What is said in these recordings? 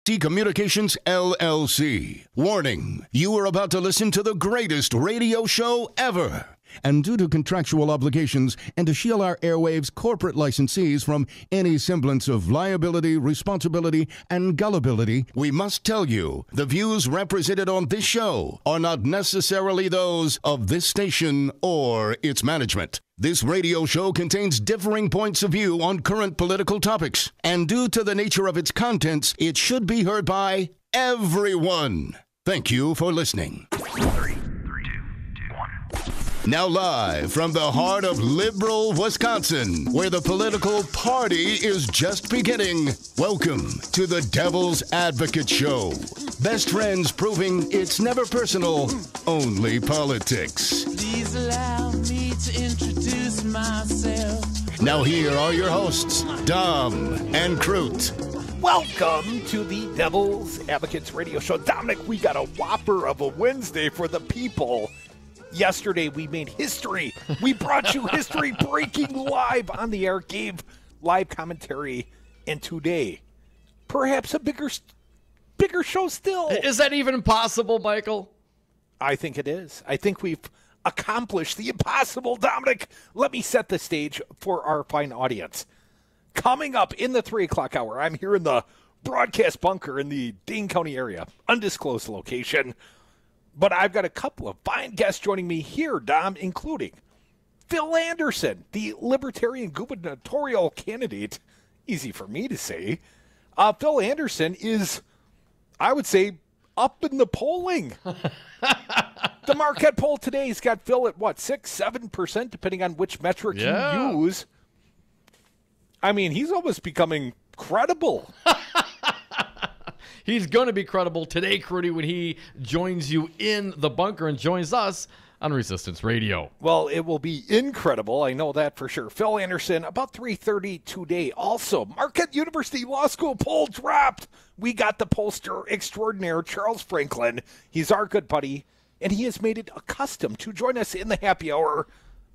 HD Communications, LLC. Warning, you are about to listen to the greatest radio show ever. And due to contractual obligations and to shield our airwaves corporate licensees from any semblance of liability, responsibility, and gullibility, we must tell you the views represented on this show are not necessarily those of this station or its management. This radio show contains differing points of view on current political topics, and due to the nature of its contents, it should be heard by everyone. Thank you for listening. Now live from the heart of liberal Wisconsin, where the political party is just beginning, welcome to the Devil's Advocate Show. Best friends proving it's never personal, only politics. Please allow me to introduce myself. Now here are your hosts, Dom and Crute. Welcome to the Devil's Advocates Radio Show. Dominic, we got a whopper of a Wednesday for the people. Yesterday, we made history. We brought you history breaking live on the air, gave live commentary, and today, perhaps a bigger show still. Is that even possible, Michael? I think it is. I think we've accomplished the impossible. Dominic, let me set the stage for our fine audience. Coming up in the 3 o'clock hour, I'm here in the broadcast bunker in the Dane County area, undisclosed location. But I've got a couple of fine guests joining me here, Dom, including Phil Anderson, the Libertarian gubernatorial candidate. Easy for me to say. Phil Anderson is, I would say, up in the polling. The Marquette poll today's got Phil at, 6-7%, depending on which metric you use. I mean, he's almost becoming credible. He's going to be credible today, Crudy, when he joins you in the bunker and joins us on Resistance Radio. Well, it will be incredible. I know that for sure. Phil Anderson, about 3:30 today. Also, Marquette University Law School poll dropped. We got the pollster extraordinaire, Charles Franklin. He's our good buddy, and he has made it a custom to join us in the happy hour.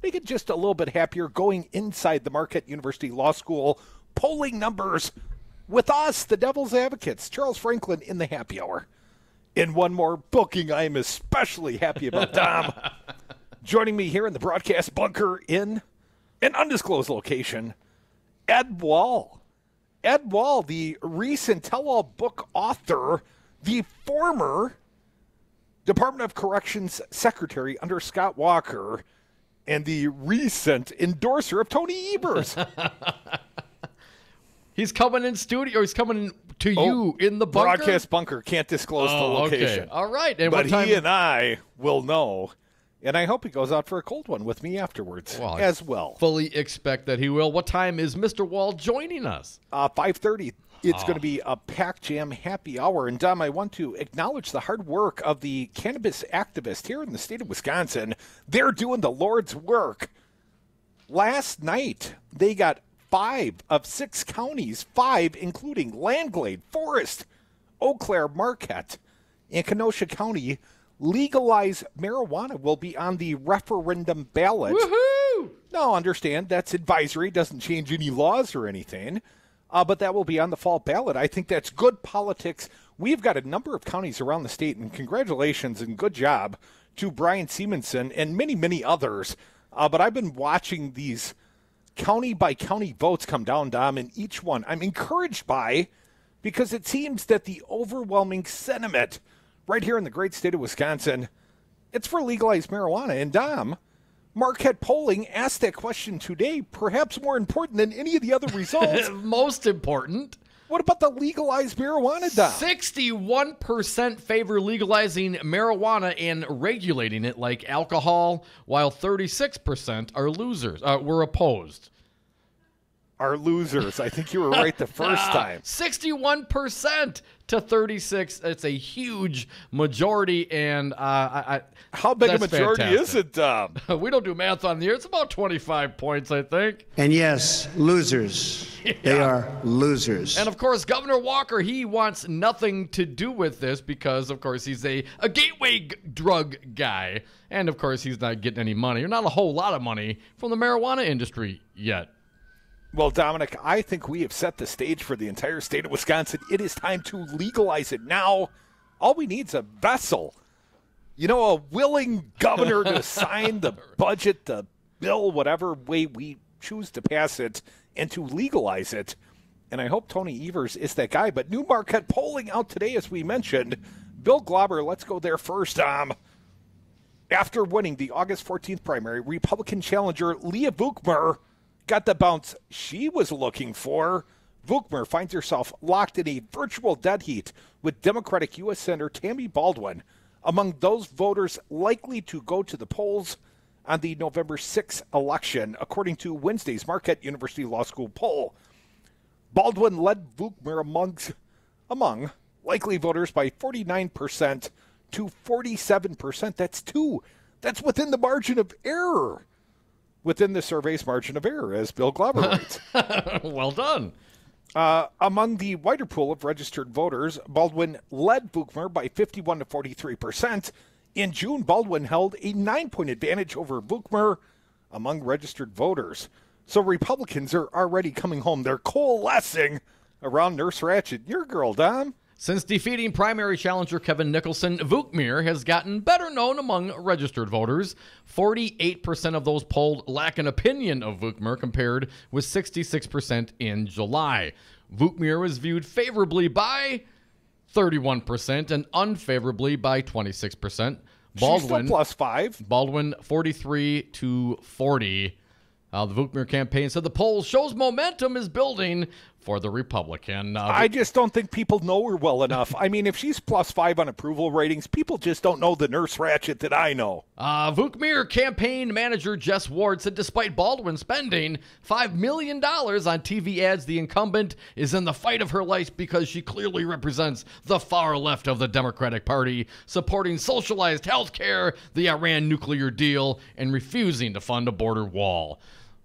Make it just a little bit happier going inside the Marquette University Law School polling numbers with us, the Devil's Advocates, Charles Franklin in the happy hour. In one more booking I am especially happy about, Dom. Joining me here in the broadcast bunker in an undisclosed location, Ed Wall. Ed Wall, the recent tell-all book author, the former Department of Corrections Secretary under Scott Walker, and the recent endorser of Tony Evers. He's coming in studio. He's coming to you in the bunker. Broadcast bunker. Can't disclose the location. Okay. All right. And but he and I will know. And I hope he goes out for a cold one with me afterwards as well. Fully expect that he will. What time is Mr. Wall joining us? 5:30. It's going to be a pack jam happy hour. And, Dom, I want to acknowledge the hard work of the cannabis activists here in the state of Wisconsin. They're doing the Lord's work. Last night, they got 5 of 6 counties, 5 including Langlade, Forest, Eau Claire, Marquette, and Kenosha County, legalize marijuana will be on the referendum ballot. Woohoo! Now, understand, that's advisory, doesn't change any laws or anything, but that will be on the fall ballot. I think that's good politics. We've got a number of counties around the state, and congratulations and good job to Brian Simonson and many, many others. But I've been watching these county-by-county votes come down, Dom, and each one I'm encouraged by, because it seems that the overwhelming sentiment right here in the great state of Wisconsin, it's for legalized marijuana. And, Dom, Marquette polling asked that question today, perhaps more important than any of the other results. Most important. What about the legalized marijuana, Dom? 61% favor legalizing marijuana and regulating it like alcohol, while 36% are losers. Were opposed. Are losers. I think you were right the first time. 61% to 36. It's a huge majority, and how big a majority is it, Dom? We don't do math on the air. It's about 25 points, I think. And yes, losers. Yeah. They are losers. And, of course, Governor Walker, he wants nothing to do with this because, of course, he's a gateway drug guy. And, of course, he's not getting any money, or not a whole lot of money, from the marijuana industry yet. Well, Dominic, I think we have set the stage for the entire state of Wisconsin. It is time to legalize it now. All we need is a vessel. A willing governor to sign the budget, the bill, whatever way we choose to pass it, and to legalize it. And I hope Tony Evers is that guy. But new Marquette polling out today, as we mentioned. Bill Glauber, let's go there first. After winning the August 14th primary, Republican challenger Leah Vukmir got the bounce she was looking for. Vukmir finds herself locked in a virtual dead heat with Democratic U.S. Senator Tammy Baldwin among those voters likely to go to the polls on the November 6th election, according to Wednesday's Marquette University Law School poll. Baldwin led Vukmir among likely voters by 49% to 47%. That's two. That's within the margin of error. Within the survey's margin of error, as Bill Glauber writes. Well done. Among the wider pool of registered voters, Baldwin led Vukmir by 51 to 43%. In June, Baldwin held a 9-point advantage over Vukmir among registered voters. So Republicans are already coming home. They're coalescing around Nurse Ratched. Your girl, Dom. Since defeating primary challenger Kevin Nicholson, Vukmir has gotten better known among registered voters. 48% of those polled lack an opinion of Vukmir, compared with 66% in July. Vukmir was viewed favorably by 31% and unfavorably by 26%. She's still plus 5. Baldwin 43 to 40. The Vukmir campaign said the poll shows momentum is building for the Republican. I just don't think people know her well enough. I mean, if she's plus 5 on approval ratings, people just don't know the Nurse Ratched that I know. Vukmir campaign manager Jess Ward said despite Baldwin spending $5 million on TV ads, the incumbent is in the fight of her life because she clearly represents the far left of the Democratic Party, supporting socialized health care, the Iran nuclear deal, and refusing to fund a border wall.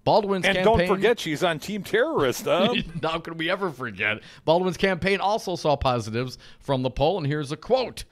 Baldwin's and campaign, don't forget she's on Team Terrorist. How could we ever forget? Baldwin's campaign also saw positives from the poll, and here's a quote.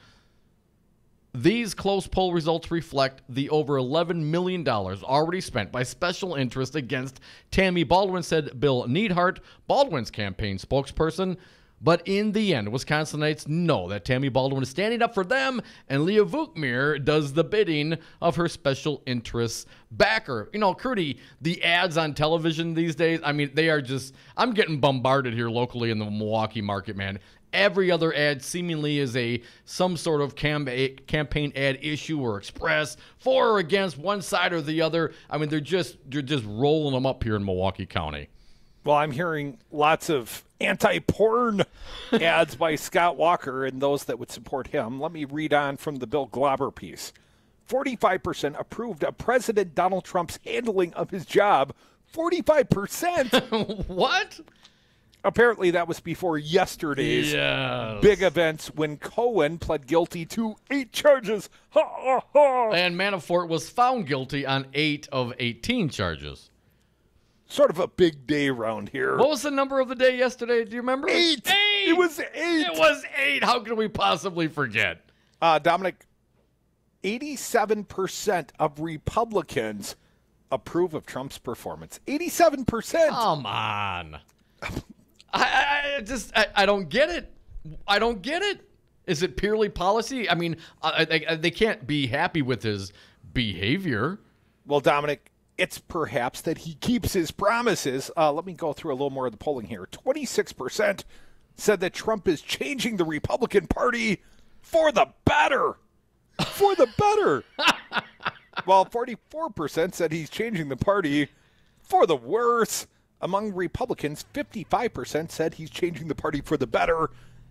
These close poll results reflect the over $11 million already spent by special interests against Tammy Baldwin, said Bill Neidhart, Baldwin's campaign spokesperson. But in the end, Wisconsinites know that Tammy Baldwin is standing up for them, and Leah Vukmir does the bidding of her special interests backer. Crudy, the ads on television these days, I mean, they are just, I'm getting bombarded here locally in the Milwaukee market, man. Every other ad seemingly is some sort of campaign ad issue or express for or against one side or the other. I mean, they're just rolling them up here in Milwaukee County. Well, I'm hearing lots of anti-porn ads by Scott Walker and those that would support him. Let me read on from the Bill Glauber piece. 45% approved of President Donald Trump's handling of his job. 45%? What? Apparently that was before yesterday's big events when Cohen pled guilty to 8 charges. And Manafort was found guilty on 8 of 18 charges. Sort of a big day around here. What was the number of the day yesterday? Do you remember? 8. 8. It was 8. It was 8. How could we possibly forget? Dominic, 87% of Republicans approve of Trump's performance. 87%. Come on. I don't get it. I don't get it. Is it purely policy? I mean, they can't be happy with his behavior. Well, Dominic, it's perhaps that he keeps his promises. Let me go through a little more of the polling here. 26% said that Trump is changing the Republican Party for the better. For the better. While 44% said he's changing the party for the worse. Among Republicans, 55% said he's changing the party for the better,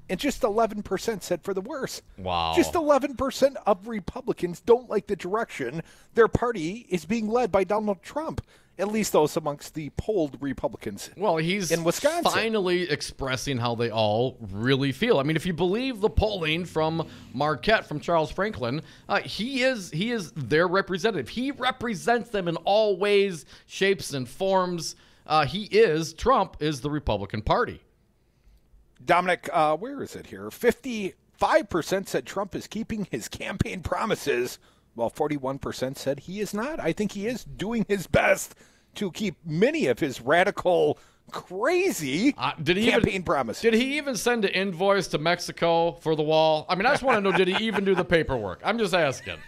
and just 11% said for the worse. Wow. Just 11% of Republicans don't like the direction their party is being led by Donald Trump, at least those amongst the polled Republicans. Well, he's in Wisconsin finally expressing how they all really feel. I mean, if you believe the polling from Marquette, from Charles Franklin, he is their representative. He represents them in all ways, shapes, and forms. Trump is the Republican Party. Dominic, where is it here? 55% said Trump is keeping his campaign promises, while 41% said he is not. I think he is doing his best to keep many of his radical crazy campaign promise. Did he even send an invoice to Mexico for the wall? I mean, I just want to know, did he even do the paperwork? I'm just asking.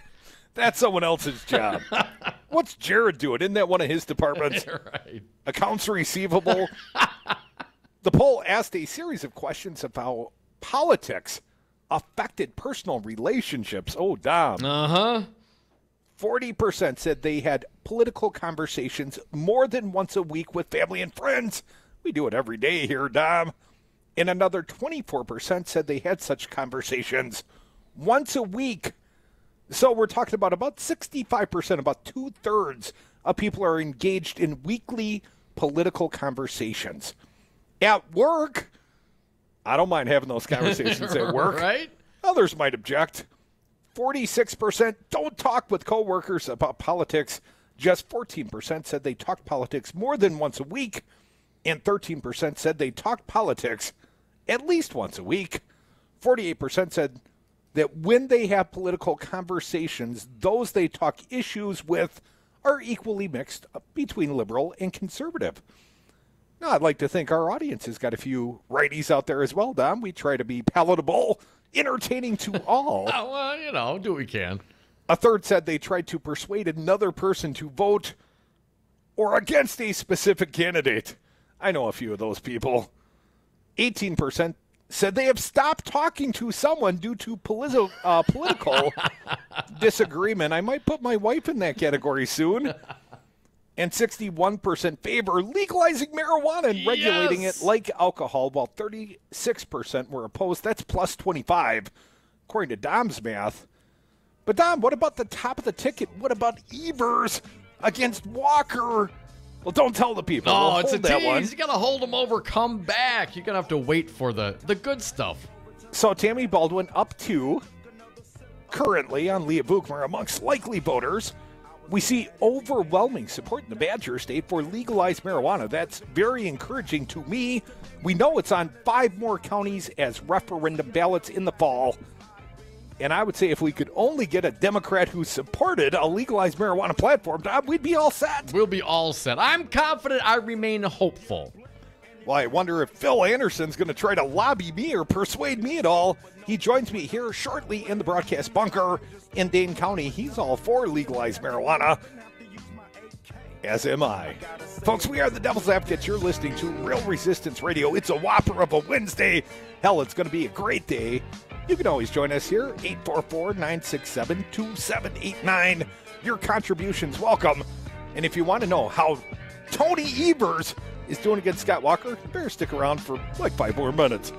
That's someone else's job. What's Jared doing? Isn't that one of his departments? Right. Accounts receivable. The poll asked a series of questions about politics affected personal relationships. Oh, Dom. 40% said they had political conversations more than once a week with family and friends. We do it every day here, Dom. And another 24% said they had such conversations once a week. So we're talking about 65%, about 2/3 of people are engaged in weekly political conversations. At work, I don't mind having those conversations at work. Right? Others might object. 46% don't talk with coworkers about politics. Just 14% said they talk politics more than once a week. And 13% said they talk politics at least once a week. 48% said that when they have political conversations, those they talk issues with are equally mixed between liberal and conservative. Now, I'd like to think our audience has got a few righties out there as well, Dom. We try to be palatable, entertaining to all. Well, do what we can. A third said they tried to persuade another person to vote or against a specific candidate. I know a few of those people. 18% said they have stopped talking to someone due to political disagreement. I might put my wife in that category soon. And 61% favor legalizing marijuana and regulating it like alcohol, while 36% were opposed. That's plus 25, according to Dom's math. But, Dom, what about the top of the ticket? What about Evers against Walker? Well, don't tell the people. No, we'll it's a that tease. one. You got to hold them over, come back. You're going to have to wait for the good stuff. So Tammy Baldwin up 2 currently on Leah Vukmar amongst likely voters. We see overwhelming support in the Badger State for legalized marijuana. That's very encouraging to me. We know it's on 5 more counties as referendum ballots in the fall. And I would say if we could only get a Democrat who supported a legalized marijuana platform, we'd be all set. We'll be all set. I'm confident. I remain hopeful. Well, I wonder if Phil Anderson's going to try to lobby me or persuade me at all. He joins me here shortly in the broadcast bunker in Dane County. He's all for legalized marijuana, as am I. Folks, we are the Devil's Advocates. You're listening to Real Resistance Radio. It's a whopper of a Wednesday. Hell, it's going to be a great day. You can always join us here, 844-967-2789. Your contributions welcome. And if you want to know how Tony Evers is doing against Scott Walker, you better stick around for like 5 more minutes.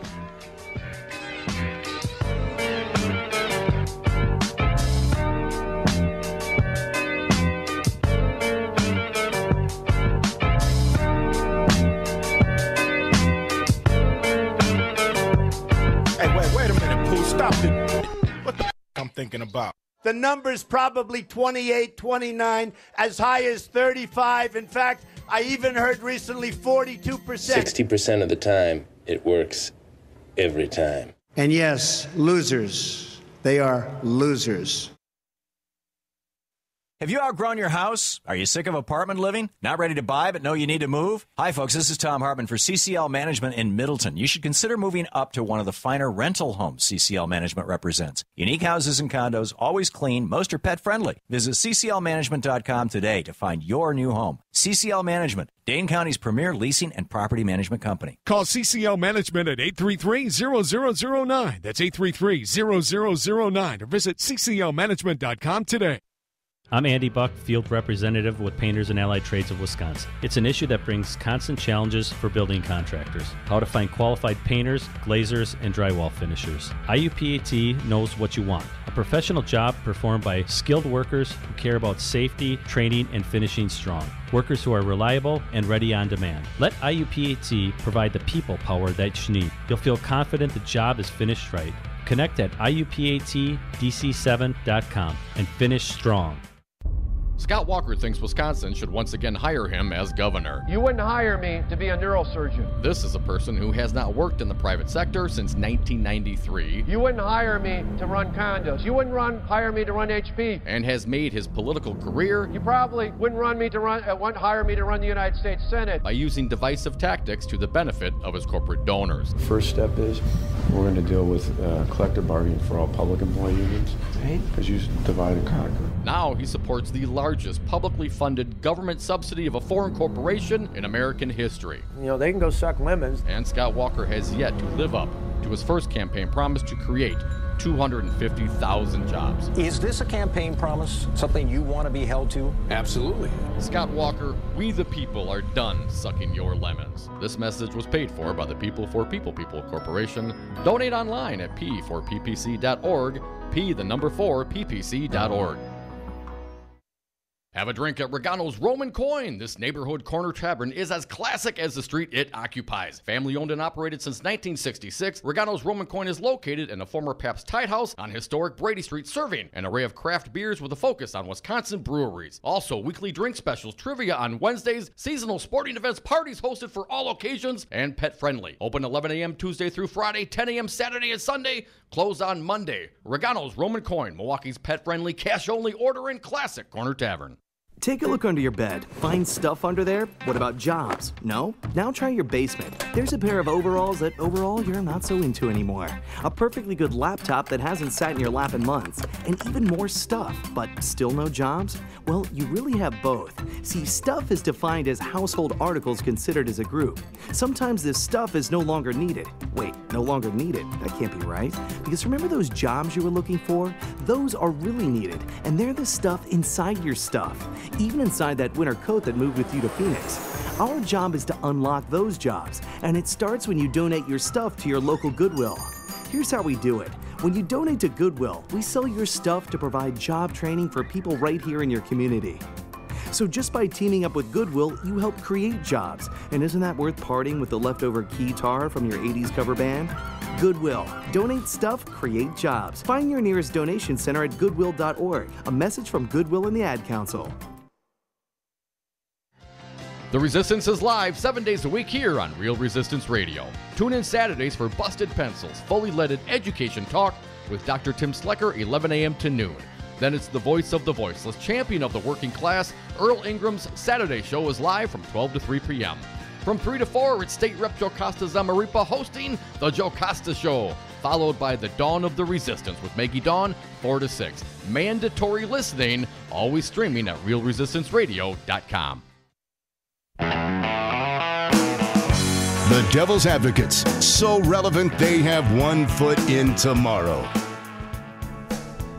Wait a minute, Pooh, stop it. What the I'm thinking about? The number's probably 28, 29, as high as 35. In fact, I even heard recently 42%. 60% of the time, it works every time. And yes, losers. They are losers. Have you outgrown your house? Are you sick of apartment living? Not ready to buy but know you need to move? Hi folks, this is Tom Hartman for CCL Management in Middleton. You should consider moving up to one of the finer rental homes CCL Management represents. Unique houses and condos, always clean, most are pet friendly. Visit cclmanagement.com today to find your new home. CCL Management, Dane County's premier leasing and property management company. Call CCL Management at 833-0009. That's 833-0009 or visit cclmanagement.com today. I'm Andy Buck, Field Representative with Painters and Allied Trades of Wisconsin. It's an issue that brings constant challenges for building contractors. How to find qualified painters, glazers, and drywall finishers. IUPAT knows what you want. A professional job performed by skilled workers who care about safety, training, and finishing strong. Workers who are reliable and ready on demand. Let IUPAT provide the people power that you need. You'll feel confident the job is finished right. Connect at IUPATDC7.com and finish strong. Scott Walker thinks Wisconsin should once again hire him as governor. You wouldn't hire me to be a neurosurgeon. This is a person who has not worked in the private sector since 1993. You wouldn't hire me to run condos. You wouldn't hire me to run HP. And has made his political career. You probably wouldn't hire me to run the United States Senate. By using divisive tactics to the benefit of his corporate donors. First step is we're going to deal with collective bargaining for all public employee unions. Because you divide and conquer. Now he supports the largest publicly funded government subsidy of a foreign corporation in American history. You know, they can go suck lemons. And Scott Walker has yet to live up to his first campaign promise to create 250,000 jobs. Is this a campaign promise, something you want to be held to? Absolutely. Scott Walker, we the people are done sucking your lemons. This message was paid for by the People for People Corporation. Donate online at p4ppc.org, p4ppc.org. Have a drink at Regano's Roman Coin. This neighborhood corner tavern is as classic as the street it occupies. Family owned and operated since 1966, Regano's Roman Coin is located in a former Pabst Tide House on historic Brady Street, serving an array of craft beers with a focus on Wisconsin breweries. Also, weekly drink specials, trivia on Wednesdays, seasonal sporting events, parties hosted for all occasions, and pet friendly. Open 11 a.m. Tuesday through Friday, 10 a.m. Saturday and Sunday. Closed on Monday. Regano's Roman Coin, Milwaukee's pet friendly, cash only order and classic corner tavern. Take a look under your bed. Find stuff under there? What about jobs? No? Now try your basement. There's a pair of overalls that overall you're not so into anymore. A perfectly good laptop that hasn't sat in your lap in months. And even more stuff, but still no jobs? Well, you really have both. See, stuff is defined as household articles considered as a group. Sometimes this stuff is no longer needed. Wait, no longer needed? That can't be right. Because remember those jobs you were looking for? Those are really needed, and they're the stuff inside your stuff. Even inside that winter coat that moved with you to Phoenix. Our job is to unlock those jobs, and it starts when you donate your stuff to your local Goodwill. Here's how we do it. When you donate to Goodwill, we sell your stuff to provide job training for people right here in your community. So just by teaming up with Goodwill, you help create jobs. And isn't that worth parting with the leftover keytar from your 80s cover band? Goodwill. Donate stuff, create jobs. Find your nearest donation center at goodwill.org. A message from Goodwill and the Ad Council. The Resistance is live 7 days a week here on Real Resistance Radio. Tune in Saturdays for Busted Pencils, fully leaded education talk with Dr. Tim Slecker, 11 a.m. to noon. Then it's the voice of the voiceless, champion of the working class, Earl Ingram's Saturday show is live from 12 to 3 p.m. From 3 to 4, it's State Rep Joe Costa Zamaripa hosting The Joe Costa Show, followed by The Dawn of the Resistance with Maggie Dawn, 4 to 6. Mandatory listening, always streaming at realresistanceradio.com. The Devil's Advocates, so relevant they have 1 foot in tomorrow.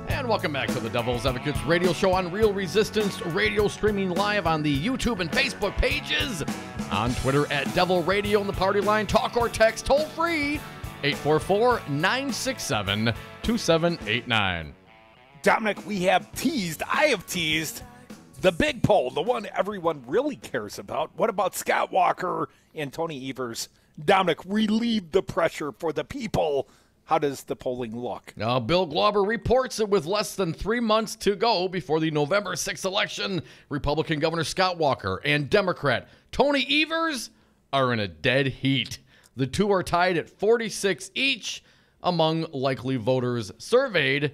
And welcome back to the Devil's Advocates radio show on Real Resistance Radio, streaming live on the YouTube and Facebook pages, on Twitter at Devil Radio, on the party line, talk or text toll free, 844-967-2789. Dominic, I have teased the big poll, the one everyone really cares about. What about Scott Walker and Tony Evers? Dominic, relieve the pressure for the people. How does the polling look? Now, Bill Glauber reports that with less than 3 months to go before the November 6th election, Republican Governor Scott Walker and Democrat Tony Evers are in a dead heat. The two are tied at 46 each among likely voters surveyed.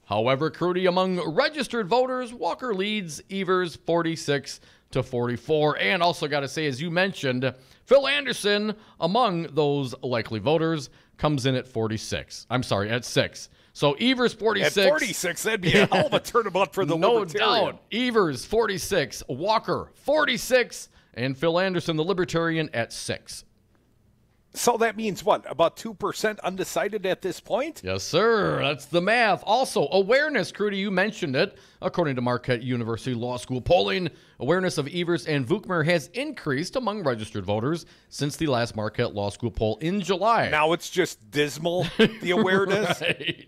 However, Crudy, among registered voters, Walker leads Evers 46 to 44. And also got to say, as you mentioned, Phil Anderson, among those likely voters, comes in at 46. I'm sorry, at 6. So Evers 46. At 46, that'd be a hell of a turnabout for the Libertarian. No doubt. Evers 46, Walker 46, and Phil Anderson, the Libertarian, at 6. So that means what? About 2% undecided at this point? Yes, sir. That's the math. Also, awareness, Crudy, you mentioned it. According to Marquette University Law School polling, awareness of Evers and Vukmir has increased among registered voters since the last Marquette Law School poll in July. Now it's just dismal, the awareness. Right.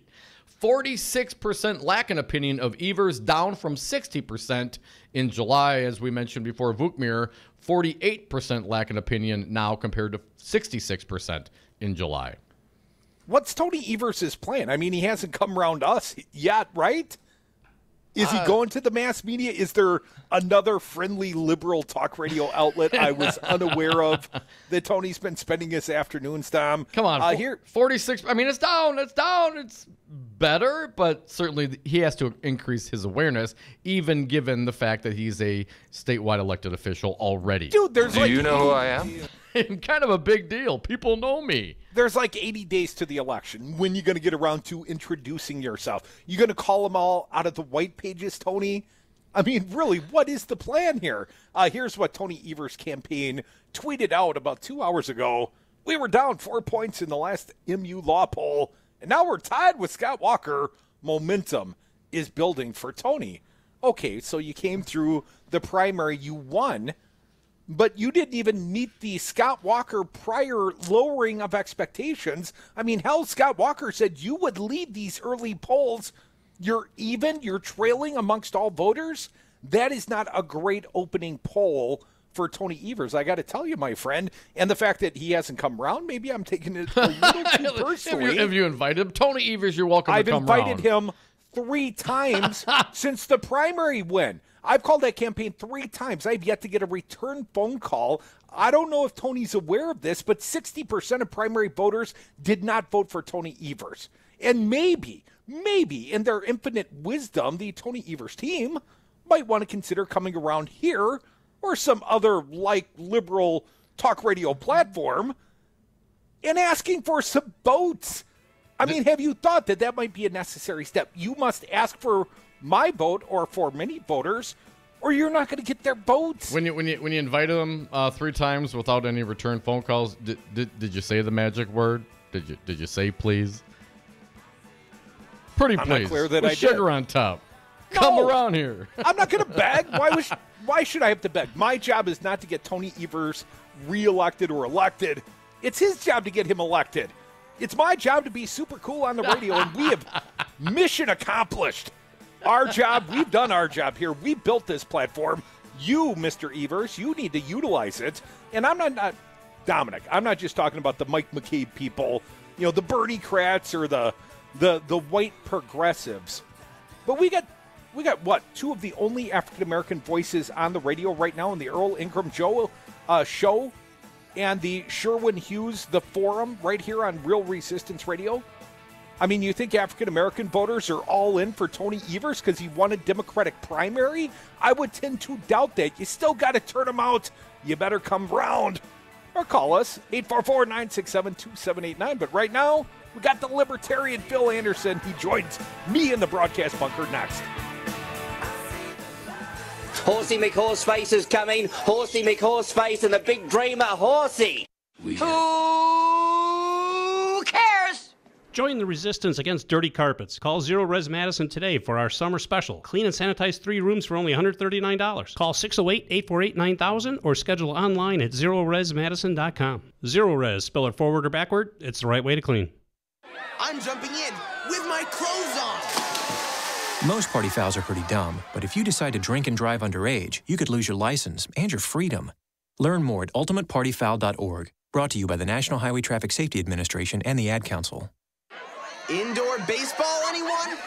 46% lack an opinion of Evers, down from 60% in July. As we mentioned before, Vukmir, 48% lack an opinion now compared to 66% in July. What's Tony Evers' plan? I mean, he hasn't come around us yet, right? Is he going to the mass media? Is there another friendly liberal talk radio outlet I was unaware of that Tony's been spending his afternoons, Tom? Come on, here 46. I mean, it's down. It's better, but certainly he has to increase his awareness, even given the fact that he's a statewide elected official already. Dude, Do you know who I am? Kind of a big deal. People know me. There's like 80 days to the election. When are you going to get around to introducing yourself? You going to call them all out of the white pages, Tony? I mean, really, what is the plan here? Here's what Tony Evers' campaign tweeted out about 2 hours ago. We were down 4 points in the last MU law poll, and now we're tied with Scott Walker. Momentum is building for Tony. Okay, so you came through the primary, you won, but you didn't even meet the Scott Walker prior lowering of expectations. I mean, hell, Scott Walker said you would lead these early polls. You're trailing amongst all voters. That is not a great opening poll for Tony Evers, I got to tell you, my friend. And the fact that he hasn't come around, maybe I'm taking it a little too personally. If you invited him, Tony Evers, you're welcome to come I've invited him 3 times since the primary win. I've called that campaign 3 times. I've yet to get a return phone call. I don't know if Tony's aware of this, but 60% of primary voters did not vote for Tony Evers. And maybe, in their infinite wisdom, the Tony Evers team might want to consider coming around here or some other like liberal talk radio platform and asking for some votes. I mean, have you thought that might be a necessary step? You must ask for my vote or for many voters, or you're not going to get their votes. When you invited them 3 times without any return phone calls, did you say the magic word? Did you say please? Pretty I'm please. not clear that with I sugar did. on top. No. Come around here. I'm not going to beg. Why should I have to beg? My job is not to get Tony Evers reelected or elected. It's his job to get him elected. It's my job to be super cool on the radio, and we have mission accomplished. Our job, we've done our job here. We built this platform. You, Mr. Evers, you need to utilize it. And I'm not Dominic, I'm not just talking about the Mike McCabe people, the Bernie Kratz or the white progressives. But we got what, 2 of the only African-American voices on the radio right now in the Earl Ingram Show and the Sherwin Hughes, The Forum, right here on Real Resistance Radio. I mean, you think African-American voters are all in for Tony Evers because he won a Democratic primary? I would tend to doubt that. You still got to turn them out. You better come round. Or call us, 844-967-2789. But right now, we got the Libertarian Phil Anderson. He joins me in the broadcast bunker next. Horsey McHorseface is coming. Horsey McHorseface and the big dreamer, Horsey. Who cares? Join the resistance against dirty carpets. Call Zero Res Madison today for our summer special. Clean and sanitize 3 rooms for only $139. Call 608-848-9000 or schedule online at ZeroResMadison.com. Zero Res, spell it forward or backward, it's the right way to clean. I'm jumping in with my clothes on. Most party fouls are pretty dumb, but if you decide to drink and drive underage, you could lose your license and your freedom. Learn more at ultimatepartyfoul.org. Brought to you by the National Highway Traffic Safety Administration and the Ad Council. Indoor baseball, anyone?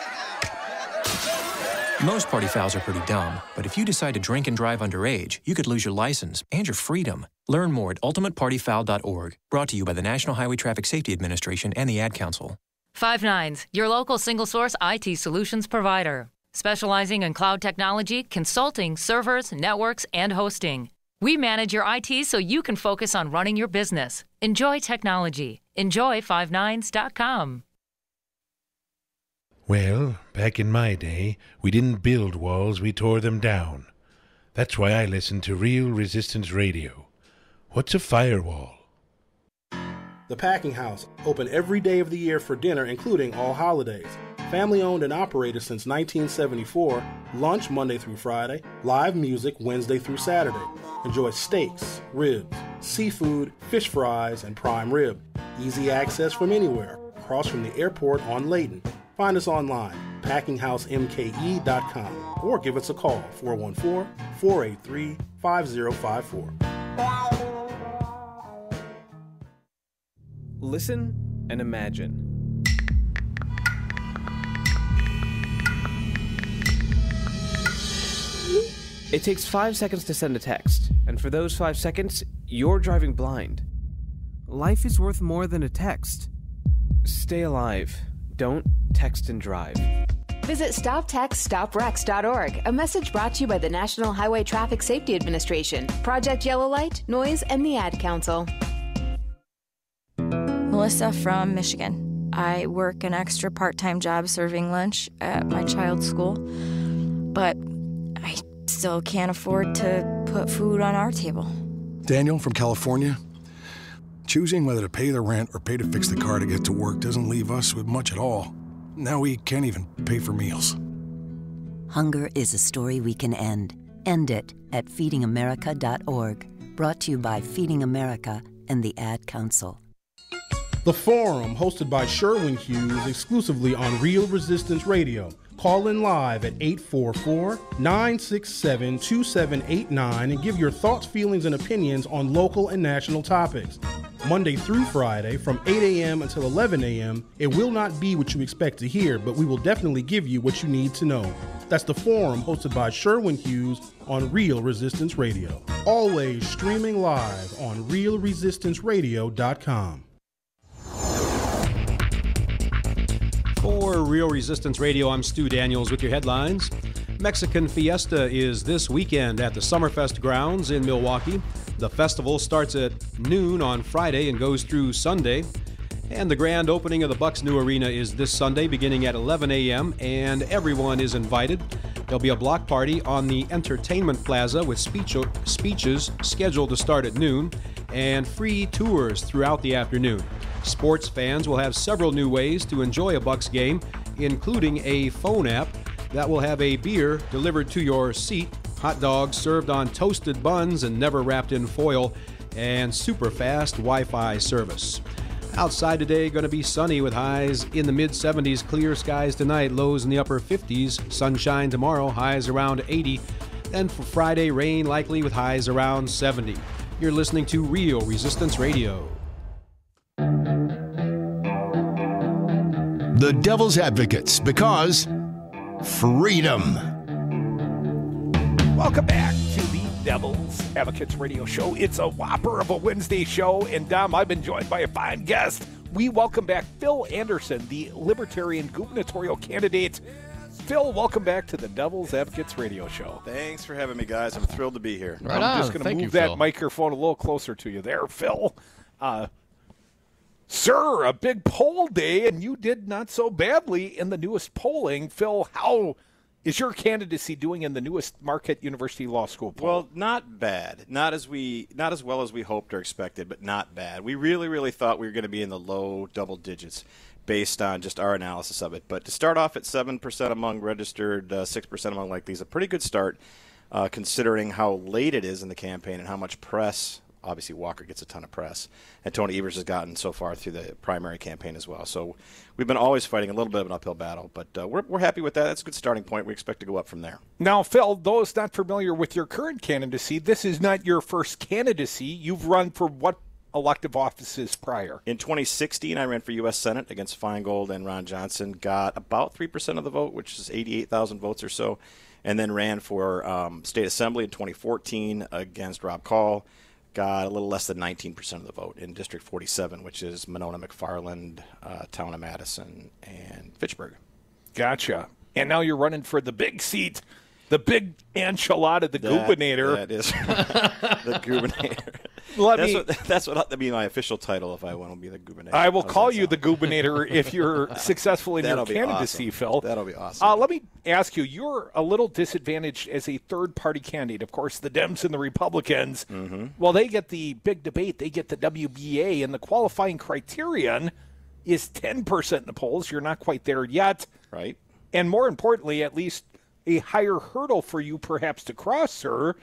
Most party fouls are pretty dumb, but if you decide to drink and drive underage, you could lose your license and your freedom. Learn more at ultimatepartyfoul.org. Brought to you by the National Highway Traffic Safety Administration and the Ad Council. 5 your local single-source IT solutions provider, specializing in cloud technology, consulting, servers, networks, and hosting. We manage your IT so you can focus on running your business. Enjoy technology. Enjoy 59s.com. Well, back in my day, we didn't build walls, we tore them down. That's why I listen to Real Resistance Radio. What's a firewall? The Packing House, open every day of the year for dinner, including all holidays. Family owned and operated since 1974, lunch Monday through Friday, live music Wednesday through Saturday. Enjoy steaks, ribs, seafood, fish fries, and prime rib. Easy access from anywhere, across from the airport on Layton. Find us online, packinghousemke.com, or give us a call, 414-483-5054. Listen and imagine. It takes 5 seconds to send a text, and for those 5 seconds, you're driving blind. Life is worth more than a text. Stay alive. Don't text and drive. Visit StopTextStopWrecks.org, a message brought to you by the National Highway Traffic Safety Administration, Project Yellow Light, Noise, and the Ad Council. Melissa from Michigan. I work an extra part-time job serving lunch at my child's school, but I still can't afford to put food on our table. Daniel from California. Choosing whether to pay the rent or pay to fix the car to get to work doesn't leave us with much at all. Now we can't even pay for meals. Hunger is a story we can end. End it at feedingamerica.org. Brought to you by Feeding America and the Ad Council. The Forum, hosted by Sherwin Hughes, exclusively on Real Resistance Radio. Call in live at 844-967-2789 and give your thoughts, feelings, and opinions on local and national topics. Monday through Friday from 8 a.m. until 11 a.m. It will not be what you expect to hear, but we will definitely give you what you need to know. That's The Forum, hosted by Sherwin Hughes on Real Resistance Radio. Always streaming live on realresistanceradio.com. For Real Resistance Radio, I'm Stu Daniels with your headlines. Mexican Fiesta is this weekend at the Summerfest grounds in Milwaukee. The festival starts at noon on Friday and goes through Sunday. And the grand opening of the Bucks' new arena is this Sunday beginning at 11 a.m. and everyone is invited. There'll be a block party on the Entertainment Plaza with speeches scheduled to start at noon and free tours throughout the afternoon. Sports fans will have several new ways to enjoy a Bucks game, including a phone app that will have a beer delivered to your seat, hot dogs served on toasted buns and never wrapped in foil, and super fast Wi-Fi service. Outside today, going to be sunny with highs in the mid-70s, clear skies tonight, lows in the upper 50s, sunshine tomorrow, highs around 80. Then for Friday, rain likely with highs around 70. You're listening to Real Resistance Radio. The Devil's Advocates, because freedom. Welcome back to the Devil's Advocates Radio Show. It's a whopper of a Wednesday show, and Dom, I've been joined by a fine guest. We welcome back Phil Anderson, the Libertarian gubernatorial candidate. Phil, welcome back to the Devil's Advocates Radio Show. Thanks for having me, guys. I'm thrilled to be here. Right I'm just going to move that microphone a little closer to you there, Phil. Sir, a big poll day, and you did not so badly in the newest polling. Phil, how is your candidacy doing in the newest Marquette University Law School poll? Well, not bad. Not as well as we hoped or expected, but not bad. We really thought we were going to be in the low double digits based on just our analysis of it. But to start off at 7% among registered, 6% among likely is a pretty good start, considering how late it is in the campaign and how much press. Obviously, Walker gets a ton of press, and Tony Evers has gotten so far through the primary campaign as well. So we've been always fighting a little bit of an uphill battle, but we're happy with that. That's a good starting point. We expect to go up from there. Now, Phil, those not familiar with your current candidacy, this is not your first candidacy. You've run for what elective offices prior? In 2016, I ran for U.S. Senate against Feingold and Ron Johnson, got about 3% of the vote, which is 88,000 votes or so, and then ran for State Assembly in 2014 against Rob Call. Got a little less than 19% of the vote in District 47, which is Monona, McFarland, Town of Madison, and Fitchburg. Gotcha. And now you're running for the big seat, the big enchilada, the gubernator. That is the gubernator. That's what ought to be my official title if I want to be the gubernator. I will call you the gubernator if you're successful in your candidacy, awesome. Phil. That'll be awesome. Let me ask you, you're a little disadvantaged as a third-party candidate. Of course, the Dems and the Republicans, well, they get the big debate. They get the WBA, and the qualifying criterion is 10% in the polls. You're not quite there yet. Right. And more importantly, at least a higher hurdle for you perhaps to cross, sir,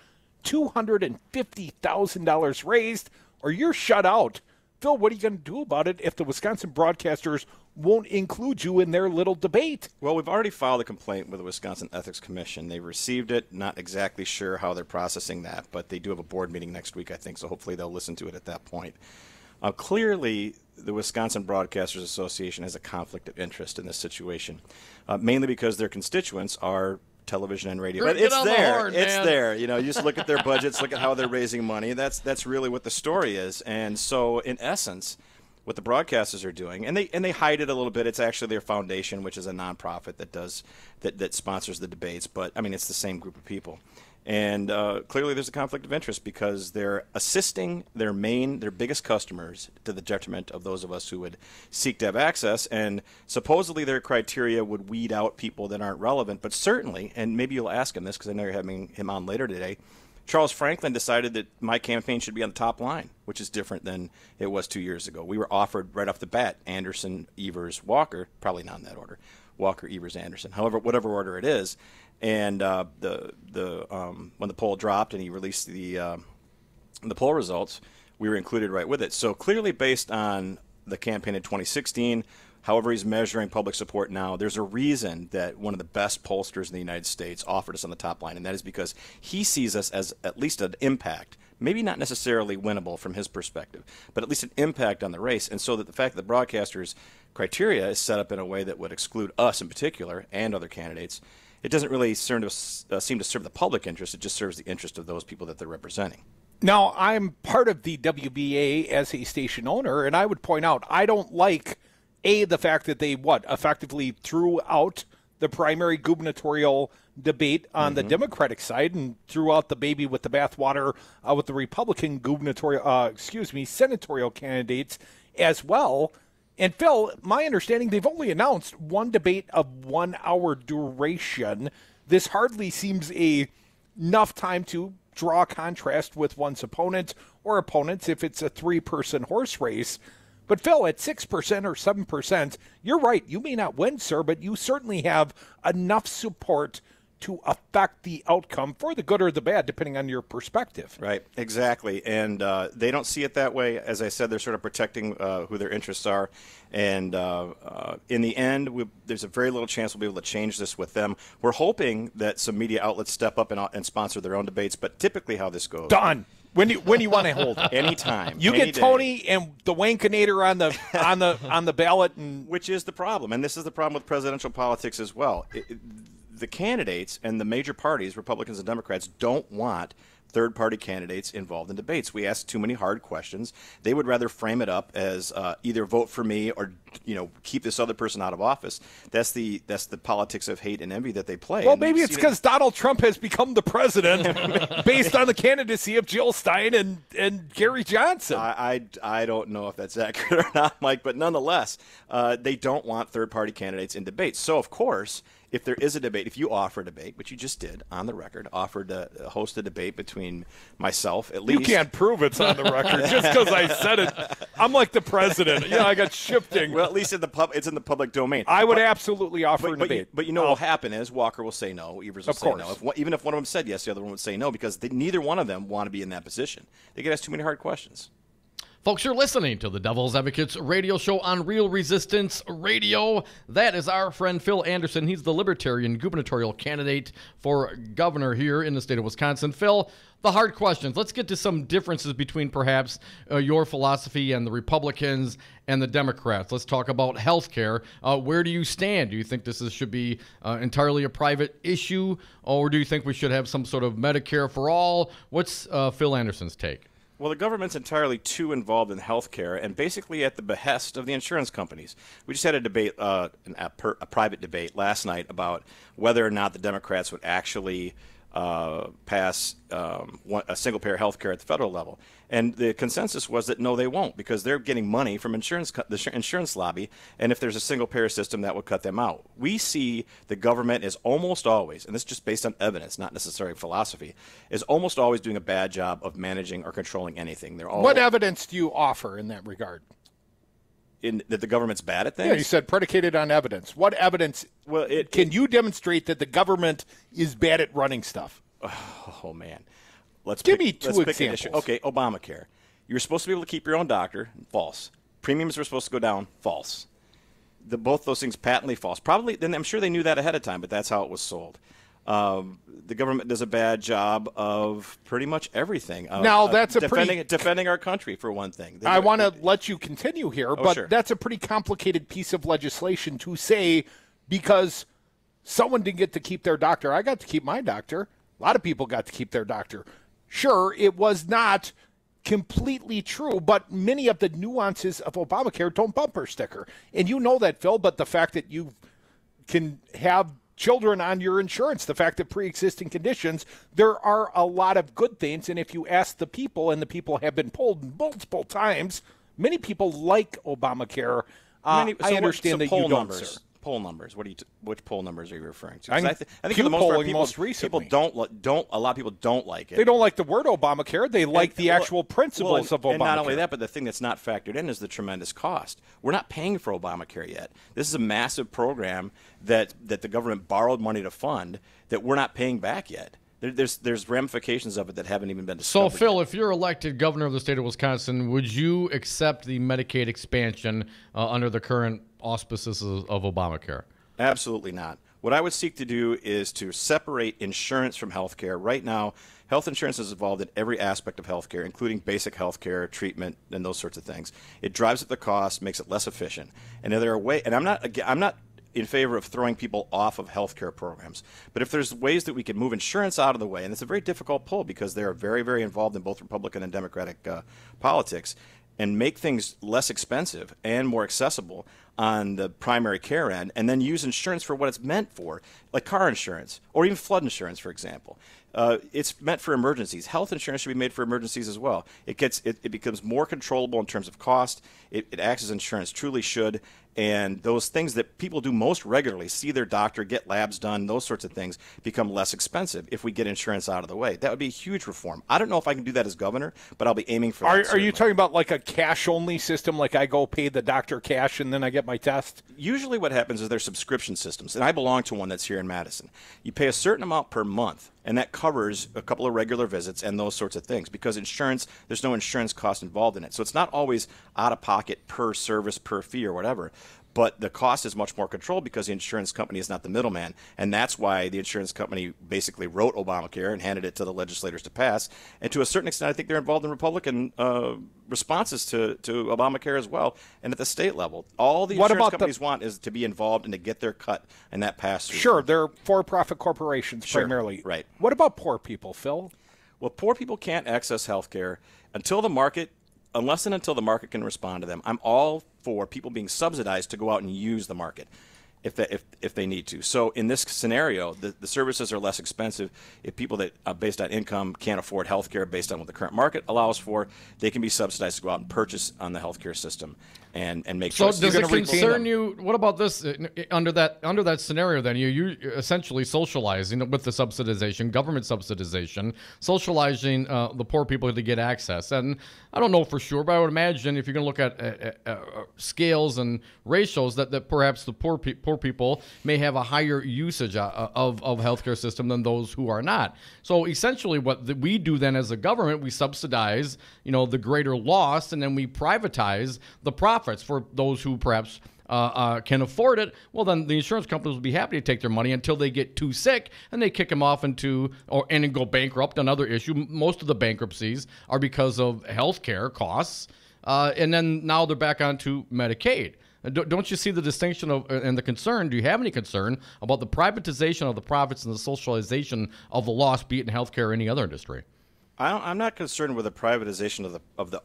$250,000 raised, or you're shut out. Phil, what are you going to do about it if the Wisconsin broadcasters won't include you in their little debate? Well, we've already filed a complaint with the Wisconsin Ethics Commission. They've received it, not exactly sure how they're processing that, but they do have a board meeting next week, I think, so hopefully they'll listen to it at that point. Clearly, the Wisconsin Broadcasters Association has a conflict of interest in this situation, mainly because their constituents are television and radio. But it's there. Horn, it's man. there. You just look at their budgets, look at how they're raising money. That's really what the story is. And so, in essence, what the broadcasters are doing, and they hide it a little bit. It's actually their foundation, which is a nonprofit that sponsors the debates. But I mean, it's the same group of people. And clearly there's a conflict of interest because they're assisting their biggest customers to the detriment of those of us who would seek to have access. And supposedly their criteria would weed out people that aren't relevant. But certainly, and maybe you'll ask him this because I know you're having him on later today, Charles Franklin decided that my campaign should be on the top line, which is different than it was 2 years ago. We were offered right off the bat Anderson, Evers, Walker, probably not in that order, Walker, Evers, Anderson, however, whatever order it is. And when the poll dropped and he released the poll results, we were included right with it. So clearly based on the campaign in 2016, however he's measuring public support now, there's a reason that one of the best pollsters in the United States offered us on the top line, and that is because he sees us as at least an impact, maybe not necessarily winnable from his perspective, but at least an impact on the race. And so that the fact that the broadcasters' criteria is set up in a way that would exclude us in particular and other candidates, it doesn't really seem to serve the public interest. It just serves the interest of those people that they're representing. Now, I'm part of the WBA as a station owner, and I would point out I don't like, the fact that they, effectively threw out the primary gubernatorial debate on the Democratic side and threw out the baby with the bathwater with the Republican senatorial candidates as well. And Phil, my understanding, they've only announced one debate of 1 hour duration. This hardly seems enough time to draw a contrast with one's opponent or opponents if it's a 3-person horse race. But Phil, at 6% or 7%, you're right. You may not win, sir, but you certainly have enough support to affect the outcome for the good or the bad, depending on your perspective. Right, exactly. And they don't see it that way. As I said, they're sort of protecting who their interests are. And in the end, there's a very little chance we'll be able to change this with them. We're hoping that some media outlets step up and sponsor their own debates, but typically how this goes. Done. When you want to hold it? Anytime. You any get Tony day. And the Wankinator on the ballot, and which is the problem. And this is the problem with presidential politics as well. The candidates and the major parties, Republicans and Democrats, don't want third-party candidates involved in debates. We ask too many hard questions. They would rather frame it up as either vote for me or keep this other person out of office. That's the politics of hate and envy that they play. Well, and maybe it's because Donald Trump has become the president based on the candidacy of Jill Stein and Gary Johnson. I don't know if that's accurate or not, Mike, but nonetheless, they don't want third-party candidates in debates. So, of course, if there is a debate, if you offer a debate, which you just did on the record, offered to host a debate between myself, at least. You can't prove it's on the record just because I said it. I'm like the president. I got shifting. Well, at least it's in the public domain. I would absolutely offer a debate. But what will happen is Walker will say no, Evers will say no. Even if one of them said yes, the other one would say no because neither one of them want to be in that position. They get asked too many hard questions. Folks, you're listening to the Devil's Advocates radio show on Real Resistance Radio. That is our friend Phil Anderson. He's the Libertarian gubernatorial candidate for governor here in the state of Wisconsin. Phil, the hard questions. Let's get to some differences between perhaps your philosophy and the Republicans and the Democrats. Let's talk about health care. Where do you stand? Do you think this should be entirely a private issue, or do you think we should have some sort of Medicare for all? What's Phil Anderson's take? Well, the government's entirely too involved in health care and basically at the behest of the insurance companies. We just had a debate, a private debate last night about whether or not the Democrats would actually pass a single-payer health care at the federal level. And the consensus was that no, they won't, because they're getting money from the insurance lobby, and if there's a single-payer system, that would cut them out. We see the government is almost always, and this is just based on evidence, not necessarily philosophy, is almost always doing a bad job of managing or controlling anything. What evidence do you offer in that regard? That the government's bad at things? Yeah, you said predicated on evidence. What evidence can you demonstrate that the government is bad at running stuff? Oh man. Give me two examples. Okay, Obamacare. You're supposed to be able to keep your own doctor. False. Premiums were supposed to go down. False. Both those things patently false. Probably, then I'm sure they knew that ahead of time, but that's how it was sold. The government does a bad job of pretty much everything. Now, that's defending our country, for one thing. I want to let you continue here, but sure. That's a pretty complicated piece of legislation to say, because someone didn't get to keep their doctor. I got to keep my doctor. A lot of people got to keep their doctor. Sure, it was not completely true, but many of the nuances of Obamacare don't bumper sticker. And you know that, Phil, but the fact that you can have children on your insurance, the fact that pre-existing conditions, there are a lot of good things. And if you ask the people, and the people have been polled multiple times, many people like Obamacare. I understand that you don't, sir. Poll numbers. Which poll numbers are you referring to? I think for the most part, people don't. A lot of people don't like it. They don't like the word Obamacare. They like the actual principles of Obamacare. And not only that, but the thing that's not factored in is the tremendous cost. We're not paying for Obamacare yet. This is a massive program that the government borrowed money to fund that we're not paying back yet. There's ramifications of it that haven't even been discovered. So, Phil, yet. if you're elected governor of the state of Wisconsin, would you accept the Medicaid expansion under the current auspices of Obamacare? Absolutely not. What I would seek to do is to separate insurance from health care. Right now, health insurance is involved in every aspect of health care, including basic health care, treatment, and those sorts of things. It drives up the cost, makes it less efficient. And there are ways, and I'm not in favor of throwing people off of healthcare programs. But if there's ways that we can move insurance out of the way, and it's a very difficult pull because they are very, very involved in both Republican and Democratic politics, and make things less expensive and more accessible on the primary care end, and then use insurance for what it's meant for, like car insurance or even flood insurance, for example. It's meant for emergencies. Health insurance should be made for emergencies as well. It becomes more controllable in terms of cost. It acts as insurance truly should. And those things that people do most regularly, see their doctor, get labs done, those sorts of things, become less expensive if we get insurance out of the way. That would be a huge reform. I don't know if I can do that as governor, but I'll be aiming for that. Are you talking about like a cash-only system, like I go pay the doctor cash and then I get my test? Usually what happens is there's subscription systems, and I belong to one that's here in Madison. You pay a certain amount per month, and that covers a couple of regular visits and those sorts of things, because insurance, there's no insurance cost involved in it. So it's not always out of pocket per service, per fee or whatever. But the cost is much more controlled because the insurance company is not the middleman. And that's why the insurance company basically wrote Obamacare and handed it to the legislators to pass. And to a certain extent, I think they're involved in Republican responses to Obamacare as well. And at the state level, all the insurance companies want is to be involved and to get their cut and that pass through. Sure, they're for-profit corporations primarily. Right. What about poor people, Phil? Well, poor people can't access health care until the market can respond to them. I'm all for people being subsidized to go out and use the market if they need to. So in this scenario, the services are less expensive. If people that based on income can't afford health care based on what the current market allows for, they can be subsidized to go out and purchase on the healthcare system and make choices. So does it concern you? What about this under that scenario? Then you essentially socializing with the subsidization, government subsidization, socializing the poor people to get access. And I don't know for sure, but I would imagine if you're going to look at scales and ratios, that perhaps the poor people may have a higher usage of healthcare system than those who are not. So essentially, what we do then as a government, we subsidize the greater loss, and then we privatize the profits for those who perhaps can afford it. Well, then the insurance companies will be happy to take their money until they get too sick, and they kick them off and then go bankrupt. Another issue. Most of the bankruptcies are because of health care costs, and then now they're back onto Medicaid. Don't you see the distinction and the concern? Do you have any concern about the privatization of the profits and the socialization of the loss, be it in healthcare or any other industry? I'm not concerned with the privatization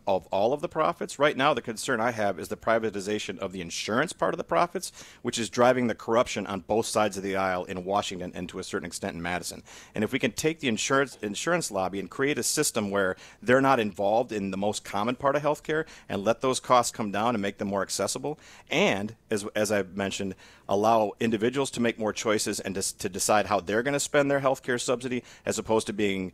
of all of the profits. Right now, the concern I have is the privatization of the insurance part of the profits, which is driving the corruption on both sides of the aisle in Washington and to a certain extent in Madison. And if we can take the insurance lobby and create a system where they're not involved in the most common part of healthcare and let those costs come down and make them more accessible, and as I've mentioned, allow individuals to make more choices and to decide how they're going to spend their healthcare subsidy as opposed to being,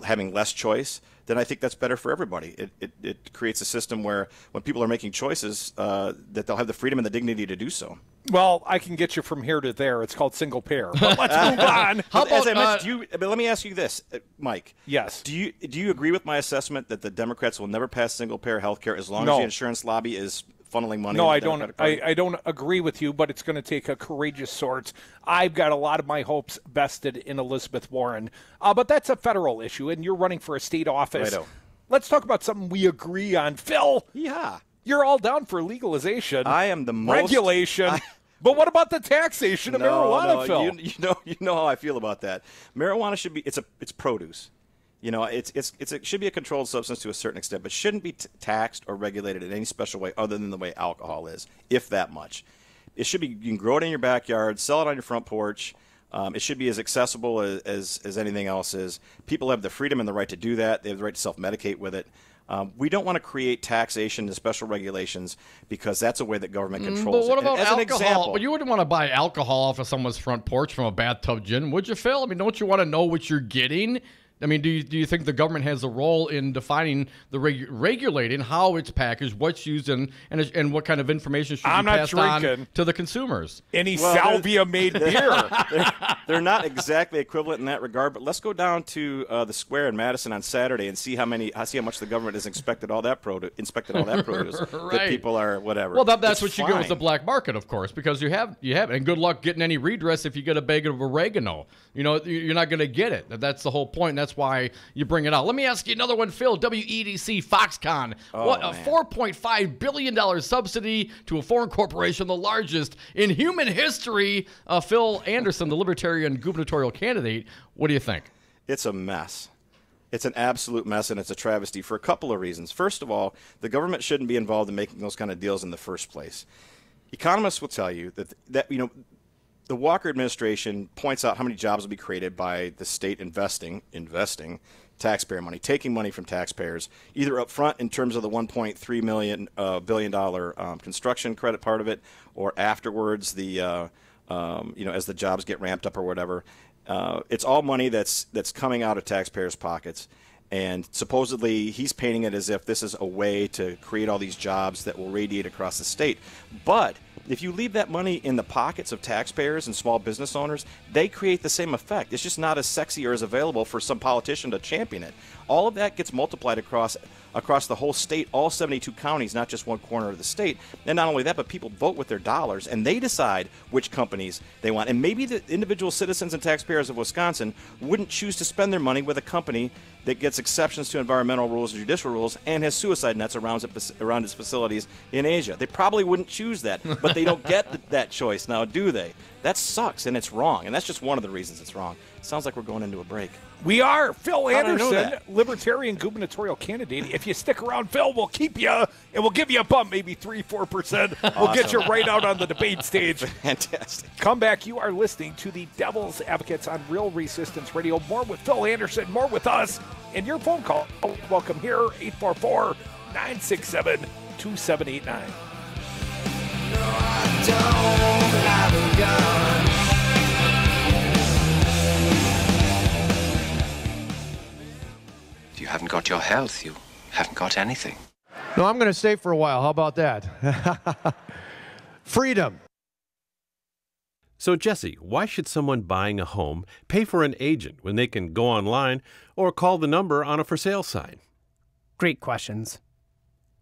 having less choice, then I think that's better for everybody. It creates a system where when people are making choices, that they'll have the freedom and the dignity to do so. Well, I can get you from here to there. It's called single payer. But let's move on. How about, as I mentioned, but let me ask you this, Mike. Yes. Do you agree with my assessment that the Democrats will never pass single payer health care as long as the insurance lobby is funneling money? No, I don't. I don't agree with you, but it's going to take a courageous sort. I've got a lot of my hopes vested in Elizabeth Warren, but that's a federal issue, and you're running for a state office. Righto. Let's talk about something we agree on, Phil. Yeah, you're all down for legalization. I am the most regulation. But what about the taxation of marijuana, Phil? You know how I feel about that. Marijuana should be it's produce. It should be a controlled substance to a certain extent, but shouldn't be taxed or regulated in any special way other than the way alcohol is, if that much. It should be, you can grow it in your backyard, sell it on your front porch. It should be as accessible as anything else is. People have the freedom and the right to do that. They have the right to self-medicate with it. We don't want to create taxation and special regulations because that's a way that government controls But what about it. As alcohol? an example, But you wouldn't want to buy alcohol off of someone's front porch from a bathtub gin, would you, Phil? I mean, don't you want to know what you're getting? I mean, do you think the government has a role in defining the regulating how it's packaged, what's used, and what kind of information should be passed on to the consumers? Any salvia-made beer. They're not exactly equivalent in that regard, but let's go down to the square in Madison on Saturday and see how much the government has inspected all that produce Right. that people are whatever. Well, that's what you get with the black market, of course, because you have, and good luck getting any redress if you get a bag of oregano. You're not going to get it. That's the whole point. That's why you bring it out. Let me ask you another one, Phil. WEDC Foxconn. A $4.5 billion subsidy to a foreign corporation, the largest in human history. Phil Anderson, the Libertarian gubernatorial candidate. What do you think? It's a mess. It's an absolute mess, and it's a travesty for a couple of reasons. First of all, the government shouldn't be involved in making those kind of deals in the first place. Economists will tell you that the Walker administration points out how many jobs will be created by the state investing taxpayer money, taking money from taxpayers, either up front in terms of the $1.3 billion construction credit part of it, or afterwards as the jobs get ramped up or whatever. It's all money that's coming out of taxpayers' pockets. And supposedly he's painting it as if this is a way to create all these jobs that will radiate across the state. But if you leave that money in the pockets of taxpayers and small business owners, they create the same effect. It's just not as sexy or as available for some politician to champion it. All of that gets multiplied across the whole state, all 72 counties, not just one corner of the state. And not only that, but people vote with their dollars, and they decide which companies they want. And maybe the individual citizens and taxpayers of Wisconsin wouldn't choose to spend their money with a company that gets exceptions to environmental rules and judicial rules and has suicide nets around its facilities in Asia. They probably wouldn't choose that, but they don't get that choice now, do they? That sucks, and it's wrong, and that's just one of the reasons it's wrong. Sounds like we're going into a break. We are. Phil Anderson, Libertarian gubernatorial candidate. If you stick around, Phil, we'll keep you, and we'll give you a bump, maybe 3-4%. We'll get you right out on the debate stage. Fantastic. Come back. You are listening to the Devil's Advocates on Real Resistance Radio. More with Phil Anderson, more with us, and your phone call. Welcome here, 844-967-2789. No, I don't have a gun. If you haven't got your health, you haven't got anything. No, I'm going to stay for a while. How about that? Freedom. So, Jesse, why should someone buying a home pay for an agent when they can go online or call the number on a for sale sign? Great questions.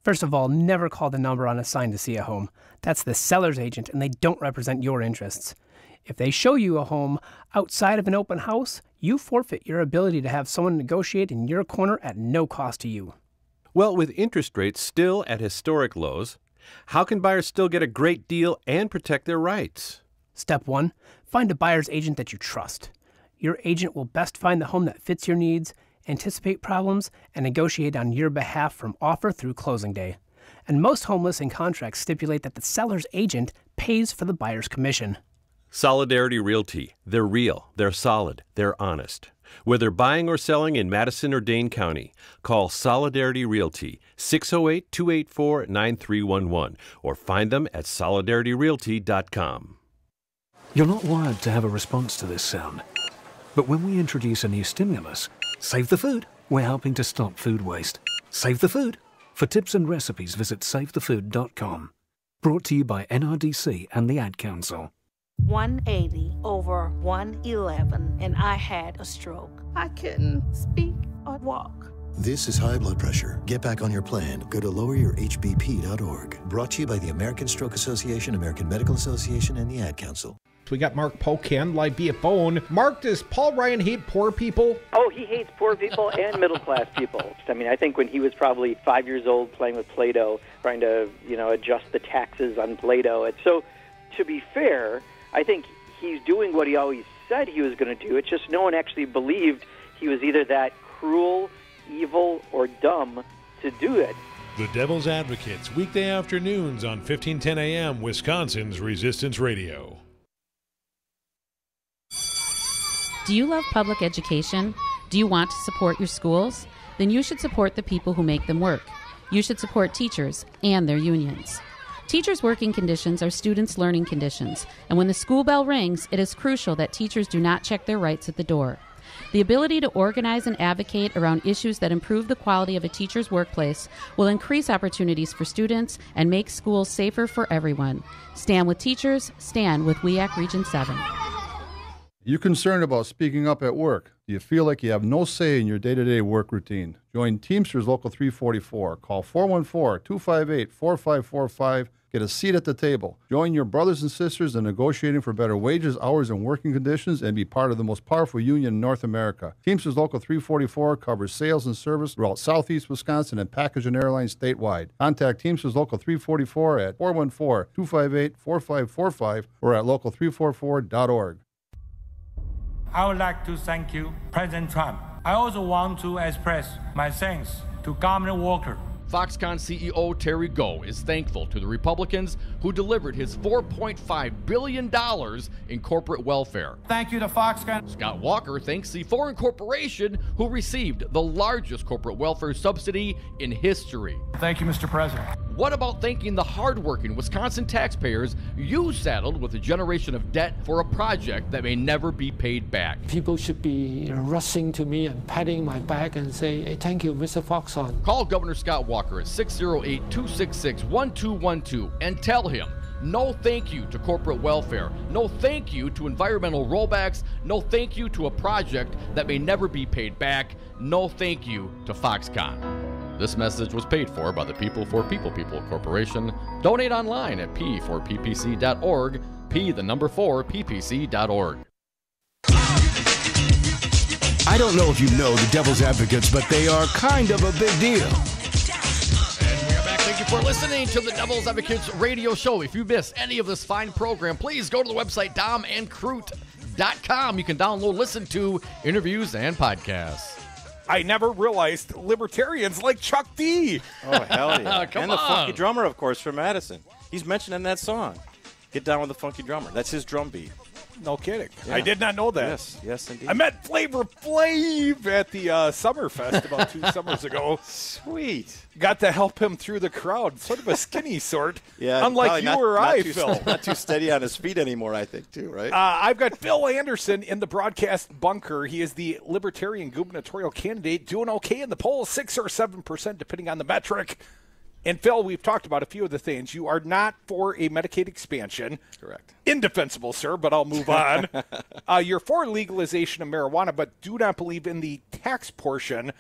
First of all, never call the number on a sign to see a home. That's the seller's agent, and they don't represent your interests. If they show you a home outside of an open house, you forfeit your ability to have someone negotiate in your corner at no cost to you. Well, with interest rates still at historic lows, how can buyers still get a great deal and protect their rights? Step 1, find a buyer's agent that you trust. Your agent will best find the home that fits your needs, anticipate problems, and negotiate on your behalf from offer through closing day. And most home listing contracts stipulate that the seller's agent pays for the buyer's commission. Solidarity Realty. They're real, they're solid, they're honest. Whether buying or selling in Madison or Dane County, call Solidarity Realty, 608-284-9311, or find them at solidarityrealty.com. You're not wired to have a response to this sound. But when we introduce a new stimulus, Save the Food, we're helping to stop food waste. Save the Food. For tips and recipes, visit savethefood.com. Brought to you by NRDC and the Ad Council. 180 over 111, and I had a stroke. I couldn't speak or walk. This is high blood pressure. Get back on your plan. Go to loweryourhbp.org. Brought to you by the American Stroke Association, American Medical Association, and the Ad Council. We got Mark Pocan, live via phone. Mark, does Paul Ryan hate poor people? Oh, he hates poor people and middle-class people. I mean, I think when he was probably 5 years old playing with Play-Doh, trying to, adjust the taxes on Play-Doh. So to be fair, I think he's doing what he always said he was going to do. It's just no one actually believed he was either that cruel, evil, or dumb to do it. The Devil's Advocates, weekday afternoons on 1510 AM, Wisconsin's Resistance Radio. Do you love public education? Do you want to support your schools? Then you should support the people who make them work. You should support teachers and their unions. Teachers' working conditions are students' learning conditions, and when the school bell rings, it is crucial that teachers do not check their rights at the door. The ability to organize and advocate around issues that improve the quality of a teacher's workplace will increase opportunities for students and make schools safer for everyone. Stand with teachers, stand with WEAC Region 7. You concerned about speaking up at work? Do you feel like you have no say in your day-to-day work routine? Join Teamsters Local 344. Call 414-258-4545. Get a seat at the table. Join your brothers and sisters in negotiating for better wages, hours, and working conditions, and be part of the most powerful union in North America. Teamsters Local 344 covers sales and service throughout Southeast Wisconsin and package and airlines statewide. Contact Teamsters Local 344 at 414-258-4545 or at local344.org. I would like to thank you, President Trump. I also want to express my thanks to Governor Walker. Foxconn CEO Terry Goh is thankful to the Republicans who delivered his $4.5 billion in corporate welfare. Thank you to Foxconn. Scott Walker thanks the foreign corporation who received the largest corporate welfare subsidy in history. Thank you, Mr. President. What about thanking the hardworking Wisconsin taxpayers you saddled with a generation of debt for a project that may never be paid back? People should be rushing to me and patting my back and say, hey, thank you, Mr. Foxconn. Call Governor Scott Walker at 608-266-1212 and tell him no thank you to corporate welfare, no thank you to environmental rollbacks, no thank you to a project that may never be paid back, no thank you to Foxconn. This message was paid for by the People for People Corporation. Donate online at p4ppc.org, p4ppc.org. I don't know if you know the Devil's Advocates, but they are kind of a big deal. Thank you for listening to the Devil's Advocates radio show. If you missed any of this fine program, please go to the website domandcroot.com. You can download, listen to interviews and podcasts. I never realized libertarians like Chuck D. Oh, hell yeah. Come and the on. funky drummer, of course, from Madison. He's mentioned in that song. Get down with the funky drummer. That's his drum beat. No kidding. Yeah. I did not know that. Yes, yes, indeed. I met Flavor Flav at the Summerfest about 2 summers ago. Sweet. Got to help him through the crowd. Sort of a skinny sort. Yeah, unlike you or I, Phil. Not too steady on his feet anymore, I think, too, right? I've got Phil Anderson in the broadcast bunker. He is the Libertarian gubernatorial candidate, doing okay in the polls, 6 or 7%, depending on the metric. And, Phil, we've talked about a few of the things. You are not for a Medicaid expansion. Correct. Indefensible, sir, but I'll move on. You're for legalization of marijuana, but do not believe in the tax portion.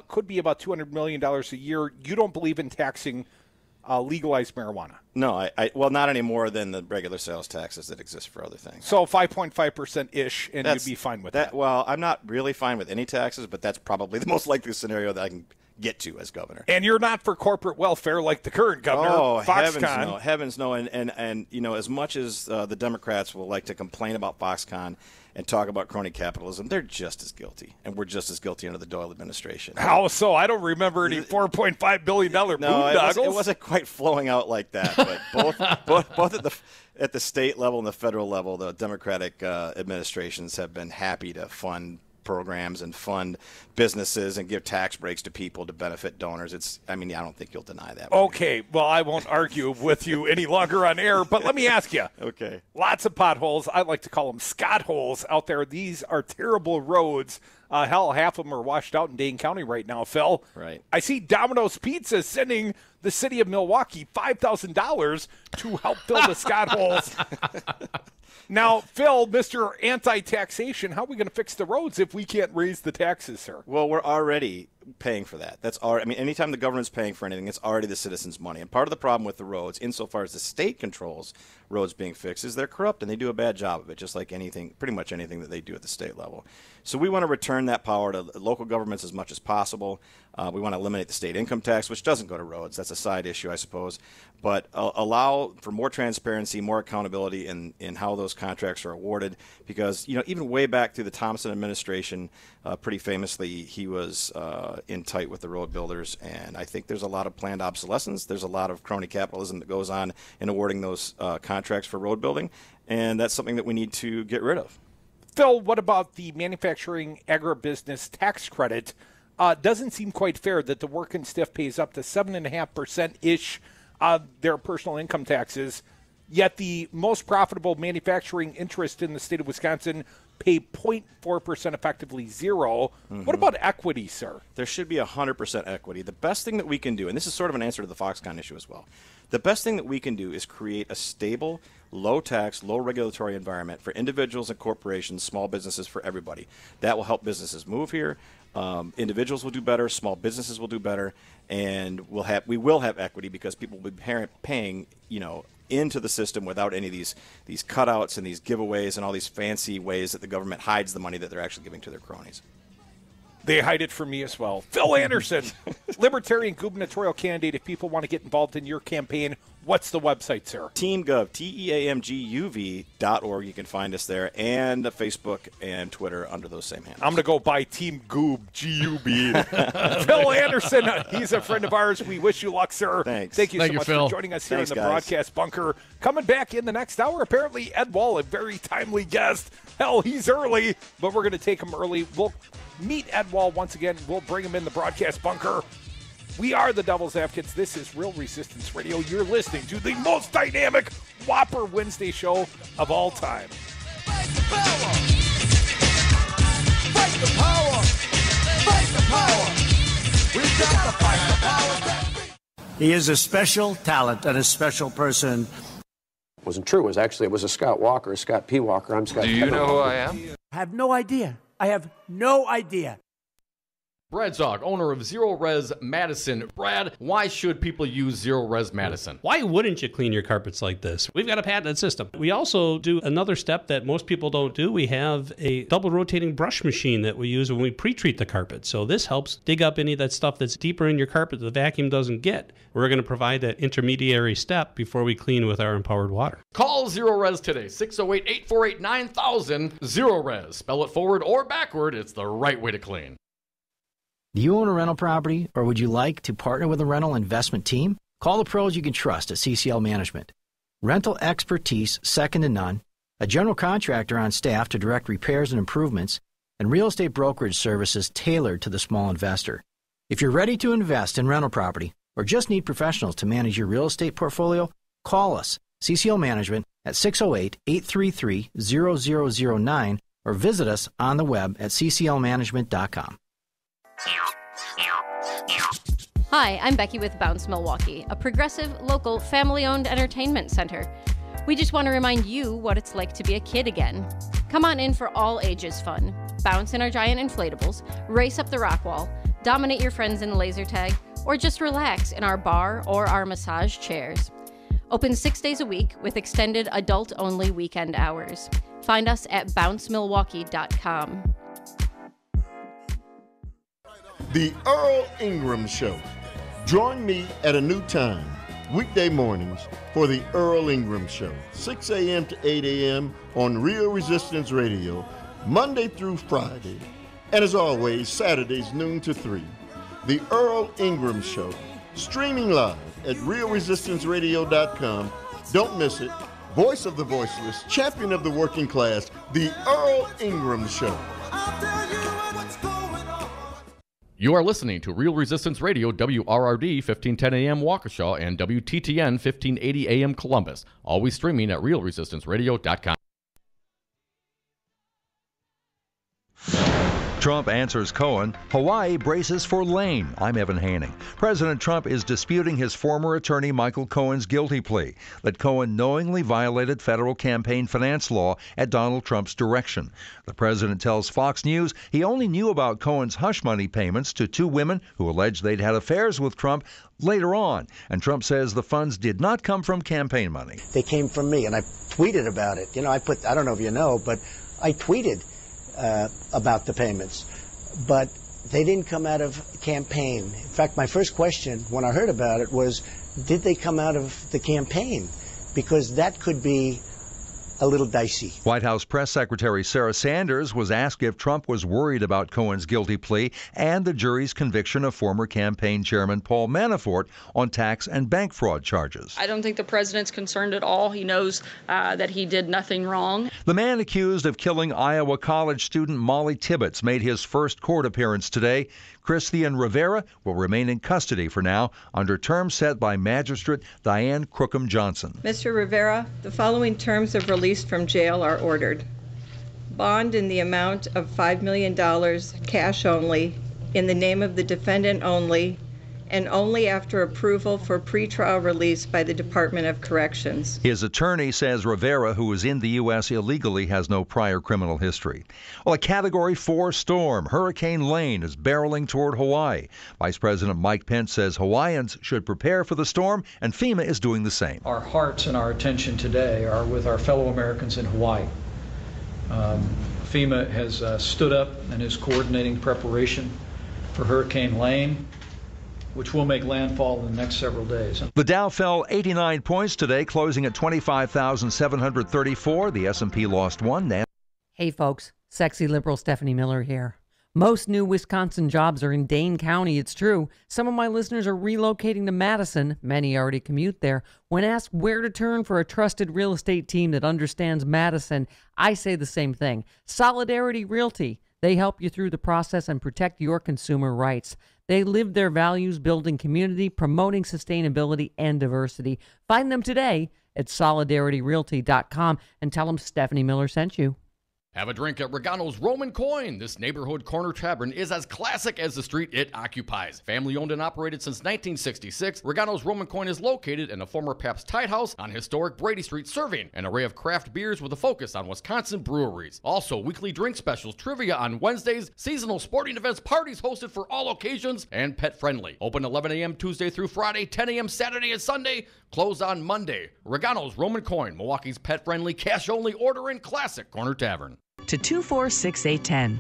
Could be about $200 million a year. You don't believe in taxing legalized marijuana. No, well, not any more than the regular sales taxes that exist for other things. So 5.5%-ish, and you'd be fine with that. Well, I'm not really fine with any taxes, but that's probably the most likely scenario that I can get to as governor. And you're not for corporate welfare like the current governor, Foxconn. Heavens no. And you know, as much as the Democrats will like to complain about Foxconn and talk about crony capitalism, they're just as guilty, and we're just as guilty under the Doyle administration. How so? I don't remember any $4.5 billion boondoggles. It wasn't quite flowing out like that, but both at the state level and the federal level, the Democratic administrations have been happy to fund programs and fund businesses and give tax breaks to people to benefit donors. I don't think you'll deny that. Okay, well, I won't argue with you any longer on air, but let me ask you. Okay. Lots of potholes. I like to call them Scott holes out there. These are terrible roads. Hell, half of them are washed out in Dane County right now, Phil. Right. I see Domino's Pizza sending the city of Milwaukee $5,000 to help fill the Scott holes. Now, Phil, Mr. Anti-Taxation, how are we going to fix the roads if we can't raise the taxes, sir? Well, we're already paying for that. That's already, I mean, anytime the government's paying for anything, it's already the citizens' money. And part of the problem with the roads, insofar as the state controls roads being fixed, is they're corrupt and they do a bad job of it, just like anything, pretty much anything that they do at the state level. So we want to return that power to local governments as much as possible. We want to eliminate the state income tax, which doesn't go to roads. That's a side issue, I suppose. But allow for more transparency, more accountability in how those contracts are awarded. Because, you know, even way back through the Thompson administration, pretty famously, he was in tight with the road builders. And I think there's a lot of planned obsolescence. There's a lot of crony capitalism that goes on in awarding those contracts for road building. And that's something that we need to get rid of. Phil, what about the manufacturing agribusiness tax credit? Doesn't seem quite fair that the working stiff pays up to 7.5%-ish their personal income taxes, yet the most profitable manufacturing interest in the state of Wisconsin pay 0.4%, effectively zero. Mm-hmm. What about equity, sir? There should be 100% equity. The best thing that we can do, and this is sort of an answer to the Foxconn issue as well, the best thing that we can do is create a stable, low-tax, low-regulatory environment for individuals and corporations, small businesses, for everybody. That will help businesses move here. Individuals will do better, small businesses will do better, and we will have equity because people will be paying, you know, into the system without any of these cutouts and these giveaways and all these fancy ways that the government hides the money that they're actually giving to their cronies. They hide it from me as well. Phil Anderson, Libertarian gubernatorial candidate. If people want to get involved in your campaign, what's the website, sir? TeamGov, TeamGuv.org. You can find us there, and Facebook and Twitter under those same handles. I'm going to go buy Team Goob, G-U-B. Phil Anderson, he's a friend of ours. We wish you luck, sir. Thanks. Thank you so much for joining us here in the broadcast bunker. Coming back in the next hour, apparently Ed Wall, a very timely guest. Hell, he's early, but we're going to take him early. We'll meet Ed Wall once again. We'll bring him in the broadcast bunker. We are the Devil's Advocates. This is Real Resistance Radio. You're listening to the most dynamic Whopper Wednesday show of all time. Fight the power! Fight the power! Fight the power! We've got to fight the power! He is a special talent and a special person. It wasn't true. It was a Scott Walker, a Scott P. Walker. I'm Scott. Do you know who I am? I have no idea. I have no idea. Brad Zog, owner of Zero Res Madison. Brad, why should people use Zero Res Madison? Why wouldn't you clean your carpets like this? We've got a patented system. We also do another step that most people don't do. We have a double rotating brush machine that we use when we pre-treat the carpet. So this helps dig up any of that stuff that's deeper in your carpet that the vacuum doesn't get. We're going to provide that intermediary step before we clean with our empowered water. Call Zero Res today, 608-848-9000. Zero Res. Spell it forward or backward. It's the right way to clean. Do you own a rental property, or would you like to partner with a rental investment team? Call the pros you can trust at CCL Management. Rental expertise second to none, a general contractor on staff to direct repairs and improvements, and real estate brokerage services tailored to the small investor. If you're ready to invest in rental property or just need professionals to manage your real estate portfolio, call us, CCL Management, at 608-833-0009 or visit us on the web at cclmanagement.com. Hi, I'm Becky with Bounce Milwaukee, a progressive, local, family-owned entertainment center. We just want to remind you what it's like to be a kid again. Come on in for all ages fun. Bounce in our giant inflatables, race up the rock wall, dominate your friends in laser tag, or just relax in our bar or our massage chairs. Open 6 days a week with extended adult-only weekend hours. Find us at bouncemilwaukee.com. The Earl Ingram Show. Join me at a new time, weekday mornings, for the Earl Ingram Show, 6 a.m. to 8 a.m. on Real Resistance Radio, Monday through Friday, and as always, Saturdays noon to 3. The Earl Ingram Show, streaming live at realresistanceradio.com. Don't miss it. Voice of the voiceless, champion of the working class, the Earl Ingram Show. You are listening to Real Resistance Radio, WRRD 1510 AM Waukesha and WTTN 1580 AM Columbus. Always streaming at realresistanceradio.com. Trump answers Cohen. Hawaii braces for Lane. I'm Evan Hanning. President Trump is disputing his former attorney Michael Cohen's guilty plea that Cohen knowingly violated federal campaign finance law at Donald Trump's direction. The president tells Fox News he only knew about Cohen's hush money payments to two women who alleged they'd had affairs with Trump later on. And Trump says the funds did not come from campaign money. They came from me, and I tweeted about it. I don't know if you know, but I tweeted about the payments. But they didn't come out of campaign. In fact, my first question when I heard about it was, did they come out of the campaign? Because that could be a little dicey. White House Press Secretary Sarah Sanders was asked if Trump was worried about Cohen's guilty plea and the jury's conviction of former campaign chairman Paul Manafort on tax and bank fraud charges. I don't think the president's concerned at all. He knows that he did nothing wrong. The man accused of killing Iowa College student Molly Tibbetts made his first court appearance today. Christian Rivera will remain in custody for now under terms set by Magistrate Diane Crookham Johnson. Mr. Rivera, the following terms of release from jail are ordered. Bond in the amount of $5 million, cash only, in the name of the defendant only, and only after approval for pretrial release by the Department of Corrections. His attorney says Rivera, who is in the U.S. illegally, has no prior criminal history. Well, a Category 4 storm, Hurricane Lane, is barreling toward Hawaii. Vice President Mike Pence says Hawaiians should prepare for the storm, and FEMA is doing the same. Our hearts and our attention today are with our fellow Americans in Hawaii. FEMA has stood up and is coordinating preparation for Hurricane Lane, which will make landfall in the next several days. The Dow fell 89 points today, closing at 25,734. The S&P lost 1. Hey folks, sexy liberal Stephanie Miller here. Most new Wisconsin jobs are in Dane County, it's true. Some of my listeners are relocating to Madison. Many already commute there. When asked where to turn for a trusted real estate team that understands Madison, I say the same thing. Solidarity Realty. They help you through the process and protect your consumer rights. They live their values, building community, promoting sustainability and diversity. Find them today at solidarityrealty.com and tell them Stephanie Miller sent you. Have a drink at Regano's Roman Coin. This neighborhood corner tavern is as classic as the street it occupies. Family owned and operated since 1966, Regano's Roman Coin is located in a former Pabst Tide House on historic Brady Street, serving an array of craft beers with a focus on Wisconsin breweries. Also, weekly drink specials, trivia on Wednesdays, seasonal sporting events, parties hosted for all occasions, and pet friendly. Open 11 a.m. Tuesday through Friday, 10 a.m. Saturday and Sunday, closed on Monday. Regano's Roman Coin, Milwaukee's pet friendly, cash only order and classic corner tavern. To 246-810.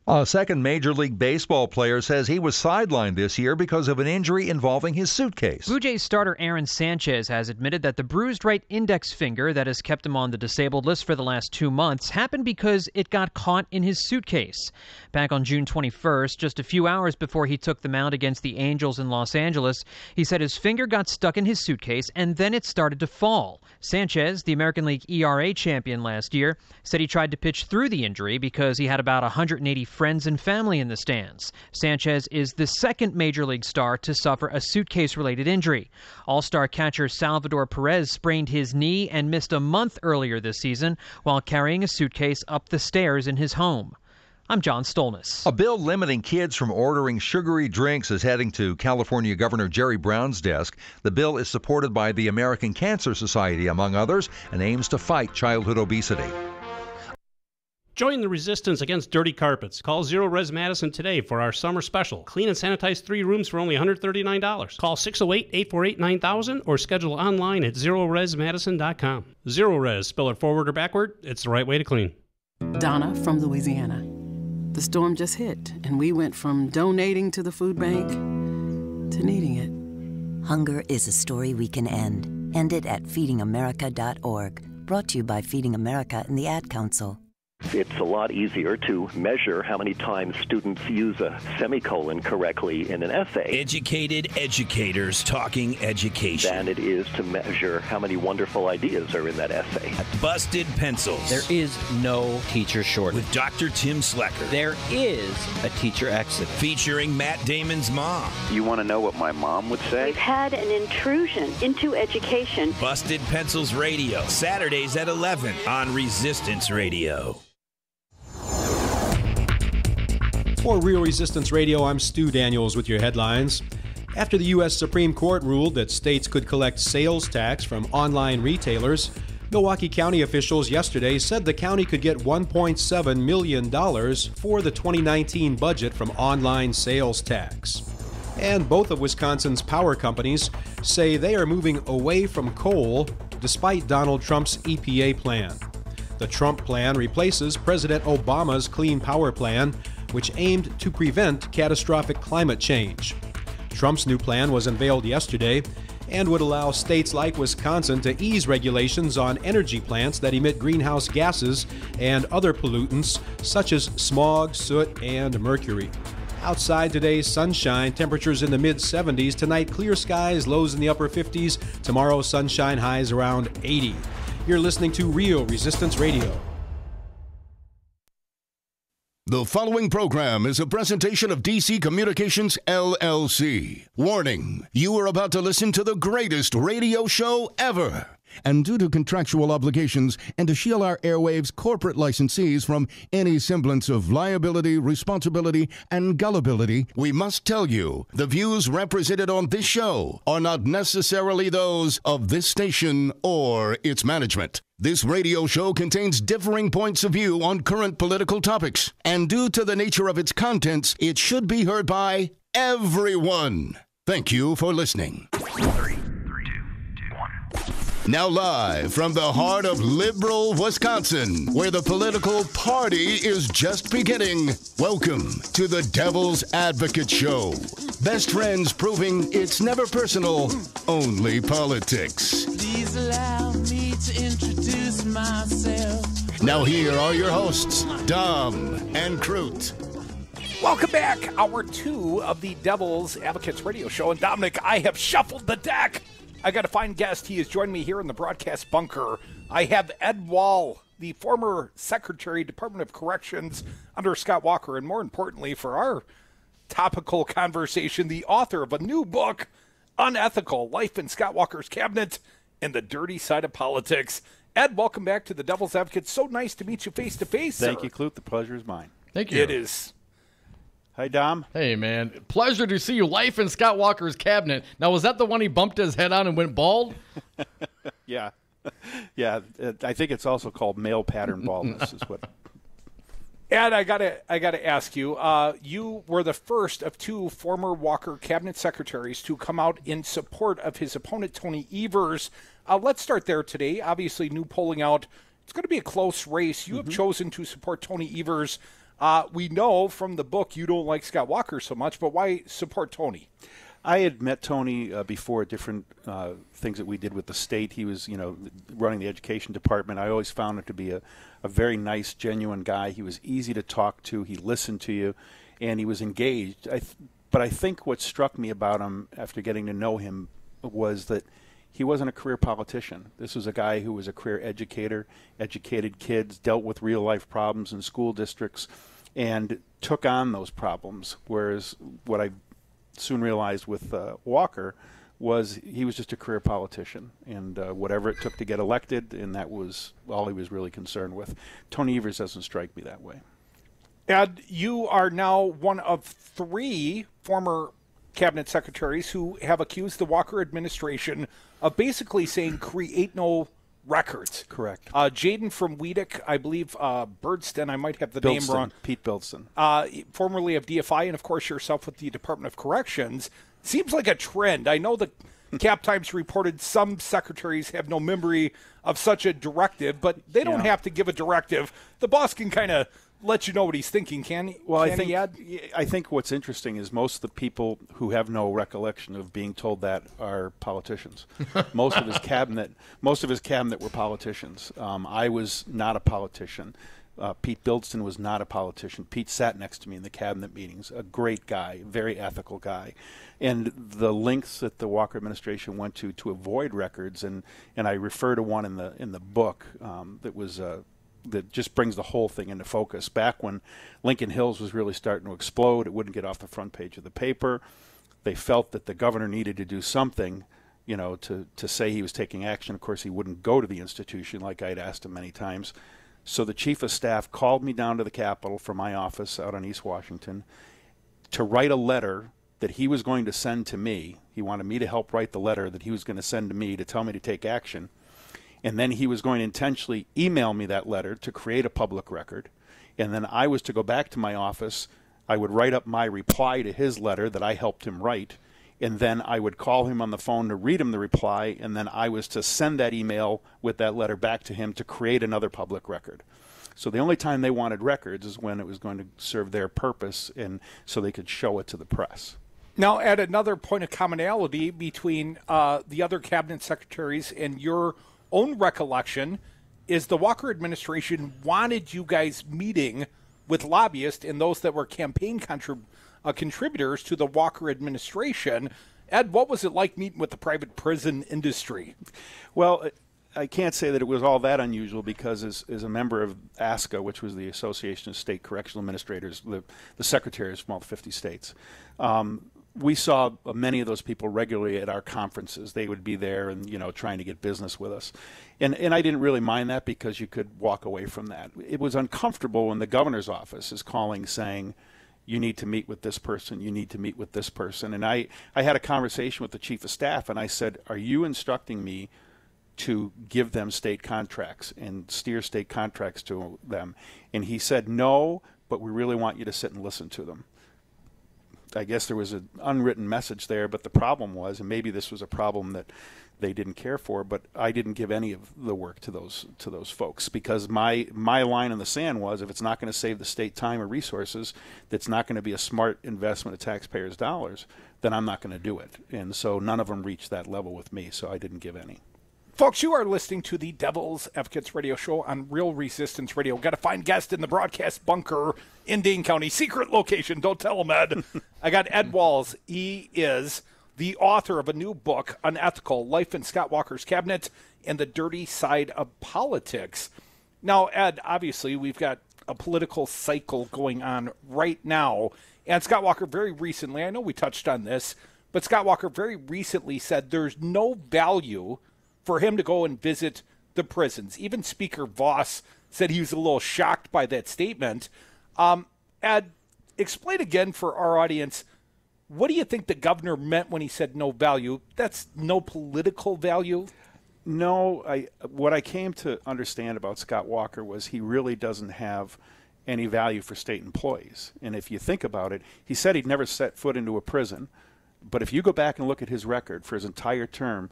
A second Major League Baseball player says he was sidelined this year because of an injury involving his suitcase. Blue Jays starter Aaron Sanchez has admitted that the bruised right index finger that has kept him on the disabled list for the last 2 months happened because it got caught in his suitcase. Back on June 21st, just a few hours before he took the mound against the Angels in Los Angeles, he said his finger got stuck in his suitcase and then it started to fall. Sanchez, the American League ERA champion last year, said he tried to pitch through the injury because he had about 180 friends and family in the stands. Sanchez is the second Major League star to suffer a suitcase-related injury. All-star catcher Salvador Perez sprained his knee and missed a month earlier this season while carrying a suitcase up the stairs in his home. I'm John Stolnis. A bill limiting kids from ordering sugary drinks is heading to California Governor Jerry Brown's desk. The bill is supported by the American Cancer Society, among others, and aims to fight childhood obesity. Join the resistance against dirty carpets. Call Zero Res Madison today for our summer special. Clean and sanitize 3 rooms for only $139. Call 608-848-9000 or schedule online at ZeroResMadison.com. Zero Res, spell it forward or backward, it's the right way to clean. Donna from Louisiana. The storm just hit, and we went from donating to the food bank to needing it. Hunger is a story we can end. End it at feedingamerica.org. Brought to you by Feeding America and the Ad Council. It's a lot easier to measure how many times students use a semicolon correctly in an essay. Educated educators talking education. Than it is to measure how many wonderful ideas are in that essay. Busted Pencils. There is no teacher shortage. With Dr. Tim Slecker. There is a teacher exodus. Featuring Matt Damon's mom. You want to know what my mom would say? We've had an intrusion into education. Busted Pencils Radio. Saturdays at 11 on Resistance Radio. For Real Resistance Radio, I'm Stu Daniels with your headlines. After the U.S. Supreme Court ruled that states could collect sales tax from online retailers, Milwaukee County officials yesterday said the county could get $1.7 million for the 2019 budget from online sales tax. And both of Wisconsin's power companies say they are moving away from coal despite Donald Trump's EPA plan. The Trump plan replaces President Obama's Clean Power Plan, which aimed to prevent catastrophic climate change. Trump's new plan was unveiled yesterday and would allow states like Wisconsin to ease regulations on energy plants that emit greenhouse gases and other pollutants such as smog, soot, and mercury. Outside today, sunshine, temperatures in the mid-70s. Tonight, clear skies, lows in the upper 50s. Tomorrow, sunshine, highs around 80. You're listening to Real Resistance Radio. The following program is a presentation of DC Communications, LLC. Warning, you are about to listen to the greatest radio show ever. And due to contractual obligations and to shield our airwaves corporate licensees from any semblance of liability, responsibility, and gullibility, we must tell you the views represented on this show are not necessarily those of this station or its management. This radio show contains differing points of view on current political topics, and due to the nature of its contents, it should be heard by everyone. Thank you for listening. 3, 2, 1. Now live from the heart of liberal Wisconsin, where the political party is just beginning, welcome to the Devil's Advocate Show. Best friends proving it's never personal, only politics. Please allow me to introduce myself. Now here are your hosts, Dom and Crute. Welcome back, hour 2 of the Devil's Advocates Radio Show. And Dominic, I have shuffled the deck. I got a fine guest. He has joined me here in the broadcast bunker. I have Ed Wall, the former Secretary, Department of Corrections under Scott Walker, and more importantly for our topical conversation, the author of a new book, Unethical, Life in Scott Walker's Cabinet and the Dirty Side of Politics. Ed, welcome back to the Devil's Advocate. So nice to meet you face to face. Thank you, Clute. The pleasure is mine. Thank you. It is. Hi, Dom. Hey, man. Pleasure to see you. Life in Scott Walker's Cabinet. Now, was that the one he bumped his head on and went bald? Yeah. Yeah. I think it's also called male pattern baldness is what. Ed, I gotta ask you. You were the first of 2 former Walker cabinet secretaries to come out in support of his opponent, Tony Evers. Let's start there today. Obviously, new polling out. It's going to be a close race. You have chosen to support Tony Evers. We know from the book you don't like Scott Walker so much, but why support Tony? I had met Tony before different things that we did with the state. He was, running the education department. I always found him to be a very nice, genuine guy. He was easy to talk to. He listened to you, and he was engaged. But I think what struck me about him after getting to know him was that he wasn't a career politician. This was a guy who was a career educator, educated kids, dealt with real-life problems in school districts, and took on those problems, whereas what I soon realized with Walker was he was just a career politician, and whatever it took to get elected, and that was all he was really concerned with. Tony Evers doesn't strike me that way. Ed, you are now one of 3 former cabinet secretaries who have accused the Walker administration of basically saying create no records. Correct. Jaden from Weedick, I believe Birdston, I might have the name wrong. Pete Bildston. Formerly of DFI, and of course yourself with the Department of Corrections. Seems like a trend. I know the Cap Times reported some secretaries have no memory of such a directive, but they don't have to give a directive. The boss can kind of let you know what he's thinking, can he? Well, I think what's interesting is most of the people who have no recollection of being told that are politicians. Most of his cabinet were politicians. I was not a politician. Pete Bildston was not a politician. Pete sat next to me in the cabinet meetings. A great guy, very ethical guy, and the lengths that the Walker administration went to avoid records, and I refer to one in the book that was. That just brings the whole thing into focus. Back when Lincoln Hills was really starting to explode, it wouldn't get off the front page of the paper. They felt that the governor needed to do something, to say he was taking action. Of course, he wouldn't go to the institution like I'd asked him many times. So the chief of staff called me down to the Capitol from my office out on East Washington to write a letter that he was going to send to me. He wanted me to help write the letter that he was going to send to me to tell me to take action. And then he was going to intentionally email me that letter to create a public record. And then I was to go back to my office. I would write up my reply to his letter that I helped him write. And then I would call him on the phone to read him the reply. And then I was to send that email with that letter back to him to create another public record. So the only time they wanted records is when it was going to serve their purpose and so they could show it to the press. Now, at another point of commonality between the other cabinet secretaries and your own recollection is the Walker administration wanted you guys meeting with lobbyists and those that were campaign contributors to the Walker administration. Ed, what was it like meeting with the private prison industry? Well, I can't say that it was all that unusual because as a member of ASCA, which was the Association of State Correctional Administrators, the secretaries from all 50 states, we saw many of those people regularly at our conferences. They would be there and, trying to get business with us. And I didn't really mind that because you could walk away from that. It was uncomfortable when the governor's office is calling saying, you need to meet with this person, you need to meet with this person. And I had a conversation with the chief of staff and I said, are you instructing me to give them state contracts and steer state contracts to them? And he said, no, but we really want you to sit and listen to them. I guess there was an unwritten message there, but the problem was, and maybe this was a problem that they didn't care for, but I didn't give any of the work to those folks because my line in the sand was if it's not going to save the state time or resources, that's not going to be a smart investment of taxpayers' dollars, then I'm not going to do it. And so none of them reached that level with me, so I didn't give any. Folks, you are listening to the Devil's Advocates Radio Show on Real Resistance Radio. Got a fine guest in the broadcast bunker in Dane County. Secret location. Don't tell him, Ed. I got Ed Walls. He is the author of a new book, Unethical, Life in Scott Walker's Cabinet and the Dirty Side of Politics. Now, Ed, obviously, we've got a political cycle going on right now. And Scott Walker very recently, I know we touched on this, but Scott Walker very recently said there's no value for him to go and visit the prisons. Even Speaker Voss said he was a little shocked by that statement. Ed, explain again for our audience, what do you think the governor meant when he said no value? That's no political value? No, what I came to understand about Scott Walker was he really doesn't have any value for state employees. And if you think about it, he said he'd never set foot into a prison. But if you go back and look at his record for his entire term,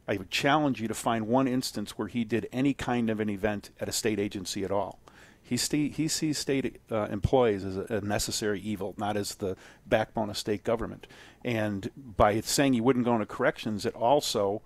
I would challenge you to find one instance where he did any kind of an event at a state agency at all. He sees state employees as a necessary evil, not as the backbone of state government. And by saying he wouldn't go into corrections, it also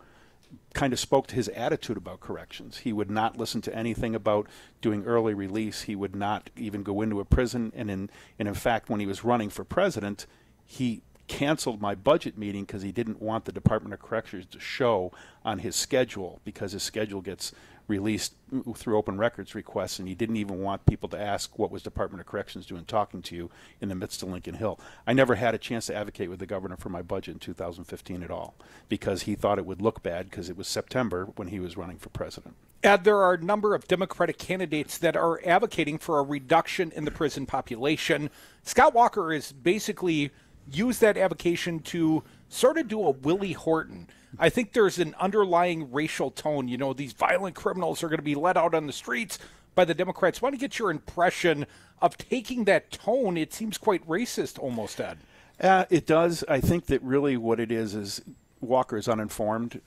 kind of spoke to his attitude about corrections. He would not listen to anything about doing early release. He would not even go into a prison. And in fact, when he was running for president, he canceled my budget meeting because he didn't want the Department of Corrections to show on his schedule because his schedule gets released through open records requests, and he didn't even want people to ask what was Department of Corrections doing talking to you in the midst of Lincoln Hill. I never had a chance to advocate with the governor for my budget in 2015 at all because he thought it would look bad because it was September when he was running for president. Ed, there are a number of Democratic candidates that are advocating for a reduction in the prison population. Scott Walker is basically used that advocation to sort of do a Willie Horton. I think there's an underlying racial tone. You know, these violent criminals are going to be let out on the streets by the Democrats. I want to get your impression of taking that tone. It seems quite racist almost, Ed. It does. I think that really what it is Walker is uninformed.